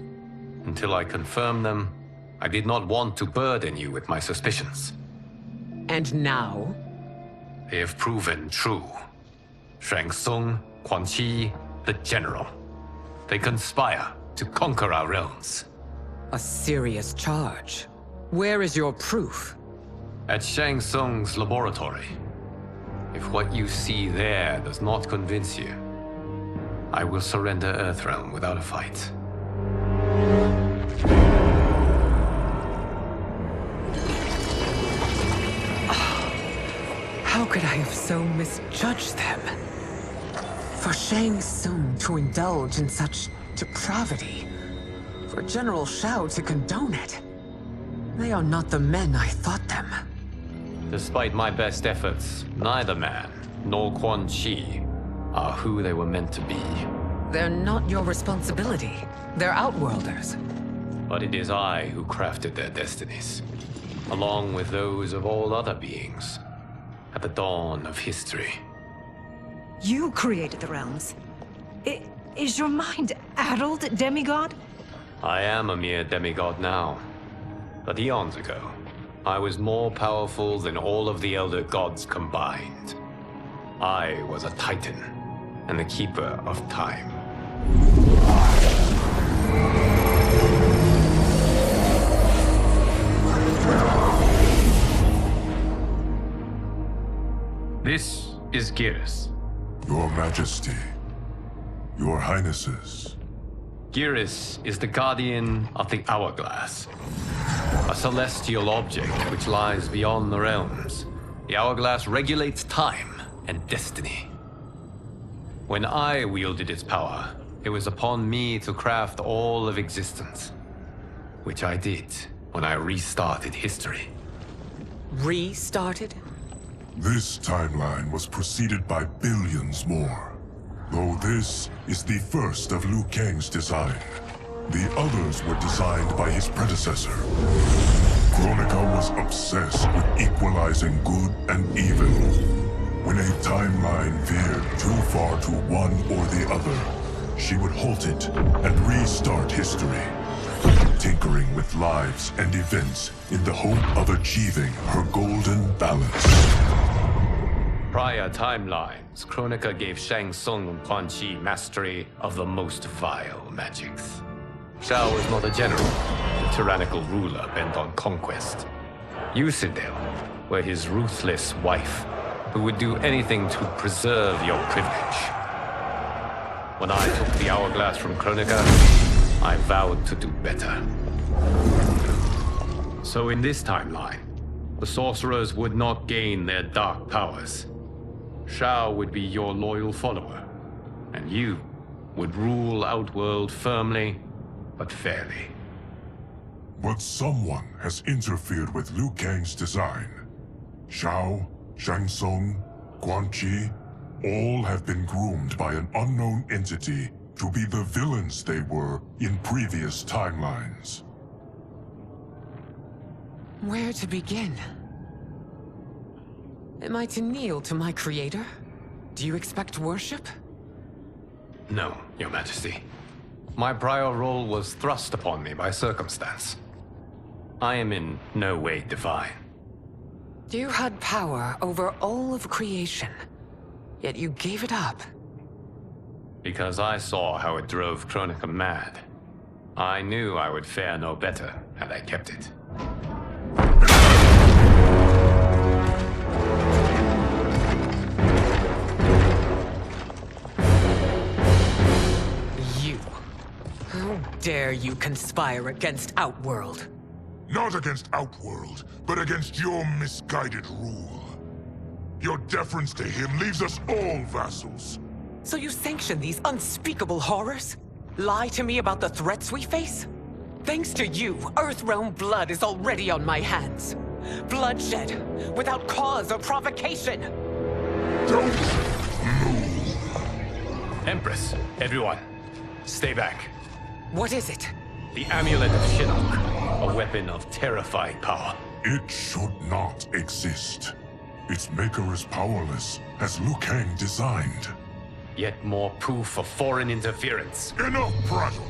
Until I confirmed them, I did not want to burden you with my suspicions. And now? They have proven true. Shang Tsung, Quan Chi, the General. They conspire to conquer our realms. A serious charge. Where is your proof? At Shang Tsung's laboratory. If what you see there does not convince you, I will surrender Earthrealm without a fight. How could I have so misjudged them? For Shang Tsung to indulge in such depravity, for General Shao to condone it, they are not the men I thought them. Despite my best efforts, neither man nor Quan Chi are who they were meant to be. They're not your responsibility. They're Outworlders. But it is I who crafted their destinies, along with those of all other beings, at the dawn of history. You created the realms. Is your mind addled, demigod? I am a mere demigod now. But eons ago, I was more powerful than all of the Elder Gods combined. I was a Titan, and the Keeper of Time. This is Geras. Your Majesty. Your Highnesses. Geras is the guardian of the Hourglass, a celestial object which lies beyond the realms. The Hourglass regulates time and destiny. When I wielded its power, it was upon me to craft all of existence, which I did when I restarted history. Restarted? This timeline was preceded by billions more. Though this is the first of Liu Kang's design. The others were designed by his predecessor. Kronika was obsessed with equalizing good and evil. When a timeline veered too far to one or the other, she would halt it and restart history, tinkering with lives and events in the hope of achieving her golden balance. Prior timelines, Kronika gave Shang Tsung and Quan Chi mastery of the most vile magics. Shao was not a general, a tyrannical ruler bent on conquest. You, Sindel, were his ruthless wife, who would do anything to preserve your privilege. When I took the Hourglass from Kronika, I vowed to do better. So in this timeline, the sorcerers would not gain their dark powers. Shao would be your loyal follower, and you would rule Outworld firmly, but fairly. But someone has interfered with Liu Kang's design. Shao, Shang Tsung, Quan Chi, all have been groomed by an unknown entity to be the villains they were in previous timelines. Where to begin? Am I to kneel to my creator? Do you expect worship? No, Your Majesty. My prior role was thrust upon me by circumstance. I am in no way divine. You had power over all of creation, yet you gave it up. Because I saw how it drove Kronika mad. I knew I would fare no better had I kept it. How dare you conspire against Outworld? Not against Outworld, but against your misguided rule. Your deference to him leaves us all vassals. So you sanction these unspeakable horrors? Lie to me about the threats we face? Thanks to you, Earthrealm blood is already on my hands. Bloodshed, without cause or provocation. Don't move. Empress, everyone, stay back. What is it? The Amulet of Shinnok, a weapon of terrifying power. It should not exist. Its maker is powerless, as Liu Kang designed. Yet more proof of foreign interference. Enough prattle.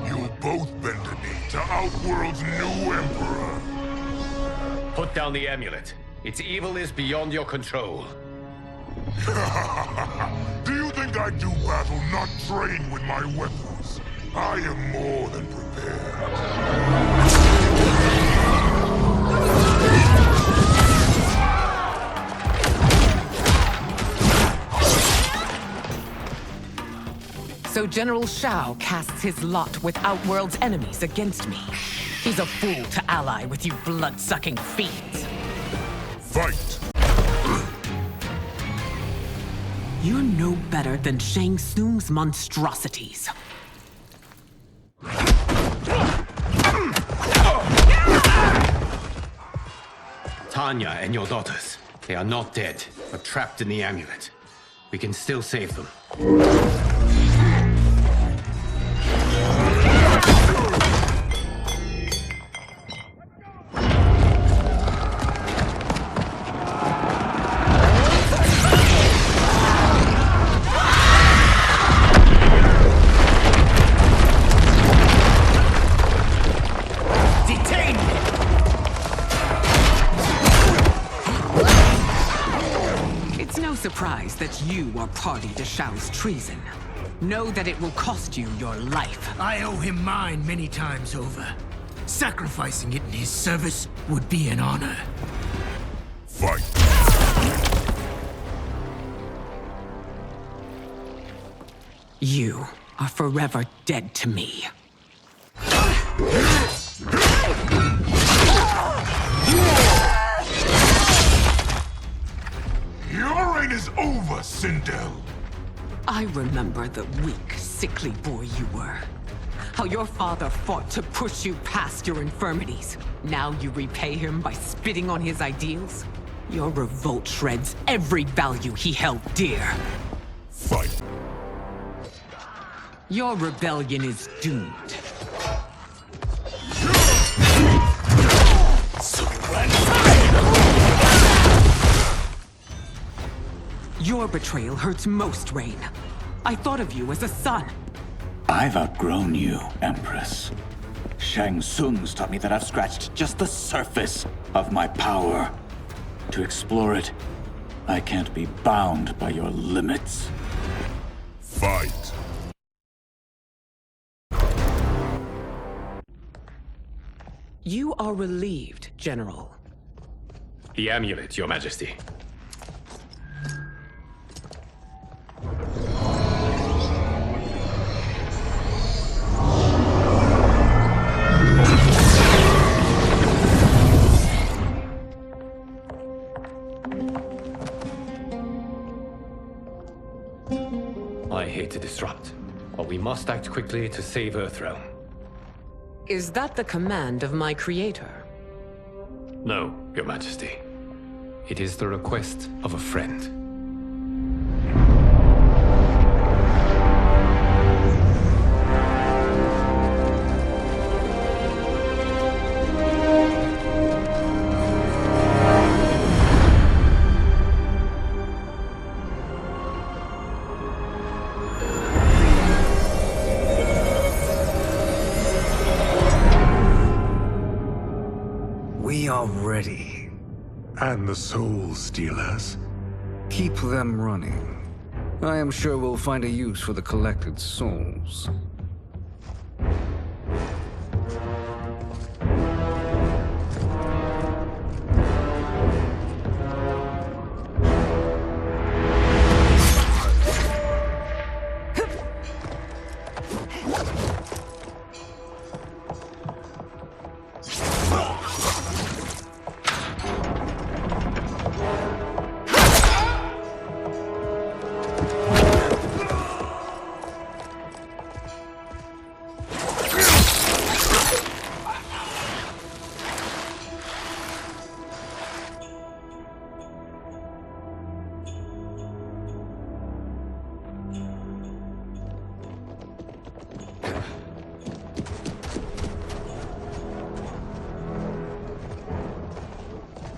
You'll both bend a knee to Outworld's new emperor. Put down the amulet. Its evil is beyond your control. Do you think I do battle not trained with my weapons? I am more than prepared. So General Shao casts his lot with Outworld's enemies against me. He's a fool to ally with you blood-sucking fiends. Fight! You're no better than Shang Tsung's monstrosities. Tanya and your daughters, they are not dead, but trapped in the amulet. We can still save them. Surprised that you are party to Shao's treason. Know that it will cost you your life. I owe him mine many times over. Sacrificing it in his service would be an honor. Fight! You are forever dead to me. Your reign is over, Sindel! I remember the weak, sickly boy you were. How your father fought to push you past your infirmities. Now you repay him by spitting on his ideals? Your revolt shreds every value he held dear. Fight! Your rebellion is doomed. Your betrayal hurts most, Rain. I thought of you as a son. I've outgrown you, Empress. Shang Tsung's taught me that I've scratched just the surface of my power. To explore it, I can't be bound by your limits. Fight! You are relieved, General. The amulet, Your Majesty. I hate to disrupt, but we must act quickly to save Earthrealm. Is that the command of my creator? No, Your Majesty. It is the request of a friend. We are ready. And the Soul Stealers? Keep them running. I am sure we'll find a use for the collected souls.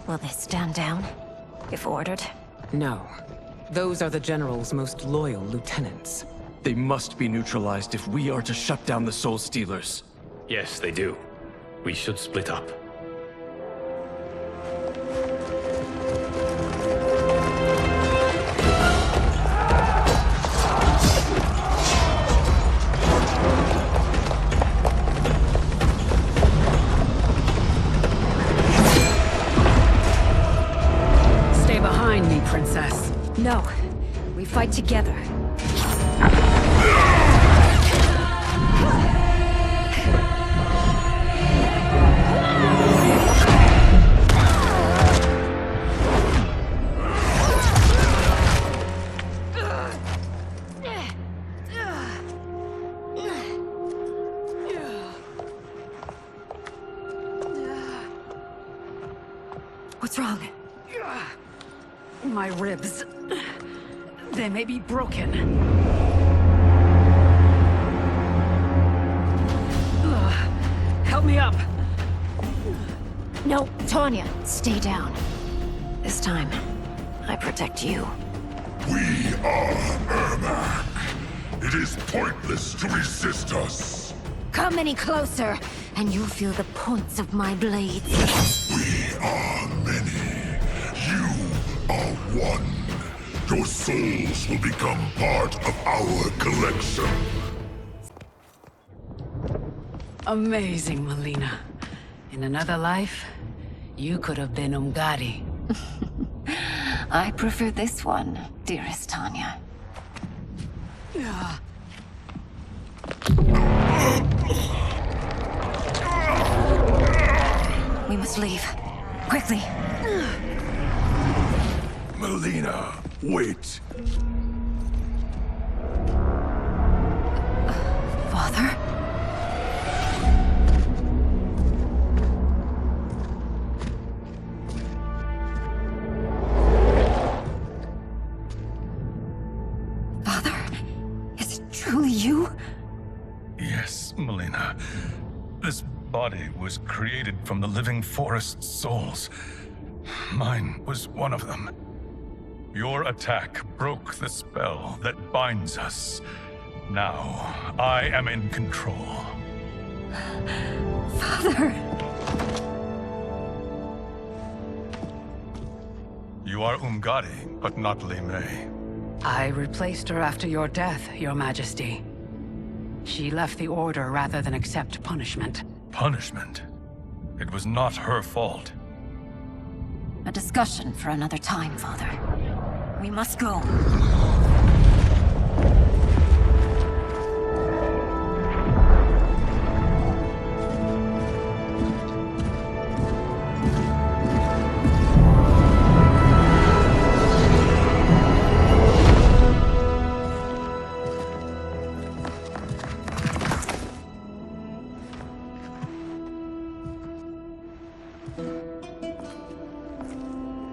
Will they stand down, if ordered? No. Those are the General's most loyal lieutenants. They must be neutralized if we are to shut down the Soul Stealers. Yes, they do. We should split up. Stay behind me, Princess. No. We fight together. What's wrong? My ribs. They may be broken. Help me up. No, Tanya, stay down. This time, I protect you. We are Ermac. It is pointless to resist us. Come any closer, and you'll feel the points of my blades. We are many. You are one. Your souls will become part of our collection. Amazing, Mileena. In another life, you could have been Umgadi. I prefer this one, dearest Tanya. We must leave. Quickly. Mileena, wait. Father? Father? Is it truly you? Yes, Mileena. This body was created from the living forest's souls. Mine was one of them. Your attack broke the spell that binds us. Now, I am in control. Father! You are Umgadi, but not Li Mei. I replaced her after your death, Your Majesty. She left the Order rather than accept punishment. Punishment? It was not her fault. A discussion for another time, Father. We must go.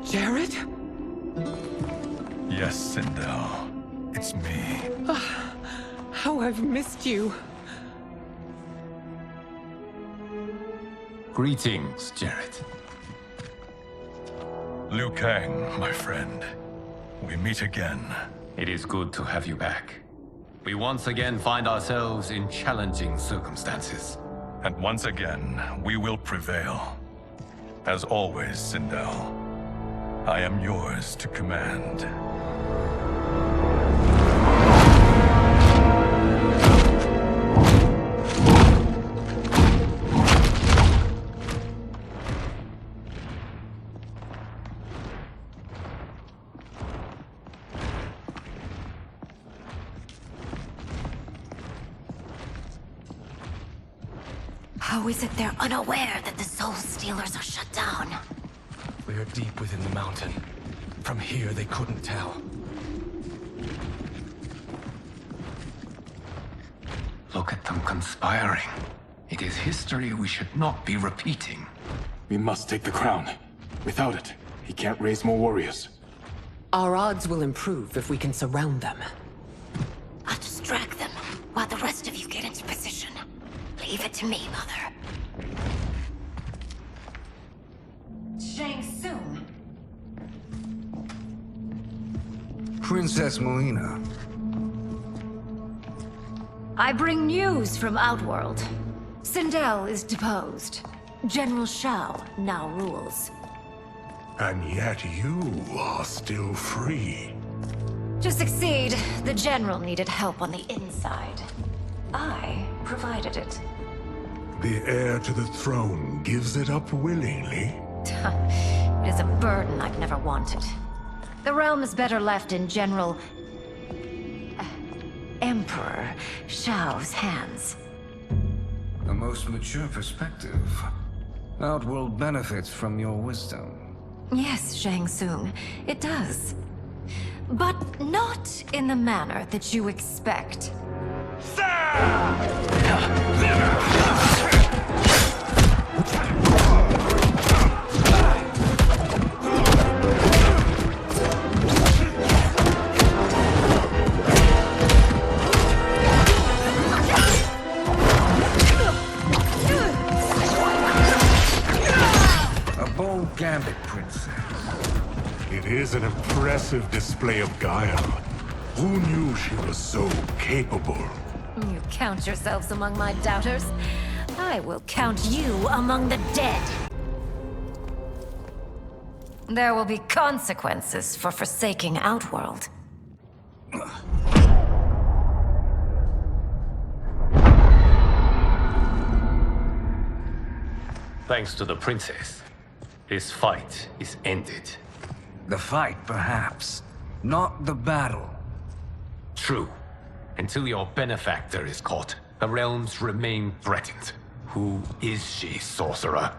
Jared? Yes, Sindel. It's me. How I've missed you. Greetings, Jared. Liu Kang, my friend. We meet again. It is good to have you back. We once again find ourselves in challenging circumstances. And once again, we will prevail. As always, Sindel, I am yours to command. How is it they're unaware that the Soul Stealers are shut down? We are deep within the mountain. From here, they couldn't tell. Look at them conspiring. It is history we should not be repeating. We must take the crown. Without it, he can't raise more warriors. Our odds will improve if we can surround them. I'll distract them while the rest of you get into position. Leave it to me, Mother. Shang Tsung. Princess Mileena. I bring news from Outworld. Sindel is deposed. General Shao now rules. And yet you are still free. To succeed, the General needed help on the inside. I provided it. The heir to the throne gives it up willingly. It is a burden I've never wanted. The realm is better left in General... Emperor Shao's hands. A most mature perspective. Outworld benefits from your wisdom. Yes, Shang Tsung, it does. But not in the manner that you expect. It is an impressive display of guile. Who knew she was so capable? You count yourselves among my doubters? I will count you among the dead. There will be consequences for forsaking Outworld. Thanks to the princess, this fight is ended. The fight, perhaps. Not the battle. True. Until your benefactor is caught, the realms remain threatened. Who is she, sorcerer?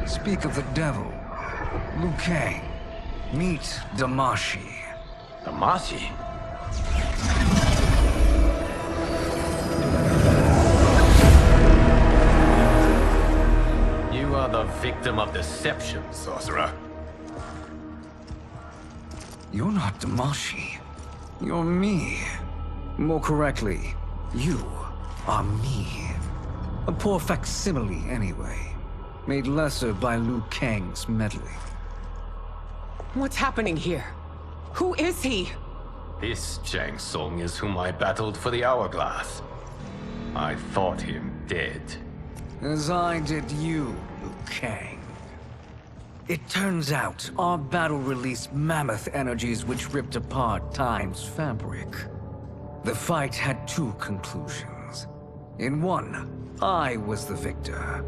Speak of the devil. Liu Kang. Meet Damashi. Damashi? You are the victim of deception, sorcerer. You're not Damashi. You're me. More correctly, you are me. A poor facsimile, anyway. Made lesser by Liu Kang's meddling. What's happening here? Who is he? This Shang Tsung is whom I battled for the Hourglass. I thought him dead. As I did you, Liu Kang. It turns out our battle released mammoth energies which ripped apart time's fabric. The fight had two conclusions. In one, I was the victor.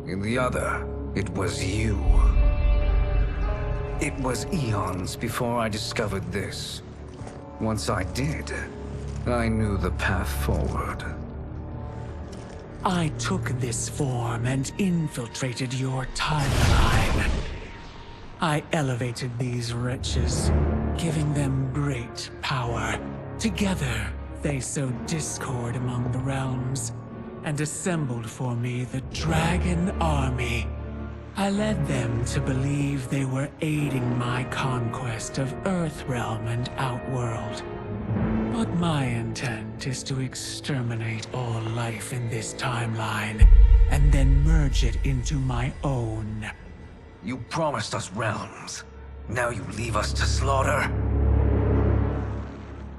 In the other, it was you. It was eons before I discovered this. Once I did, I knew the path forward. I took this form and infiltrated your timeline. I elevated these wretches, giving them great power. Together, they sowed discord among the realms, and assembled for me the Dragon Army. I led them to believe they were aiding my conquest of Earthrealm and Outworld. But my intent is to exterminate all life in this timeline, and then merge it into my own. You promised us realms. Now you leave us to slaughter?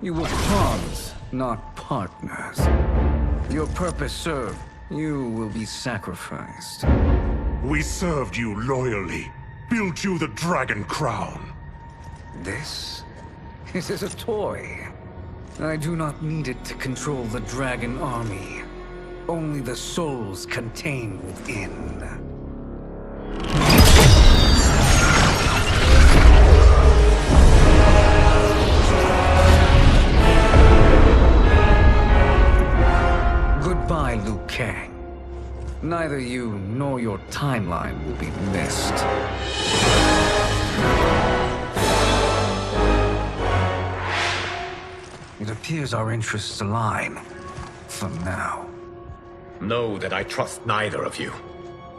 You were pawns, not partners. Your purpose served. You will be sacrificed. We served you loyally, built you the Dragon Crown. This is a toy. I do not need it to control the Dragon Army. Only the souls contained within. Goodbye, Liu Kang. Neither you nor your timeline will be missed. It appears our interests align. For now. Know that I trust neither of you.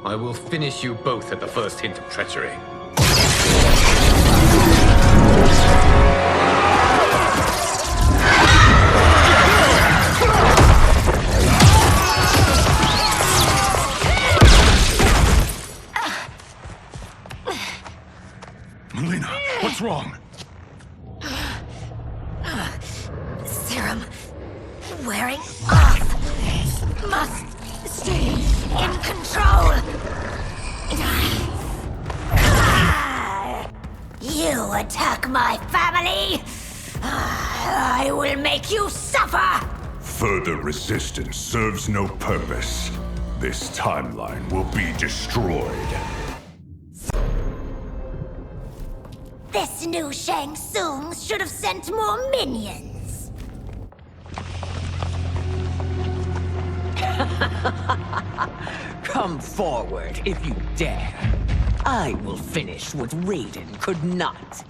I will finish you both at the first hint of treachery. Mileena, what's wrong? Serum wearing off. Must stay in control. You attack my family. I will make you suffer. Further resistance serves no purpose. This timeline will be destroyed. This new Shang Tsung should have sent more minions. Come forward if you dare. I will finish what Raiden could not.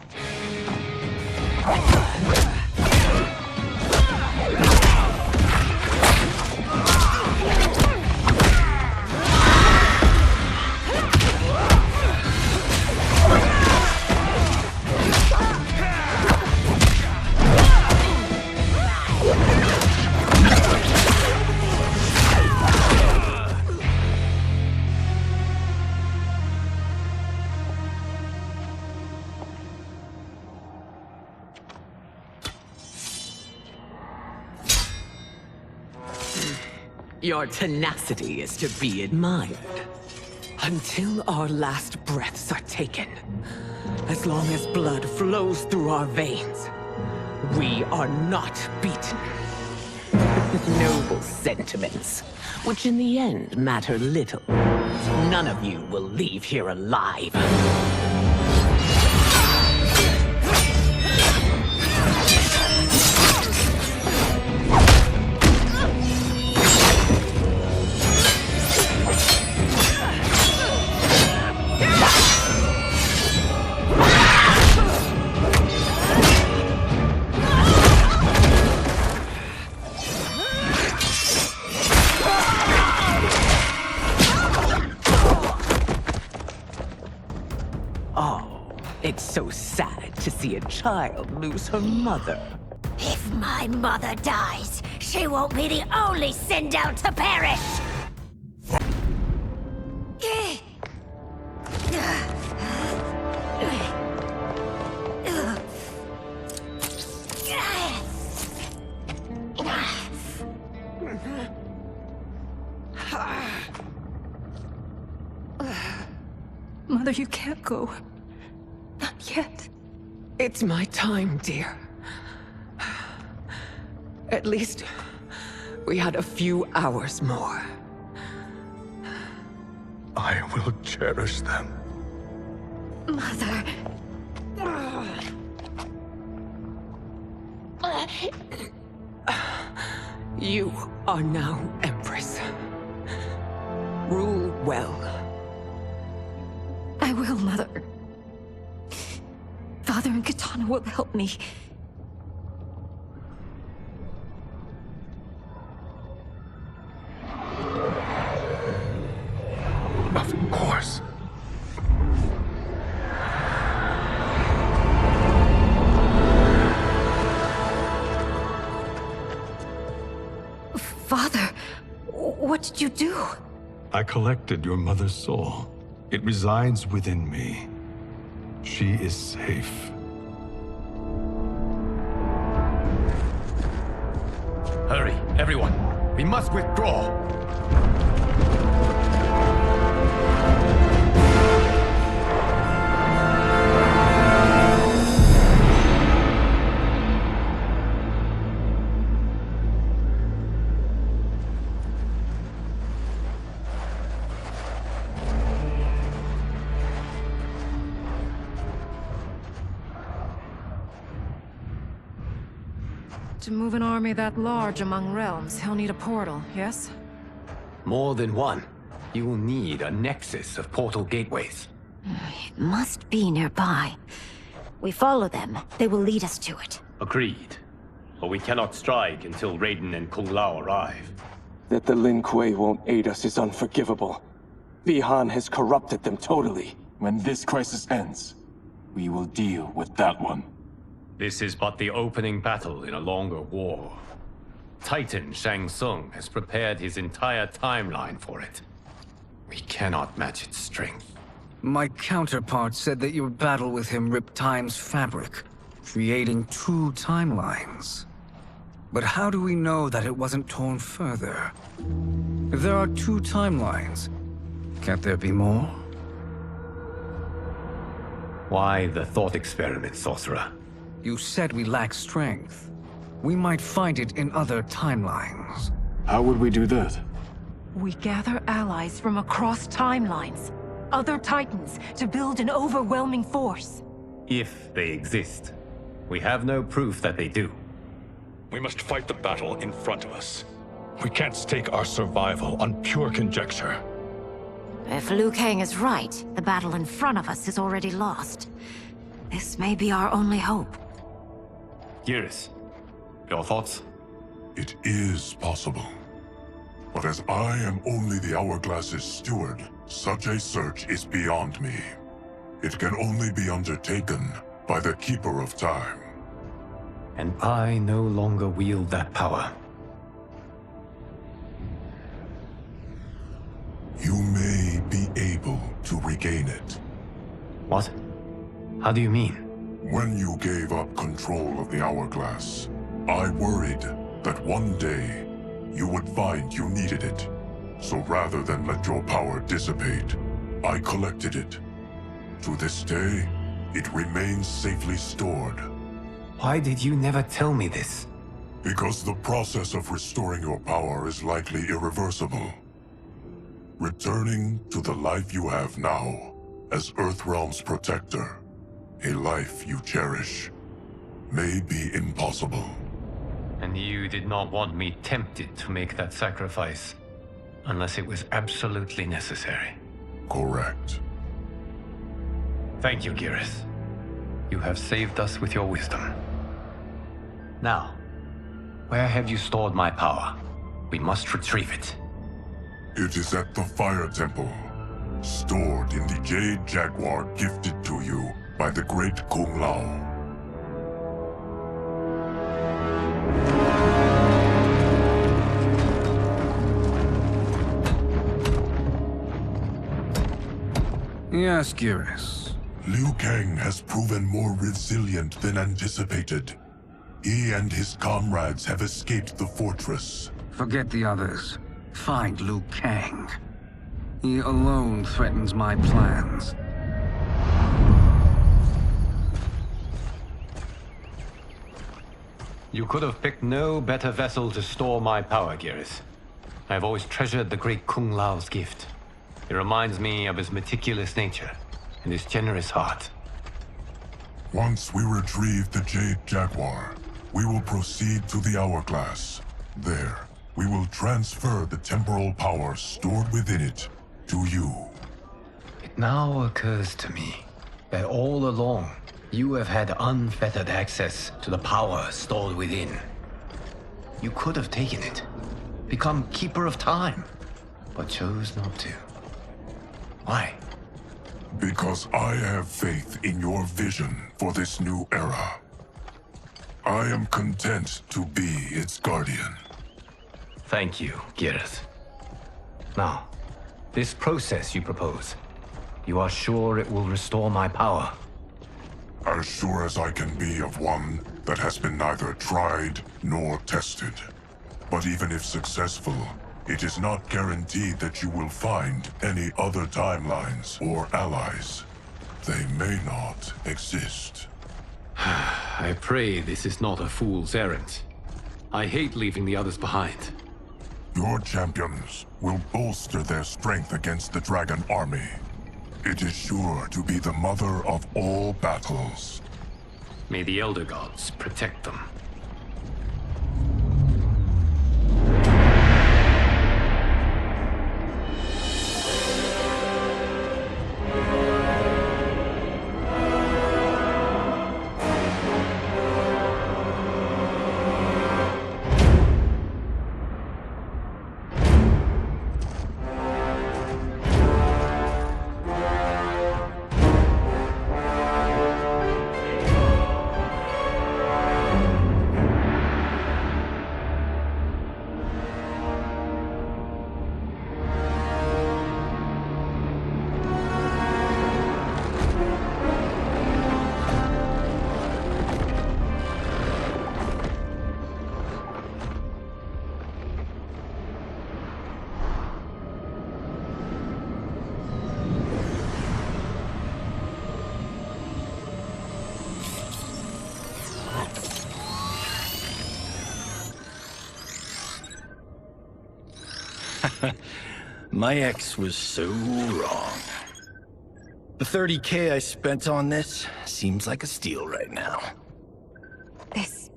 Your tenacity is to be admired. Until our last breaths are taken, as long as blood flows through our veins, we are not beaten. Noble sentiments, which in the end matter little. None of you will leave here alive. It's so sad to see a child lose her mother. If my mother dies, she won't be the only Sindel to perish! Mother, you can't go. Not yet. It's my time, dear. At least we had a few hours more. I will cherish them. Mother... You are now Empress. Rule well. I will, Mother. Father and Katana will help me. Of course. Father, what did you do? I collected your mother's soul. It resides within me. She is safe. Hurry, everyone. We must withdraw. To move an army that large among realms, he'll need a portal, yes? More than one. You will need a nexus of portal gateways. It must be nearby. We follow them. They will lead us to it. Agreed. But we cannot strike until Raiden and Kung Lao arrive. That the Lin Kuei won't aid us is unforgivable. Bi-Han has corrupted them totally. When this crisis ends, we will deal with that one. This is but the opening battle in a longer war. Titan Shang Tsung has prepared his entire timeline for it. We cannot match its strength. My counterpart said that your battle with him ripped time's fabric, creating 2 timelines. But how do we know that it wasn't torn further? If there are 2 timelines, can't there be more? Why the thought experiment, Sorcerer? You said we lack strength. We might find it in other timelines. How would we do that? We gather allies from across timelines, other Titans, to build an overwhelming force. If they exist. We have no proof that they do. We must fight the battle in front of us. We can't stake our survival on pure conjecture. If Liu Kang is right, the battle in front of us is already lost. This may be our only hope. Geras, your thoughts? It is possible. But as I am only the Hourglass's steward, such a search is beyond me. It can only be undertaken by the Keeper of Time. And I no longer wield that power. You may be able to regain it. What? How do you mean? When you gave up control of the Hourglass, I worried that one day you would find you needed it. So rather than let your power dissipate, I collected it. To this day, it remains safely stored. Why did you never tell me this? Because the process of restoring your power is likely irreversible. Returning to the life you have now, as Earthrealm's protector, a life you cherish, may be impossible. And you did not want me tempted to make that sacrifice, unless it was absolutely necessary. Correct. Thank you, Geras. You have saved us with your wisdom. Now, where have you stored my power? We must retrieve it. It is at the Fire Temple, stored in the Jade Jaguar gifted to you by the great Kung Lao. Yes, Geras. Liu Kang has proven more resilient than anticipated. He and his comrades have escaped the fortress. Forget the others. Find Liu Kang. He alone threatens my plans. You could have picked no better vessel to store my power, Geras. I have always treasured the great Kung Lao's gift. It reminds me of his meticulous nature and his generous heart. Once we retrieve the Jade Jaguar, we will proceed to the Hourglass. There, we will transfer the temporal power stored within it to you. It now occurs to me that all along, you have had unfettered access to the power stored within. You could have taken it, become Keeper of Time, but chose not to. Why? Because I have faith in your vision for this new era. I am content to be its guardian. Thank you, Geras. Now, this process you propose, you are sure it will restore my power? As sure as I can be of one that has been neither tried nor tested. But even if successful, it is not guaranteed that you will find any other timelines or allies. They may not exist. I pray this is not a fool's errand. I hate leaving the others behind. Your champions will bolster their strength against the Dragon Army. It is sure to be the mother of all battles. May the Elder Gods protect them. My ex was so wrong. The 30K I spent on this seems like a steal right now. This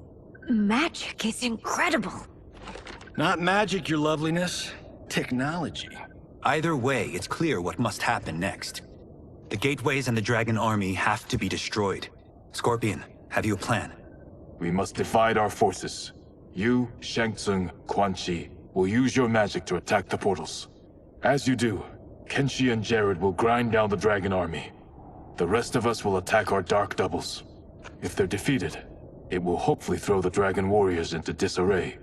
magic is incredible. Not magic, your loveliness. Technology. Either way, it's clear what must happen next. The gateways and the Dragon Army have to be destroyed. Scorpion, have you a plan? We must divide our forces. You, Shang Tsung, Quan Chi will use your magic to attack the portals. As you do, Kenshi and Jared will grind down the Dragon Army. The rest of us will attack our Dark Doubles. If they're defeated, it will hopefully throw the Dragon Warriors into disarray.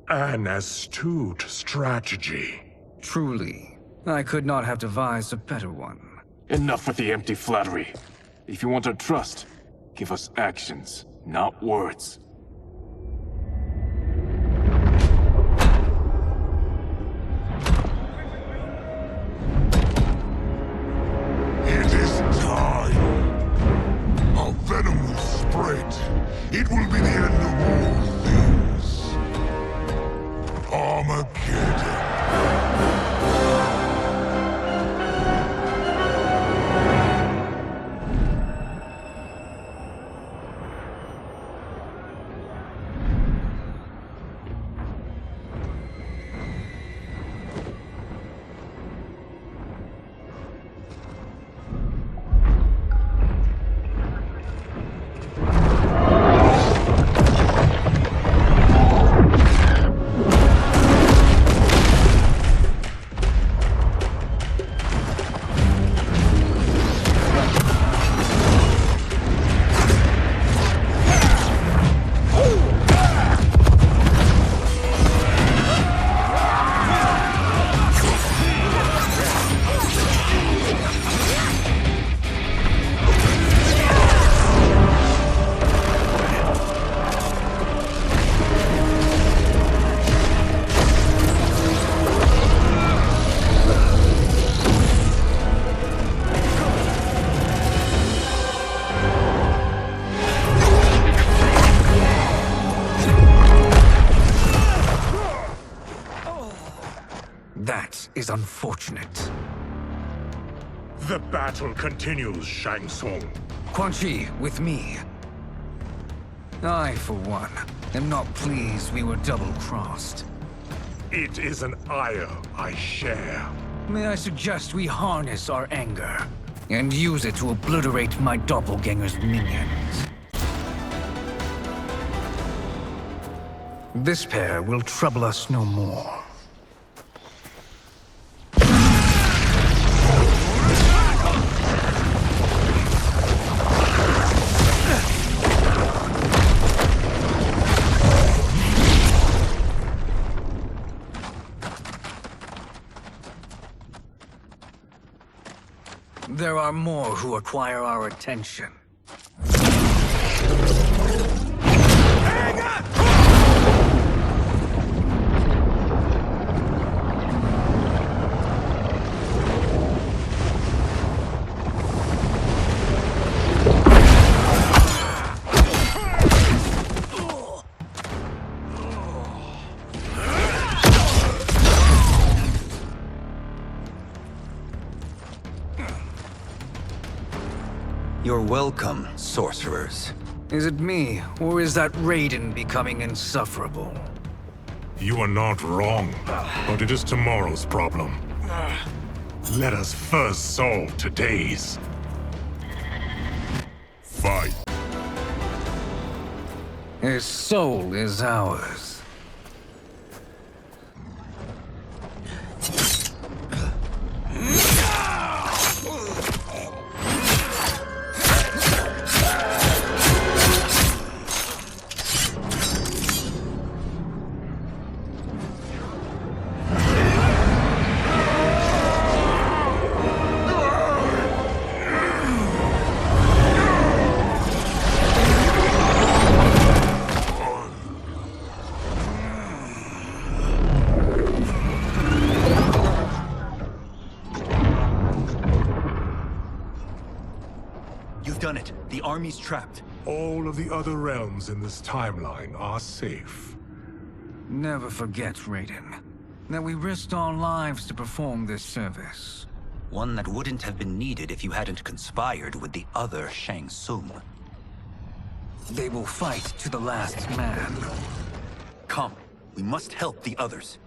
An astute strategy. Truly, I could not have devised a better one. Enough with the empty flattery. If you want our trust, give us actions, not words. That is unfortunate. The battle continues, Shang Tsung. Quan Chi, with me. I, for one, am not pleased we were double-crossed. It is an ire I share. May I suggest we harness our anger and use it to obliterate my doppelganger's minions? This pair will trouble us no more. There are more who require our attention. You're welcome, sorcerers. Is it me, or is that Raiden becoming insufferable? You are not wrong, but it is tomorrow's problem. Let us first solve today's. Fight. His soul is ours. Done it. The army's trapped. All of the other realms in this timeline are safe. Never forget, Raiden, that we risked our lives to perform this service. One that wouldn't have been needed if you hadn't conspired with the other Shang Tsung. They will fight to the last man. Come, we must help the others.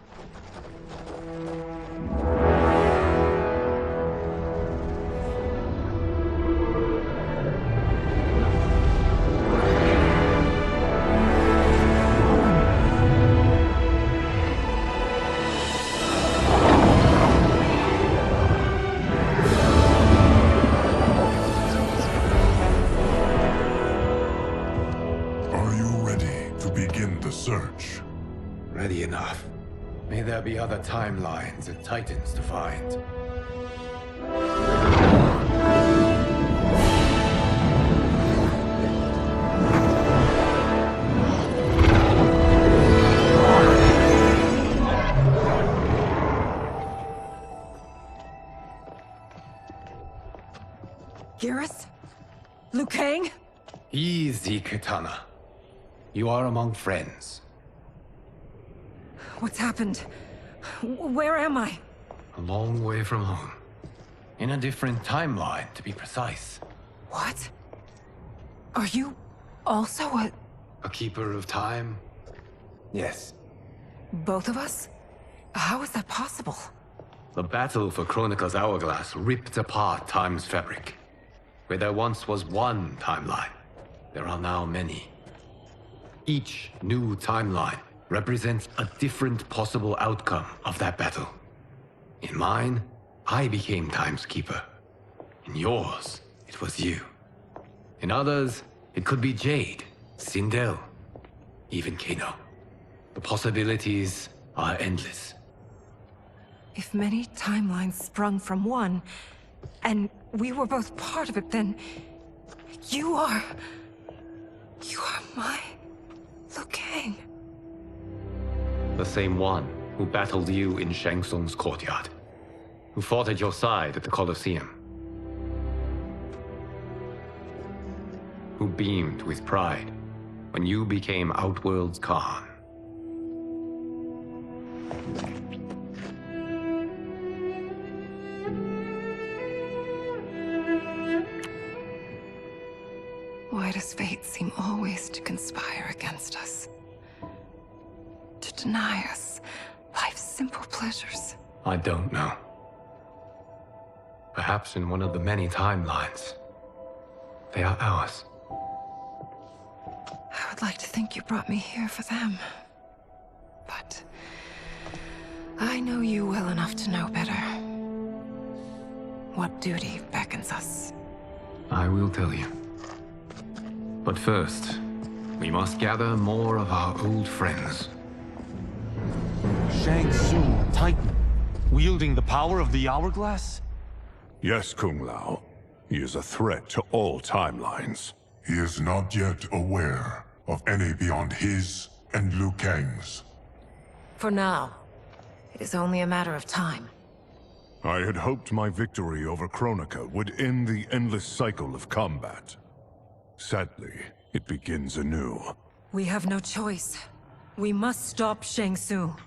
Search. Ready enough. May there be other timelines and titans to find. Geras? Liu Kang? Easy, Kitana. You are among friends. What's happened? Where am I? A long way from home. In a different timeline, to be precise. What? Are you also a keeper of time? Yes. Both of us? How is that possible? The battle for Chronica's Hourglass ripped apart time's fabric. Where there once was one timeline, there are now many. Each new timeline represents a different possible outcome of that battle. In mine, I became Time's Keeper. In yours, it was you. In others, it could be Jade, Sindel, even Kano. The possibilities are endless. If many timelines sprung from one, and we were both part of it, then you are my Liu Kang. The same one who battled you in Shang Tsung's courtyard. Who fought at your side at the Colosseum. Who beamed with pride when you became Outworld's Khan. does fate seem always to conspire against us? To deny us life's simple pleasures? I don't know. Perhaps in one of the many timelines, they are ours. I would like to think you brought me here for them. But I know you well enough to know better. What duty beckons us? I will tell you. But first, we must gather more of our old friends. Shang Tsung, Titan, wielding the power of the Hourglass? Yes, Kung Lao. He is a threat to all timelines. He is not yet aware of any beyond his and Liu Kang's. For now, it is only a matter of time. I had hoped my victory over Kronika would end the endless cycle of combat. Sadly, it begins anew. We have no choice. We must stop Shang Tsung.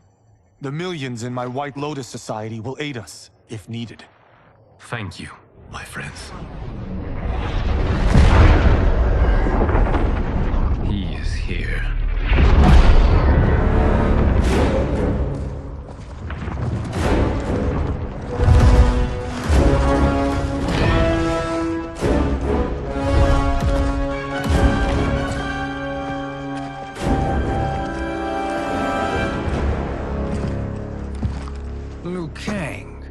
The millions in my White Lotus Society will aid us, if needed. Thank you, my friends. He is here. Liu Kang,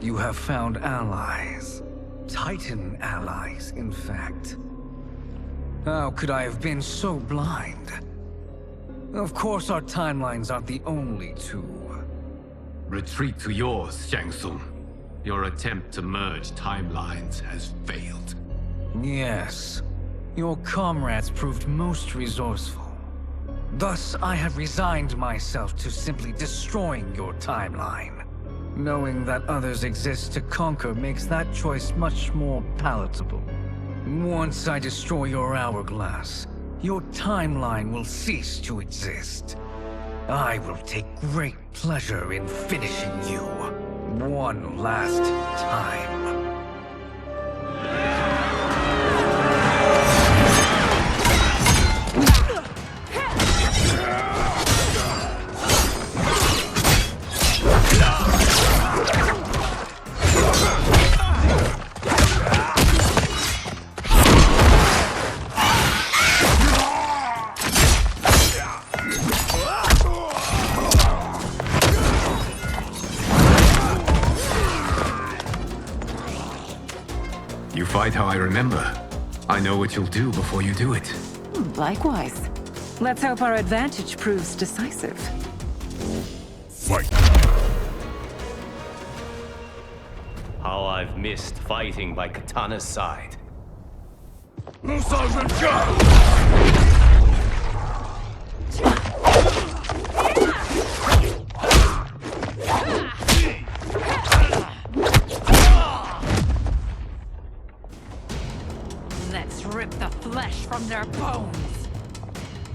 you have found allies. Titan allies, in fact. How could I have been so blind? Of course our timelines aren't the only two. Retreat to yours, Shang Tsung. Your attempt to merge timelines has failed. Yes. Your comrades proved most resourceful. Thus, I have resigned myself to simply destroying your timeline. Knowing that others exist to conquer makes that choice much more palatable. Once I destroy your hourglass, your timeline will cease to exist. I will take great pleasure in finishing you one last time. Fight how I remember. I know what you'll do before you do it. Likewise. Let's hope our advantage proves decisive. Fight! How I've missed fighting by Katana's side. Let's rip the flesh from their bones.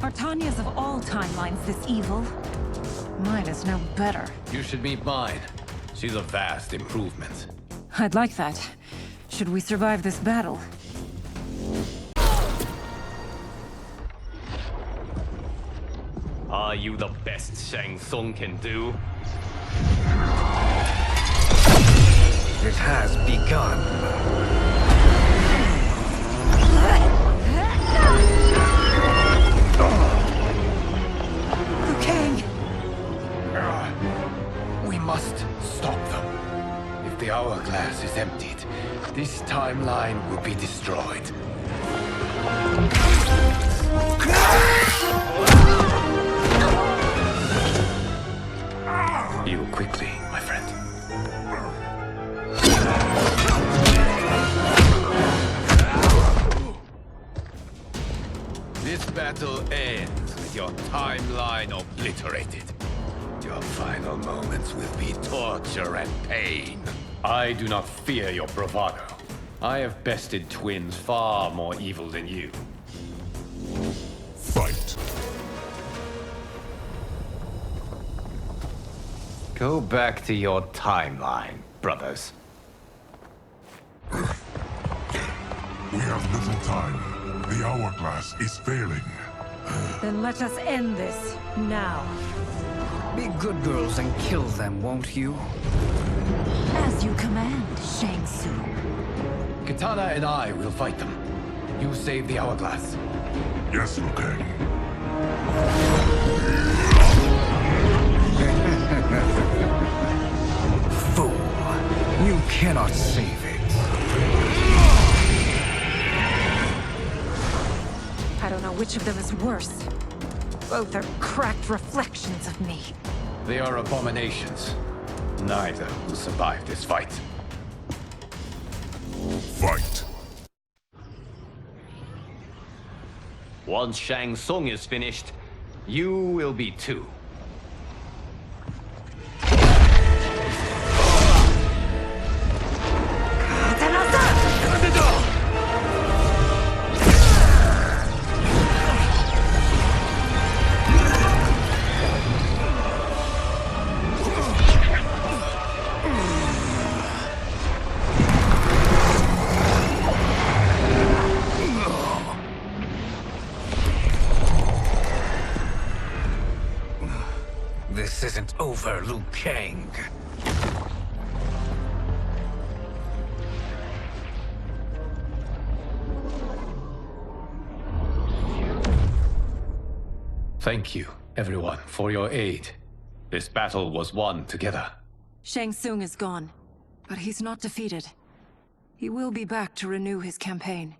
Are Tanya's of all timelines this evil? Mine is no better. You should meet mine. She's a vast improvement. I'd like that. Should we survive this battle? Are you the best Shang Tsung can do? It has begun. Liu Kang! We must stop them. If the hourglass is emptied, this timeline will be destroyed. Heal quickly, my friend. This battle ends with your timeline obliterated. Your final moments will be torture and pain. I do not fear your bravado. I have bested twins far more evil than you. Fight! Go back to your timeline, brothers. We have little time. The hourglass is failing. Then let us end this, now. Be good girls and kill them, won't you? As you command, Shang Tsung. Kitana and I will fight them. You save the hourglass. Yes, Liu Kang. Fool. You cannot save it. I don't know which of them is worse. Both are cracked reflections of me. They are abominations. Neither will survive this fight. Fight. Once Shang Tsung is finished, you will be too. This isn't over, Liu Kang. Thank you, everyone, for your aid. This battle was won together. Shang Tsung is gone, but he's not defeated. He will be back to renew his campaign.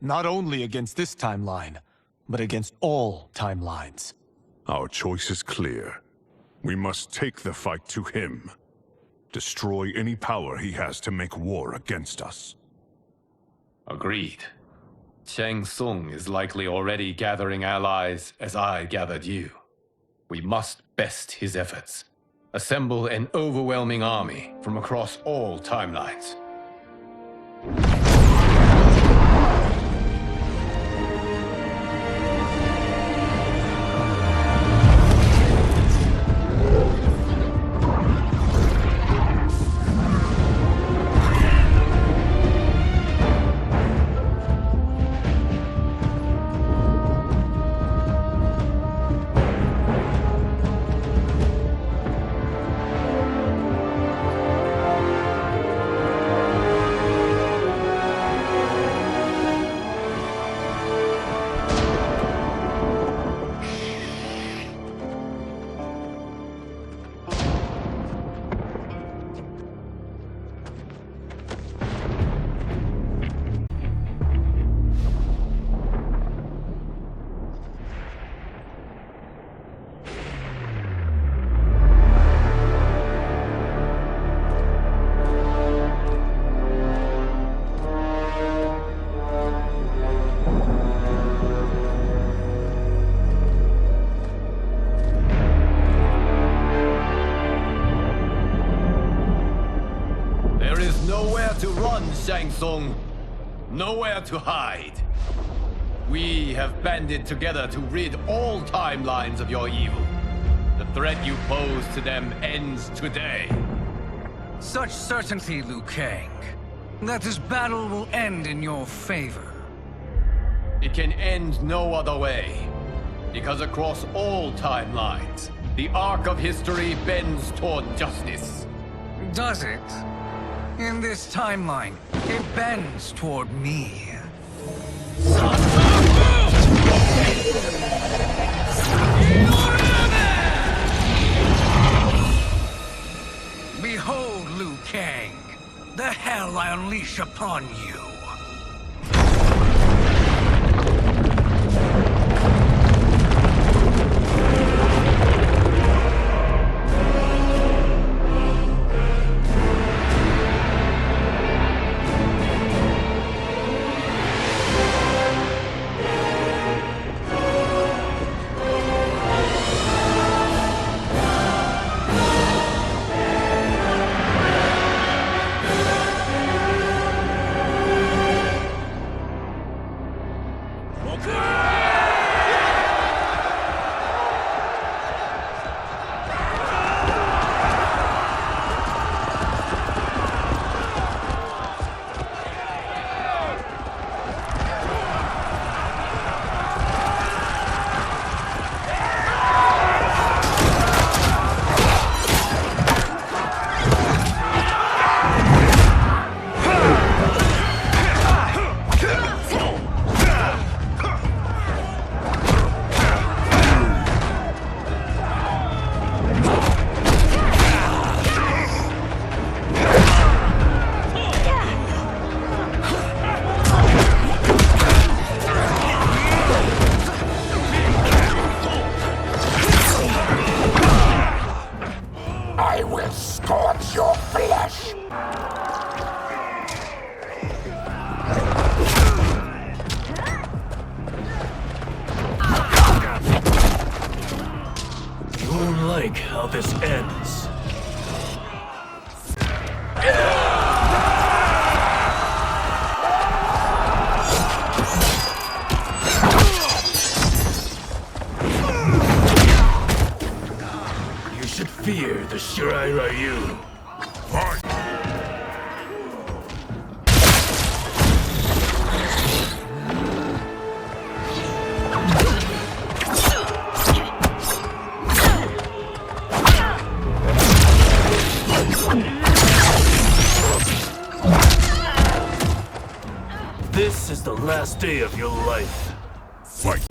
Not only against this timeline, but against all timelines. Our choice is clear. We must take the fight to him. Destroy any power he has to make war against us. Agreed. Shang Tsung is likely already gathering allies as I gathered you. We must best his efforts. Assemble an overwhelming army from across all timelines. Shang Tsung, nowhere to hide. We have banded together to rid all timelines of your evil. The threat you pose to them ends today. Such certainty, Liu Kang, that this battle will end in your favor. It can end no other way, because across all timelines, the arc of history bends toward justice. Does it? In this timeline, it bends toward me. Behold, Liu Kang, the hell I unleash upon you. flesh! You won't like how this ends. You should fear the Shirai Ryu. This is the last day of your life. Fight!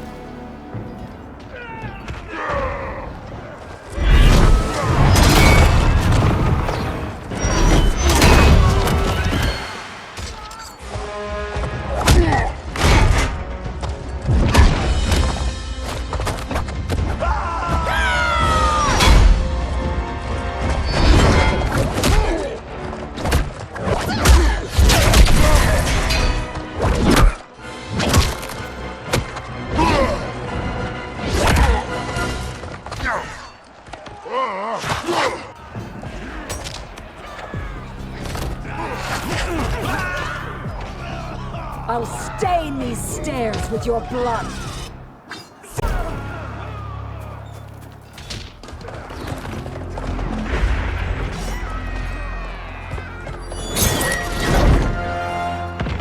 I'll stain these stairs with your blood.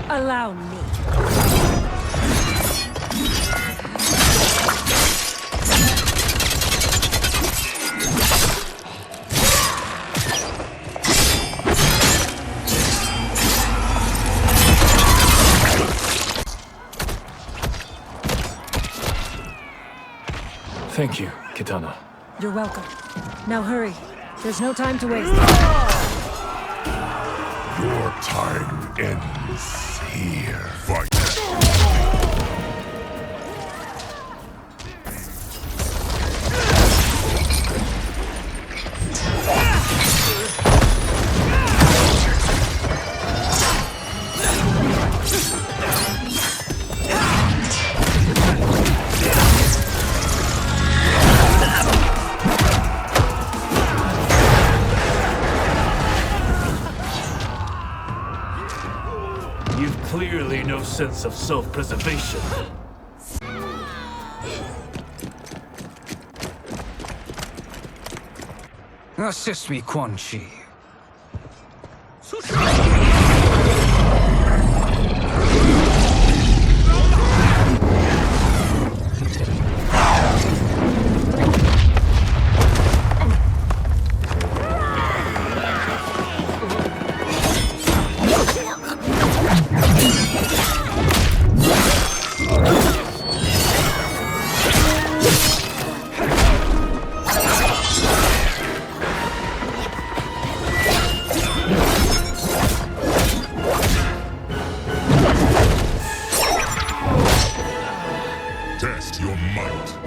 Allow me. Thank you, Kitana. You're welcome. Now hurry. There's no time to waste. Your time ends here. Fight! Clearly no sense of self-preservation. Assist me, Quan Chi. Test your might.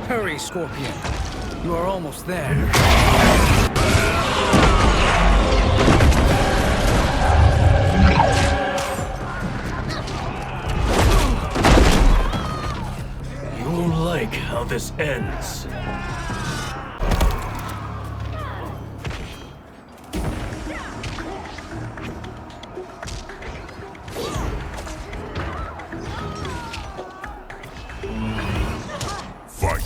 Hurry, Scorpion. You are almost there. You won't like how this ends. Fight!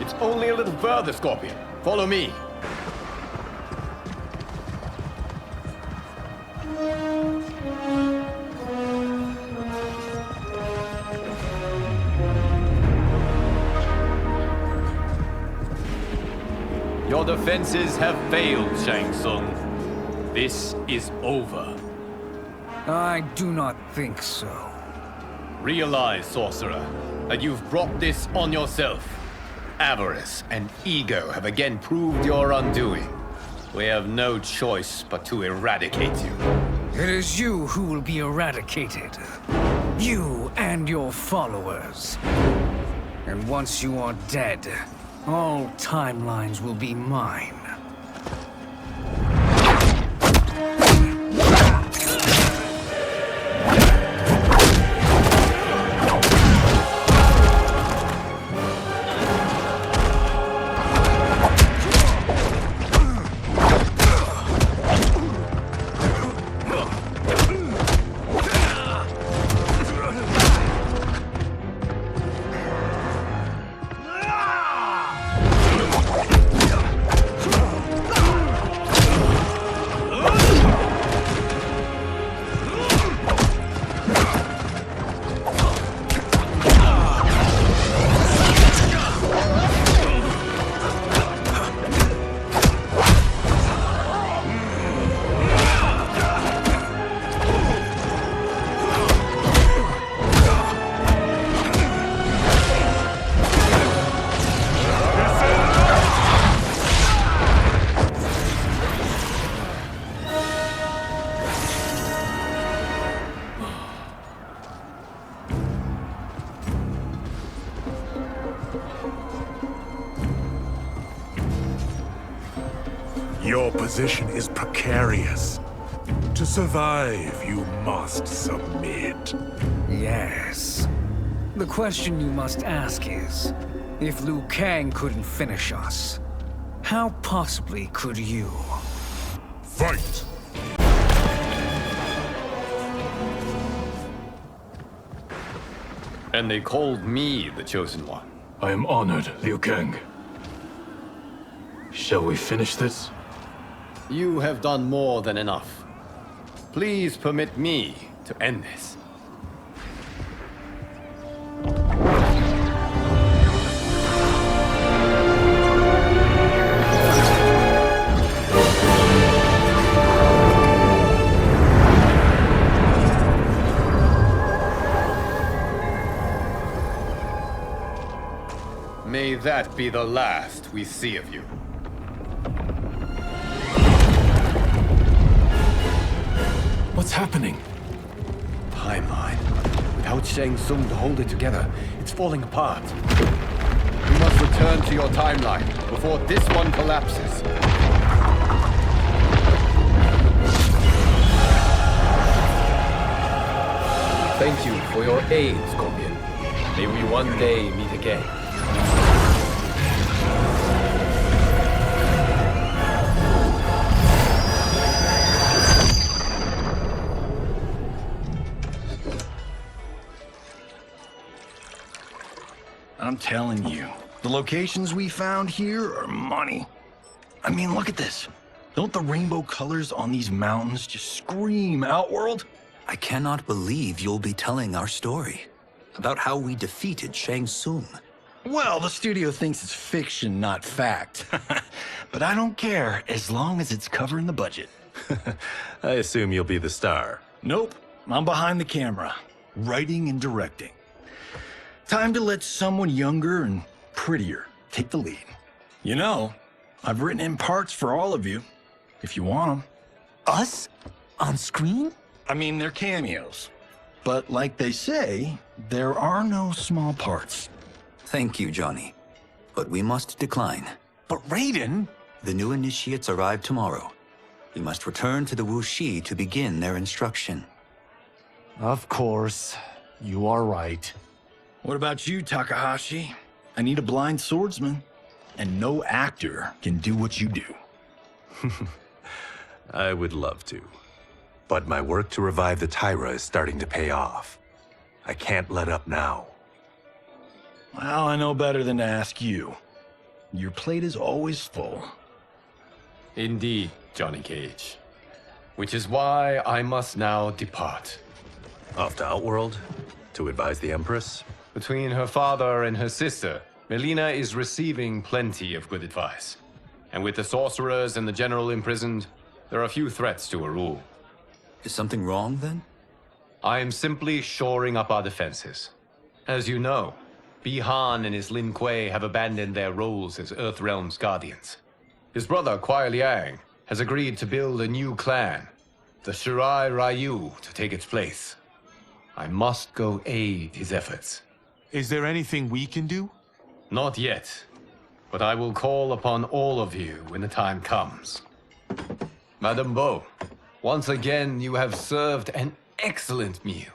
It's only a little further, Scorpion. Follow me. Your defenses have failed, Shang Tsung. This is over. I do not think so. Realize, sorcerer, that you've brought this on yourself. Avarice and ego have again proved your undoing. We have no choice but to eradicate you. It is you who will be eradicated. You and your followers. And once you are dead, all timelines will be mine. Your position is precarious. To survive, you must submit. Yes. The question you must ask is, if Liu Kang couldn't finish us, how possibly could you? Fight! And they called me the Chosen One. I am honored, Liu Kang. Shall we finish this? You have done more than enough. Please permit me to end this. May that be the last we see of you. What's happening? Timeline. Without Shang Tsung to hold it together, it's falling apart. You must return to your timeline before this one collapses. Thank you for your aid, Scorpion. May we one day meet again. I'm telling you, the locations we found here are money. I mean, look at this. Don't the rainbow colors on these mountains just scream Outworld? I cannot believe you'll be telling our story about how we defeated Shang Tsung. Well, the studio thinks it's fiction, not fact. But I don't care, as long as it's covering the budget. I assume you'll be the star. Nope, I'm behind the camera, writing and directing. Time to let someone younger and prettier take the lead. You know, I've written in parts for all of you, if you want them. Us? On screen? I mean, they're cameos. But like they say, there are no small parts. Thank you, Johnny. But we must decline. But Raiden? The new initiates arrive tomorrow. We must return to the Wuxi to begin their instruction. Of course. You are right. What about you, Takahashi? I need a blind swordsman, and no actor can do what you do. I would love to. But my work to revive the Tyra is starting to pay off. I can't let up now. Well, I know better than to ask you. Your plate is always full. Indeed, Johnny Cage. Which is why I must now depart. Off to Outworld? To advise the Empress? Between her father and her sister, Mileena is receiving plenty of good advice. And with the sorcerers and the general imprisoned, there are few threats to a rule. Is something wrong, then? I am simply shoring up our defenses. As you know, Bi-Han and his Lin Kuei have abandoned their roles as Earthrealm's guardians. His brother, Kuai Liang, has agreed to build a new clan, the Shirai Ryu, to take its place. I must go aid his efforts. Is there anything we can do? Not yet, but I will call upon all of you when the time comes. Madame Bo, once again you have served an excellent meal.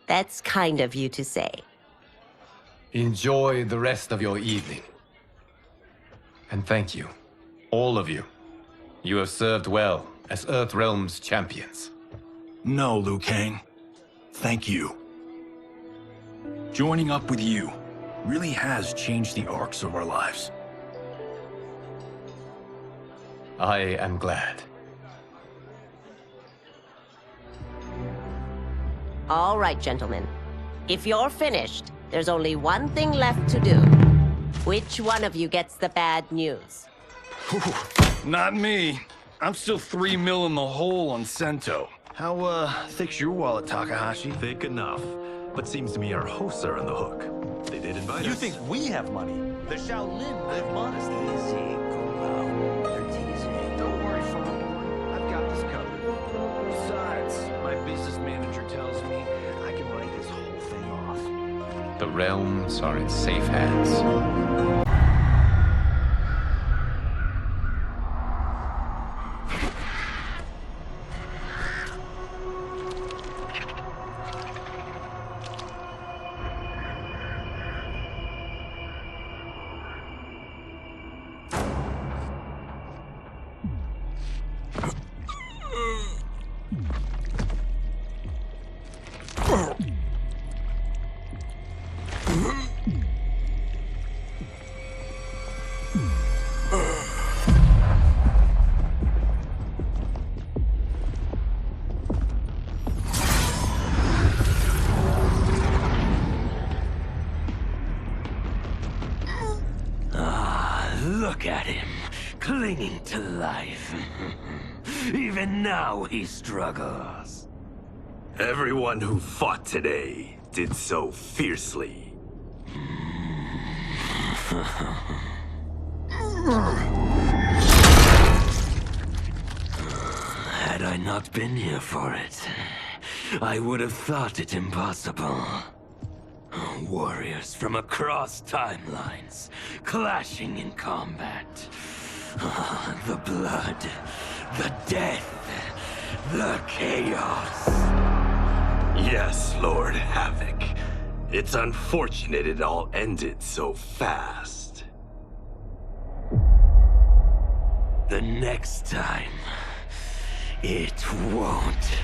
That's kind of you to say. Enjoy the rest of your evening. And thank you, all of you. You have served well as Earthrealm's champions. No, Liu Kang. Thank you. Joining up with you really has changed the arcs of our lives. I am glad. All right, gentlemen. If you're finished, there's only one thing left to do. Which one of you gets the bad news? Not me. I'm still 3 mil in the hole on Sento. How, thick's your wallet, Takahashi? Thick enough. But seems to me our hosts are on the hook. They did invite us. You think we have money? The Shaolin live modestly. Easy, Kombat. They're teasing. Don't worry, farm boy. I've got this covered. Besides, my business manager tells me I can write this whole thing off. The realms are in safe hands. Look at him, clinging to life. Even now he struggles. Everyone who fought today did so fiercely. Had I not been here for it, I would have thought it impossible. Warriors from across timelines, clashing in combat. The blood, the death, the chaos. Yes, Lord Havoc. It's unfortunate it all ended so fast. The next time, it won't.